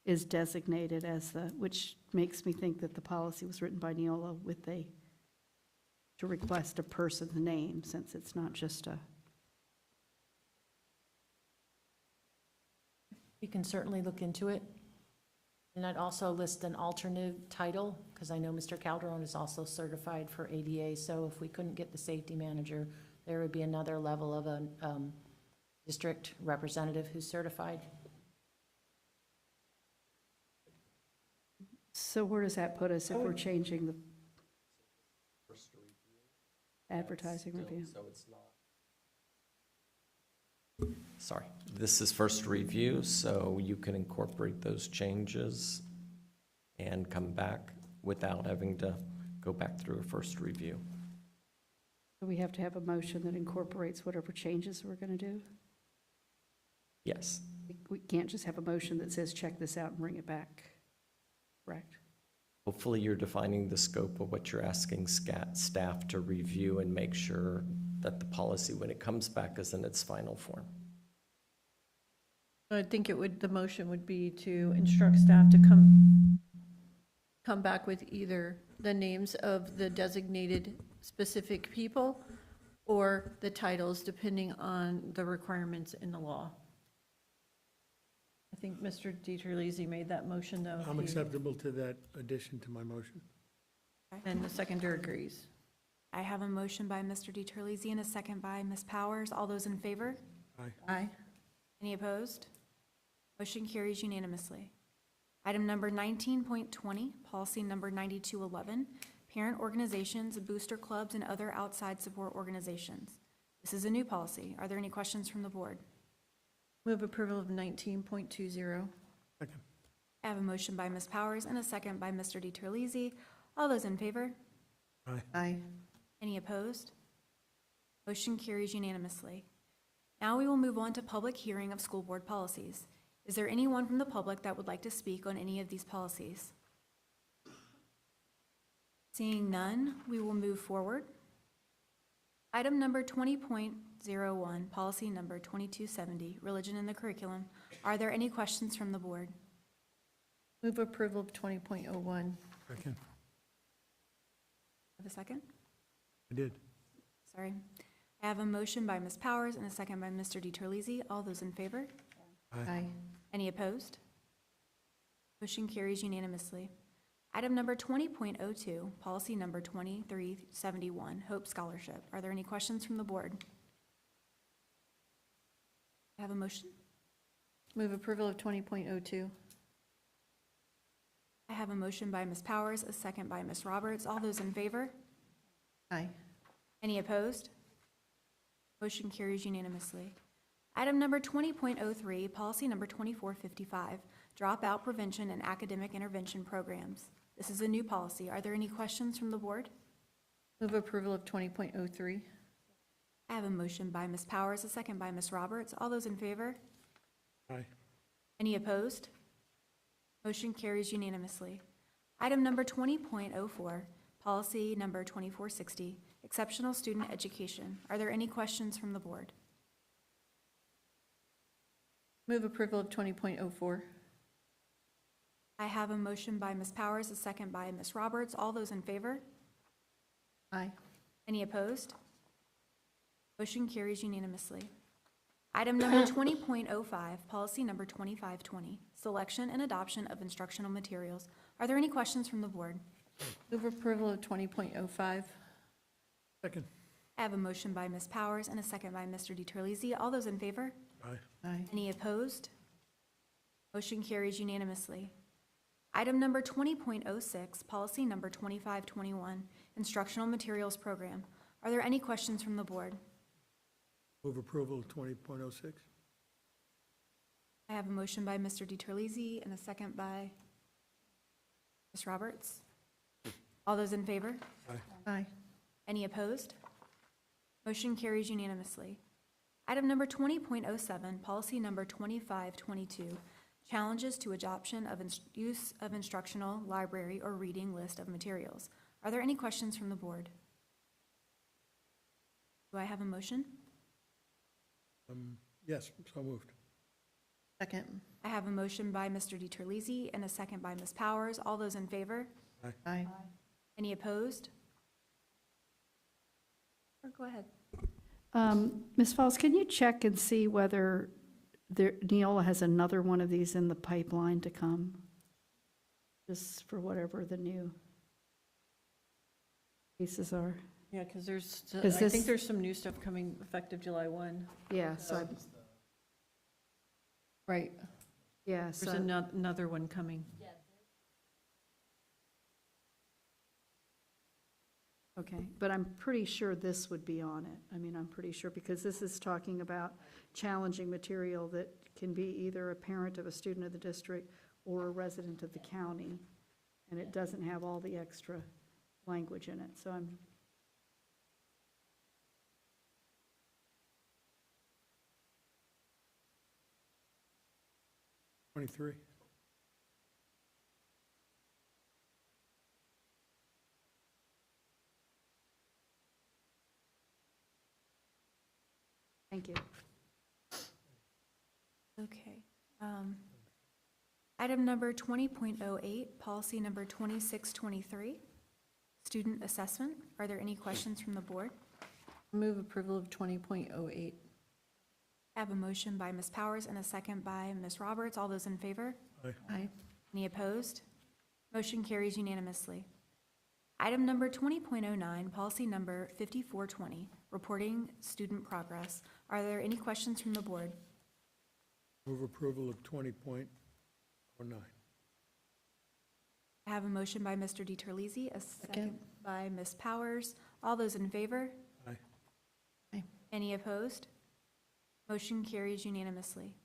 Speaker 2: is designated as the, which makes me think that the policy was written by Neola with to request a person's name, since it's not just a.
Speaker 18: You can certainly look into it. And I'd also list an alternative title, because I know Mr. Calderon is also certified for ADA, so if we couldn't get the safety manager, there would be another level of a district representative who's certified.
Speaker 2: So where does that put us if we're changing the advertising review?
Speaker 19: So it's not. Sorry, this is first review, so you can incorporate those changes and come back without having to go back through a first review.
Speaker 2: Do we have to have a motion that incorporates whatever changes we're going to do?
Speaker 19: Yes.
Speaker 2: We can't just have a motion that says, check this out and bring it back, correct?
Speaker 19: Hopefully you're defining the scope of what you're asking staff to review and make sure that the policy, when it comes back, is in its final form.
Speaker 3: I think the motion would be to instruct staff to come back with either the names of the designated specific people or the titles, depending on the requirements in the law. I think Mr. DiTerlizzi made that motion, though.
Speaker 20: I'm acceptable to that addition to my motion.
Speaker 3: And the seconder agrees.
Speaker 1: I have a motion by Mr. DiTerlizzi and a second by Ms. Powers. All those in favor?
Speaker 20: Aye.
Speaker 3: Aye.
Speaker 1: Any opposed? Motion carries unanimously. Item number 19.20, policy number 9211, parent organizations, booster clubs, and other outside support organizations. This is a new policy. Are there any questions from the board?
Speaker 3: Move approval of 19.20.
Speaker 20: Second.
Speaker 1: I have a motion by Ms. Powers and a second by Mr. DiTerlizzi. All those in favor?
Speaker 20: Aye.
Speaker 3: Aye.
Speaker 1: Any opposed? Motion carries unanimously. Now we will move on to public hearing of school board policies. Is there anyone from the public that would like to speak on any of these policies? Seeing none, we will move forward. Item number 20.01, policy number 2270, religion in the curriculum. Are there any questions from the board?
Speaker 3: Move approval of 20.01.
Speaker 20: Second.
Speaker 1: Have a second?
Speaker 20: I did.
Speaker 1: Sorry. I have a motion by Ms. Powers and a second by Mr. DiTerlizzi. All those in favor?
Speaker 3: Aye.
Speaker 1: Any opposed? Motion carries unanimously. Item number 20.02, policy number 2371, Hope Scholarship. Are there any questions from the board? I have a motion.
Speaker 3: Move approval of 20.02.
Speaker 1: I have a motion by Ms. Powers, a second by Ms. Roberts. All those in favor?
Speaker 3: Aye.
Speaker 1: Any opposed? Motion carries unanimously. Item number 20.03, policy number 2455, dropout prevention and academic intervention programs. This is a new policy. Are there any questions from the board?
Speaker 3: Move approval of 20.03.
Speaker 1: I have a motion by Ms. Powers, a second by Ms. Roberts. All those in favor?
Speaker 20: Aye.
Speaker 1: Any opposed? Motion carries unanimously. Item number 20.04, policy number 2460, exceptional student education. Are there any questions from the board?
Speaker 3: Move approval of 20.04.
Speaker 1: I have a motion by Ms. Powers, a second by Ms. Roberts. All those in favor?
Speaker 3: Aye.
Speaker 1: Any opposed? Motion carries unanimously. Item number 20.05, policy number 2520, selection and adoption of instructional materials. Are there any questions from the board?
Speaker 3: Move approval of 20.05.
Speaker 20: Second.
Speaker 1: I have a motion by Ms. Powers and a second by Mr. DiTerlizzi. All those in favor?
Speaker 20: Aye.
Speaker 3: Aye.
Speaker 1: Any opposed? Motion carries unanimously. Item number 20.06, policy number 2521, instructional materials program. Are there any questions from the board?
Speaker 20: Move approval of 20.06.
Speaker 1: I have a motion by Mr. DiTerlizzi and a second by Ms. Roberts. All those in favor?
Speaker 20: Aye.
Speaker 3: Aye.
Speaker 1: Any opposed? Motion carries unanimously. Item number 20.07, policy number 2522, Challenges to adoption of use of instructional, library, or reading list of materials. Are there any questions from the board? Do I have a motion?
Speaker 20: Yes, so moved.
Speaker 3: Second.
Speaker 1: I have a motion by Mr. DiTerlizzi and a second by Ms. Powers. All those in favor?
Speaker 3: Aye.
Speaker 1: Any opposed? Or go ahead.
Speaker 2: Ms. Falls, can you check and see whether Neola has another one of these in the pipeline to come? Just for whatever the new cases are.
Speaker 14: Yeah, because
Speaker 2: Is
Speaker 14: I
Speaker 2: this-
Speaker 14: think there's some new stuff coming effective July 1.
Speaker 2: Yeah, so,
Speaker 14: Right.
Speaker 2: yeah,
Speaker 14: There's
Speaker 2: so,
Speaker 14: another one coming.
Speaker 2: okay, but I'm pretty sure this would be on it. I mean, I'm pretty sure, because this is talking about challenging material that can be either a parent of a student of the district or a resident of the county, and it doesn't have all the extra language in it, so I'm,
Speaker 20: 23.
Speaker 2: thank you.
Speaker 1: Okay. Item number 20.08, policy number 2623, student assessment. Are there any questions from the board?
Speaker 14: Move approval of 20.08.
Speaker 1: I have a motion by Ms. Powers and a second by Ms. Roberts. All those in favor?
Speaker 14: Aye.
Speaker 1: Any opposed? Motion carries unanimously. Item number 20.09, policy number 5420, reporting student progress. Are there any questions from the board?
Speaker 20: Move approval of 20.09.
Speaker 1: I have a motion by Mr. DiTerlizzi, a second by Ms. Powers. All those in favor?
Speaker 20: Aye.
Speaker 14: Aye.
Speaker 1: Any opposed? Motion carries unanimously.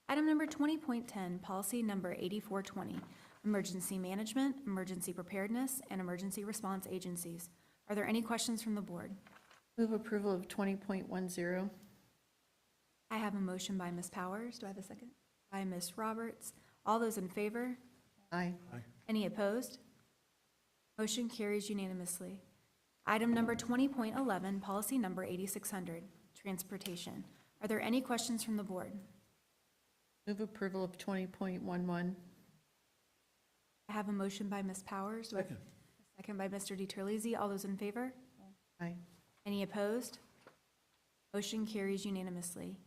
Speaker 1: Item number 20.10, policy number 8420, emergency management, emergency preparedness, and emergency response agencies. Are there any questions from the board?
Speaker 14: Move approval of 20.10.
Speaker 1: I have a motion by Ms. Powers. Do I have a second? By Ms. Roberts. All those in favor?
Speaker 14: Aye.
Speaker 1: Any opposed? Motion carries unanimously. Item number 20.11, policy number 8600, transportation. Are there any questions from the board?
Speaker 14: Move approval of 20.11.
Speaker 1: I have a motion by Ms. Powers. Do I have
Speaker 20: Second.
Speaker 1: a second by Mr. DiTerlizzi. All those in favor?
Speaker 14: Aye.
Speaker 1: Any opposed? Motion carries unanimously.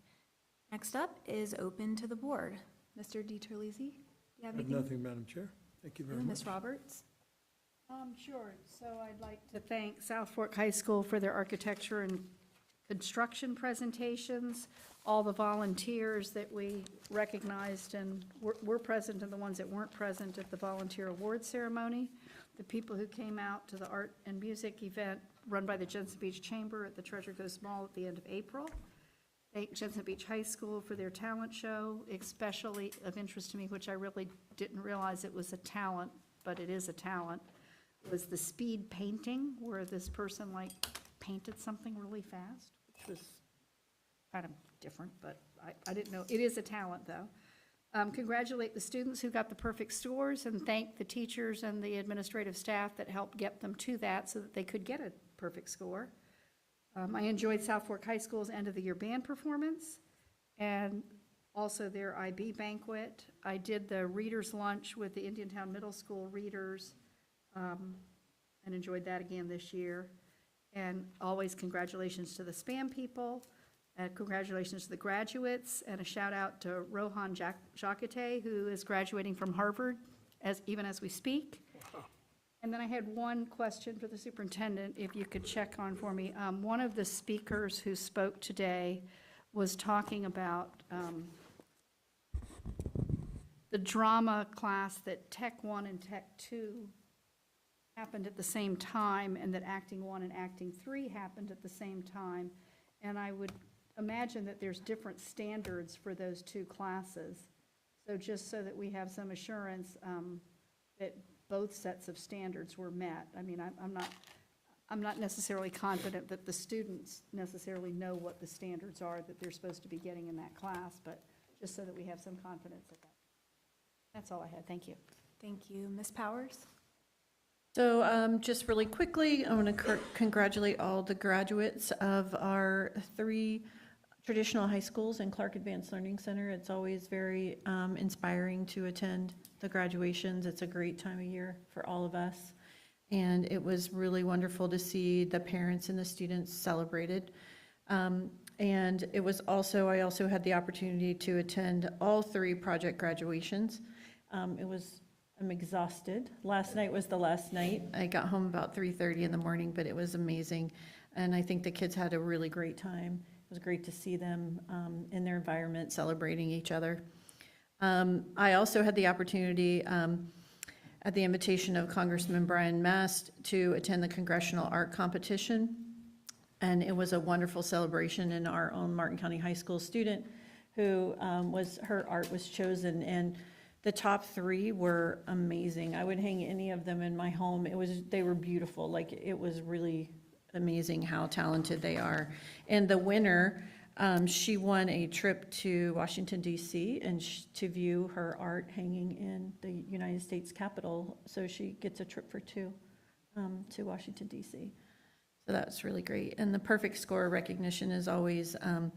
Speaker 1: Next up is open to the board. Mr. DiTerlizzi, do you have
Speaker 20: I have
Speaker 1: anything?
Speaker 20: nothing, Madam Chair. Thank you very much.
Speaker 1: Ms. Roberts?
Speaker 2: Sure. So I'd like to thank South Fork High School for their architecture and construction presentations, all the volunteers that we recognized and were present and the ones that weren't present at the volunteer award ceremony, the people who came out to the art and music event run by the Jensen Beach Chamber at the Treasure Coast Mall at the end of April. Thank Jensen Beach High School for their talent show, especially of interest to me, which I really didn't realize it was a talent, but it is a talent, was the speed painting, where this person like painted something really fast, which was kind of different, but I didn't know. It is a talent, though. Congratulate the students who got the perfect scores and thank the teachers and the administrative staff that helped get them to that so that they could get a perfect score. I enjoyed South Fork High School's end-of-the-year band performance and also their IB banquet. I did the readers' lunch with the Indiantown Middle School readers and enjoyed that again this year. And always congratulations to the SPAM people, congratulations to the graduates, and a shout out to Rohan Jacquete, who is graduating from Harvard even as we speak. And then I had one question for the superintendent, if you could check on for me. One of the speakers who spoke today was talking about the drama class that Tech 1 and Tech 2 happened at the same time, and that Acting 1 and Acting 3 happened at the same time. And I would imagine that there's different standards for those two classes. So just so that we have some assurance that both sets of standards were met. I mean, I'm not necessarily confident that the students necessarily know what the standards are that they're supposed to be getting in that class, but just so that we have some confidence of that. That's all I had. Thank you.
Speaker 1: Thank you. Ms. Powers?
Speaker 3: So just really quickly, I want to congratulate all the graduates of our 3 traditional high schools and Clark Advanced Learning Center. It's always very inspiring to attend the graduations. It's a great time of year for all of us. And it was really wonderful to see the parents and the students celebrated. And it was also, I also had the opportunity to attend all 3 project graduations. I'm exhausted. Last night was the last night. I got home about 3:30 in the morning, but it was amazing. And I think the kids had a really great time. It was great to see them in their environment celebrating each other. I also had the opportunity, at the invitation of Congressman Brian Mast, to attend the Congressional Art Competition. And it was a wonderful celebration, and our own Martin County High School student who her art was chosen, and the top 3 were amazing. I would hang any of them in my home. They were beautiful. Like, it was really amazing how talented they are. And the winner, she won a trip to Washington, D.C., and to view her art hanging in the United States Capitol. So she gets a trip for 2 to Washington, D.C. So that's really great. And the perfect score recognition is always a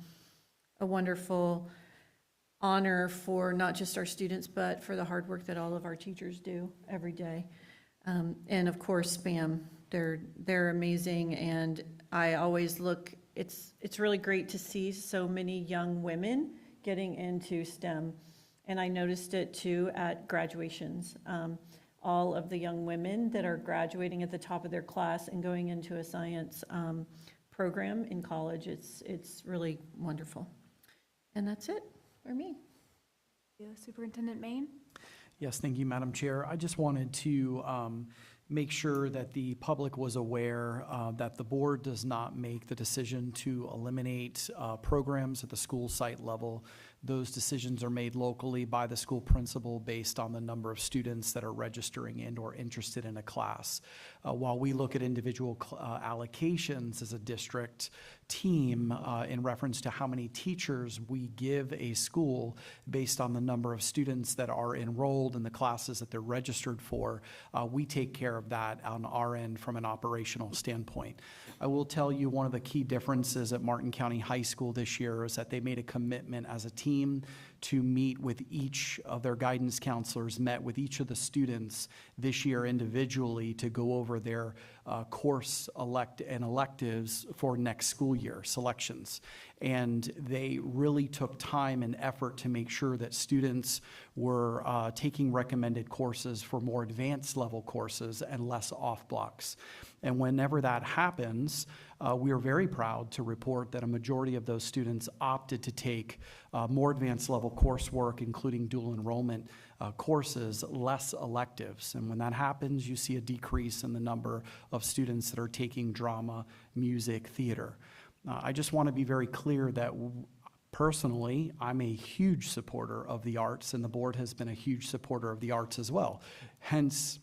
Speaker 3: wonderful honor for not just our students, but for the hard work that all of our teachers do every day. And of course, SPAM, they're amazing. And I always look, it's really great to see so many young women getting into STEM. And I noticed it too at graduations. All of the young women that are graduating at the top of their class and going into a science program in college, it's really wonderful. And that's it for me.
Speaker 1: Superintendent Maine?
Speaker 8: Yes, thank you, Madam Chair. I just wanted to make sure that the public was aware that the board does not make the decision to eliminate programs at the school site level. Those decisions are made locally by the school principal based on the number of students that are registering and or interested in a class. While we look at individual allocations as a district team in reference to how many teachers we give a school based on the number of students that are enrolled in the classes that they're registered for, we take care of that on our end from an operational standpoint. I will tell you one of the key differences at Martin County High School this year is that they made a commitment as a team to meet with each of their guidance counselors, met with each of the students this year individually to go over their course electives for next school year selections. And they really took time and effort to make sure that students were taking recommended courses for more advanced level courses and less off blocks. And whenever that happens, we are very proud to report that a majority of those students opted to take more advanced level coursework, including dual enrollment courses, less electives. And when that happens, you see a decrease in the number of students that are taking drama, music, theater. I just want to be very clear that personally, I'm a huge supporter of the arts, and the board has been a huge supporter of the arts as well. Hence,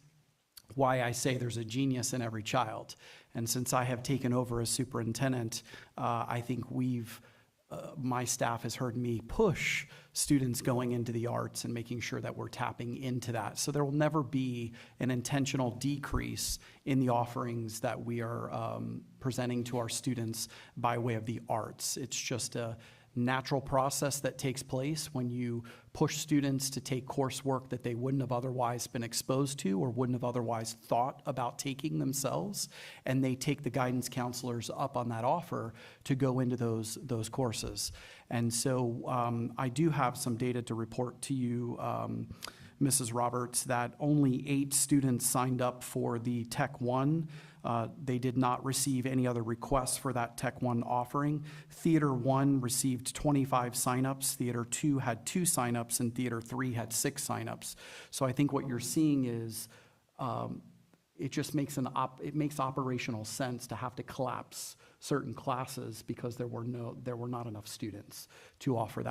Speaker 8: why I say there's a genius in every child. And since I have taken over as superintendent, I think my staff has heard me push students going into the arts and making sure that we're tapping into that. So there will never be an intentional decrease in the offerings that we are presenting to our students by way of the arts. It's just a natural process that takes place when you push students to take coursework that they wouldn't have otherwise been exposed to or wouldn't have otherwise thought about taking themselves, and they take the guidance counselors up on that offer to go into those courses. And so I do have some data to report to you, Mrs. Roberts, that only 8 students signed up for the Tech 1. They did not receive any other requests for that Tech 1 offering. Theater 1 received 25 signups. Theater 2 had 2 signups, and Theater 3 had 6 signups. So I think what you're seeing is it just makes it makes operational sense to have to collapse certain classes because there were not enough students to offer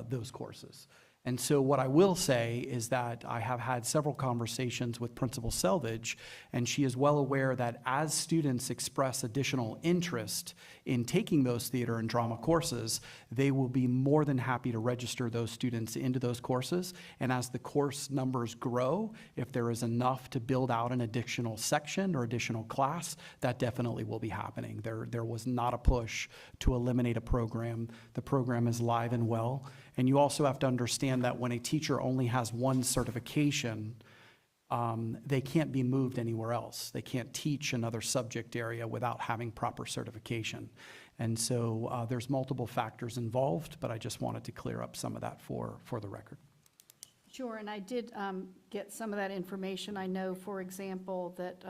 Speaker 8: those courses. And so what I will say is that I have had several conversations with Principal Selvage, and she is well aware that as students express additional interest in taking those theater and drama courses, they will be more than happy to register those students into those courses. And as the course numbers grow, if there is enough to build out an additional section or additional class, that definitely will be happening. There was not a push to eliminate a program. The program is live and well. And you also have to understand that when a teacher only has one certification, they can't be moved anywhere else. They can't teach another subject area without having proper certification. And so there's multiple factors involved, but I just wanted to clear up some of that for the record.
Speaker 2: Sure, and I did get some of that information. I know, for example, that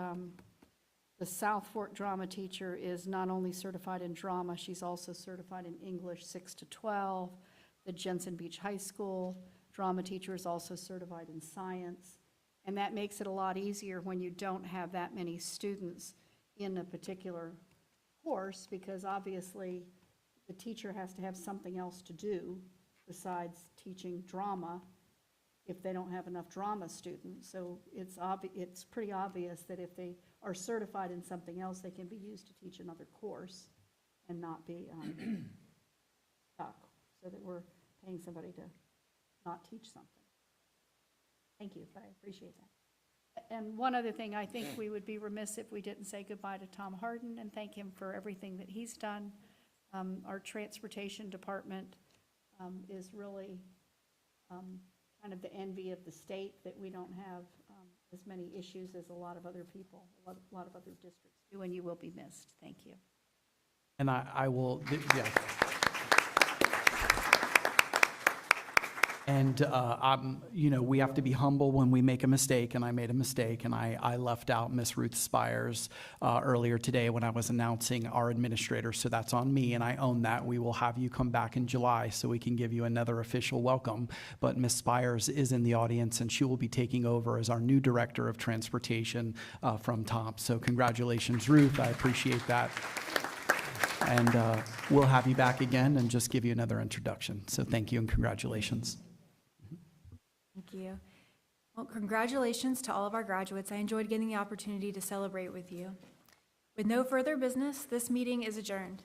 Speaker 2: the South Fork drama teacher is not only certified in drama, she's also certified in English 6 to 12. The Jensen Beach High School drama teacher is also certified in science. And that makes it a lot easier when you don't have that many students in a particular course, because obviously the teacher has to have something else to do besides teaching drama if they don't have enough drama students. So it's pretty obvious that if they are certified in something else, they can be used to teach another course and not be stuck, so that we're paying somebody to not teach something. Thank you, I appreciate that. And one other thing, I think we would be remiss if we didn't say goodbye to Tom Harden and thank him for everything that he's done. Our transportation department is really kind of the envy of the state, that we don't have as many issues as a lot of other people, a lot of other districts do, and you will be missed. Thank you.
Speaker 8: And I will, yeah. And, we have to be humble when we make a mistake, and I made a mistake, and I left out Miss Ruth Spires earlier today when I was announcing our administrator, so that's on me, and I own that. We will have you come back in July so we can give you another official welcome. But Miss Spires is in the audience, and she will be taking over as our new Director of Transportation from Tom. So congratulations, Ruth. I appreciate that. And we'll have you back again and just give you another introduction. So thank you and congratulations.
Speaker 1: Thank you. Well, congratulations to all of our graduates. I enjoyed getting the opportunity to celebrate with you. With no further business, this meeting is adjourned.